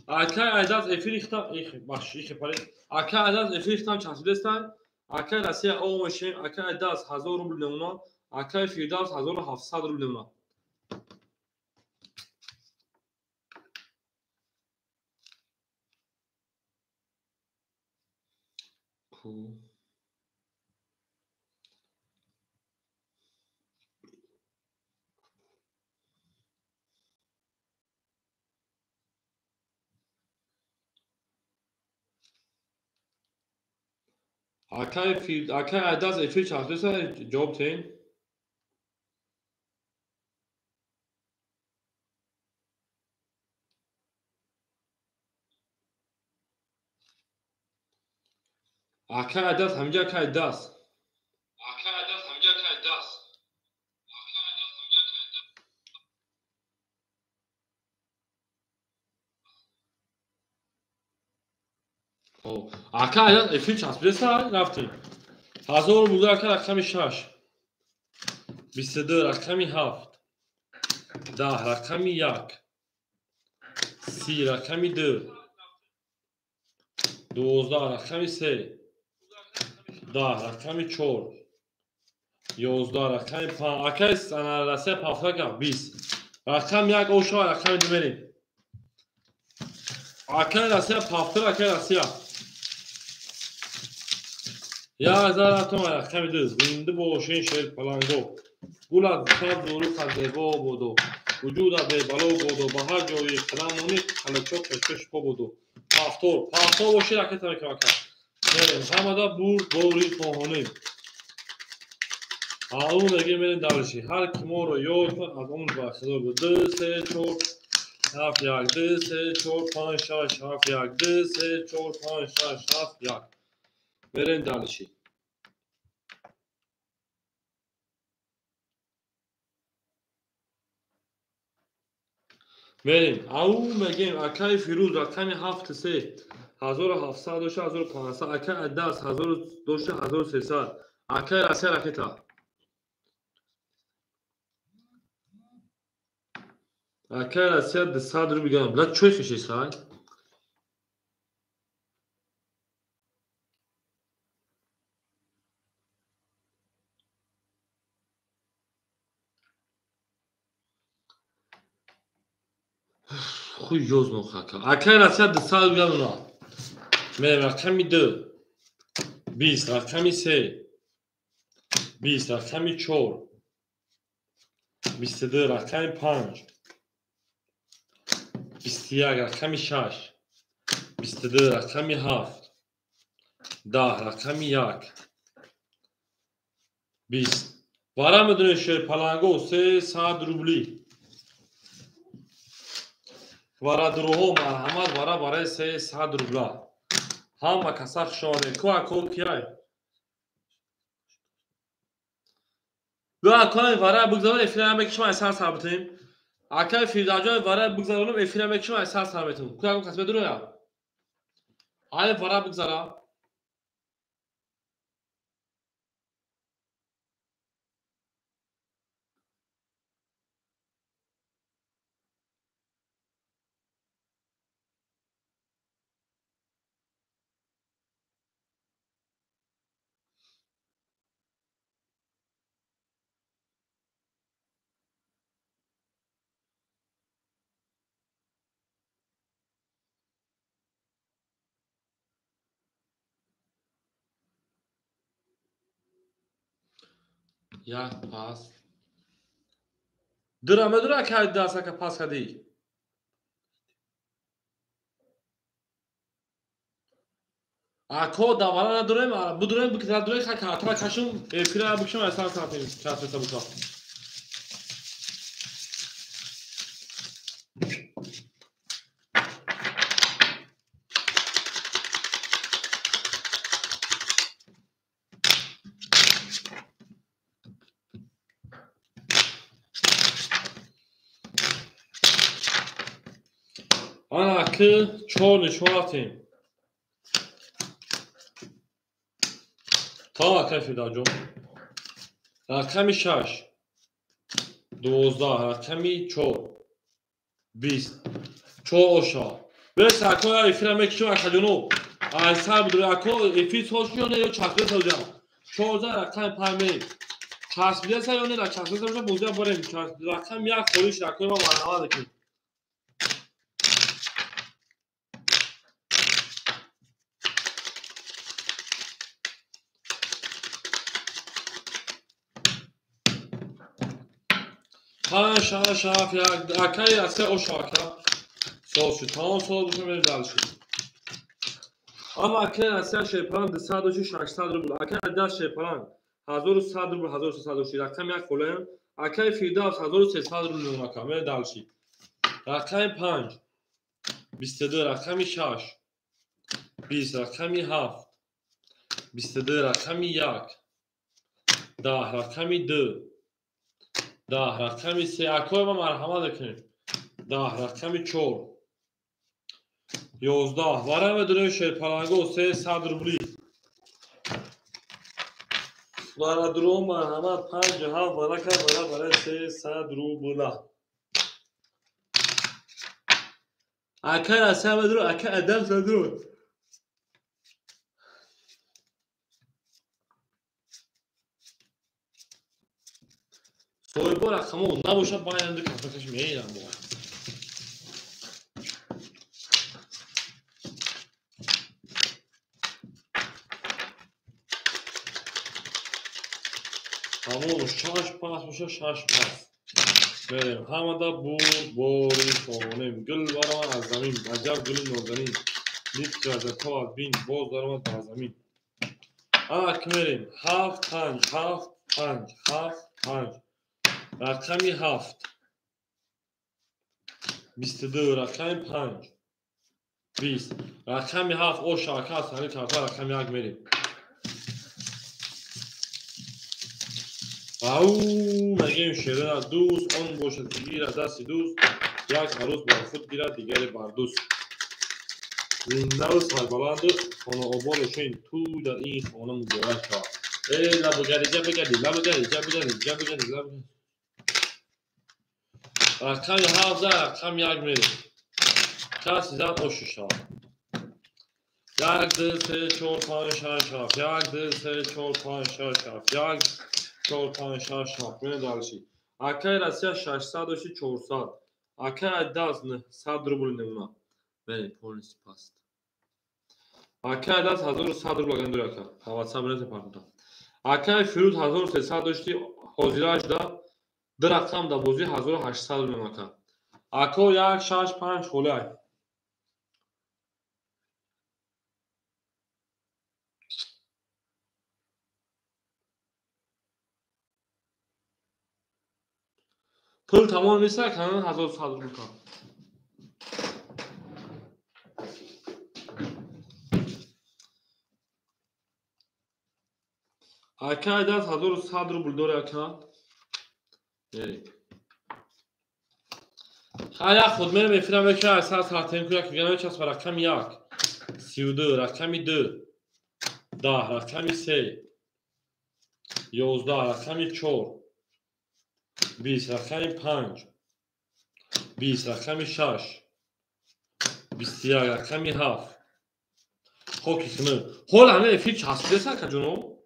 اکای عدد افیر اختم بخشی پاره اکای عدد افیر اختم چسبیده است. اکای رسی او میشیم اکای عدد 1000 روبل نمونه اکای فیردوس 1700 روبل نمونه اکای عدد افیر چسبیده است. جواب تین اکای عدد همینجا اکای عدد است. اکای عدد همینجا اکای عدد است. اکای عدد افیر چسبیده است. رفتیم 1000 بوده اکای رقم 6 22 رقم 7 10 رقم 1 30 رقم 2 12 رقم 3 10 رقم 4 11 رقم 5 اکای سنرسه پافرک 20 رقم 1 اوشا رقم 2 میریم اکای رسه پافتر اکای رسه 1000 تومان رقم 2 زنده باشین شیر پلنگو گل از سبز و رخ از زیبا بود و وجود به بالا بود و به هر جای قدم مونی خلچو کشکش پا بود و پافتور باشی رکت میکنم میریم همه دا بوری پاهانیم اون بگیم میریم دلشی هر کی ما رو یاد کن از اون برخدار بود 2 3 4 7 1 2 3 4 5 6 7 1 2 3 4 5 6 7 1 میریم دلشی میریم اون بگیم اکای فیروز رقم 7 3 1700 داشته 1500 اکای عدد 1000 داشته 1300 اکای رسه رکتا اکای رسه 200 رو بگم لا چوی خشی سای خوی جوز نو خاکا اکای رسه 200 بگم اونا میریم رقم 2 20 رقم 3 20 رقم 4 22 رقم 5 21 رقم 6 22 رقم 7 10 رقم 1 20 وارا میدونه شیر پلنگو 300 روبلی وارا دروغو مرحمت وارا برای 300 روبلا همه کسخ شانه کو اکو کیای دو اکای وارا بگذارم افیلم بکشم از سر ثابتیم اکای فیرداجای وارا بگذارم افیلم بکشم از سر ثابتیم کو اکو کسب درو یا آی وارا بگذارم یک پاس درامه درا که دست که پاس کدی اکو داوارا ندارم بدونم بکتر داره که کاترا کشم افیلم بکشم از سر ثابتیم چهار تا بکا Ana ki 4 نشواتیم تا کفی دا جون رقمی 6 12 رقمی 4 20 4 uşağı. Ve sakoya iframe kişi var kadını. Aysa budur ako ifi soşuyor ne çaklı çalacağım. Çoğuza rakam parmeyi. Çarşıya sayıyor ne çaklı çalacağım bozca varım. Rakam ya koyuş rakam var havadaki. Ha şaf ya akay ase o şaka. Sosu tamam sol düşün benim dalışım. Ama akay ase şey paran da sadece 600 ruble. Akay da şey paran 1100 ruble 1300 rakam ya kolayım. Akay fida 1300 ruble rakam benim dalışım. Rakam 5 22 rakam 6 20 rakam 7 22 rakam 1 10 rakam 2 10 rakam 3 akay ma marhamat ekin. 10 rakam 4 11 وارم بدون شیرپلنگو 300 روبلی وارا درون مرحمت 5 ها وارا که وارا 300 روبلا اکر اصلا بدون اکر ادم زدون soybu rakamı ondan boşa bayandı kafakış meyilem bu. Tamam şaş pas boşa şaş pas. Benim hamada boru sonum gül varama az zamin acab gülün organin. Nit gaza tavad bin boz darama da zamin. Akmerim haf tanj رقمی 7 22 رقم 5 20 رقمی 7 او شاکه از همین طرفا رقم 1 میریم او مگیم شیرین دوست اون باشد گیره دستی دوست یک عروس با خود گیره دیگری بردوست زنده و سایبالاند خانه آبارشون تو در این خانه مجرد شد لبو گردی رقم 17 رقم 1 میریم کسی زد او ششا 1 2 3 4 5 6 7 1 2 3 4 5 6 7 1 4 5 6 7 میره دالشی اکای رسیا 600 و 400 اکای داز نه 100 روبل نمونه بله پولیس پاست اکای داز 1100 روبل گندور اکا حواسا برنت پارتا اکای فیروز 1300 داشتی حوزیراش دا در رقم دا بوزی 1800 نمکه اکو 1 6 5 خولای پول تمام نیست کنن 1100 روبل کن اکای داز 1100 روبل داره اکا خیلی خود میرم افرام بکنم از ساعت ساعتیم کنم که بگم چه رقم 1 32 رقم 2 10 رقم 3 11 رقم 4 20 رقم 5 20 رقم 6 21 رقم 7 خب که کنم حال همه افیر چسبیده سر که جونو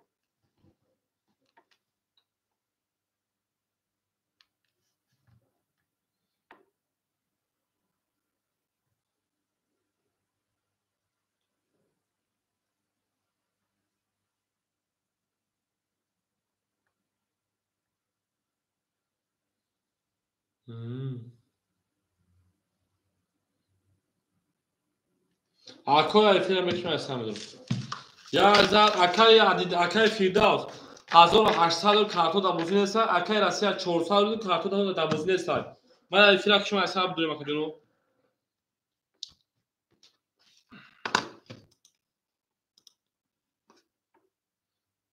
اکای افیر میکنم از همه دارم یا زد اکای عدید اکای فیرداز 1800 کارتو دا بوزی نیست اکای رسیا 400 کارتو دا بوزی نیست من افیر کشم از همه دارم اکا جنو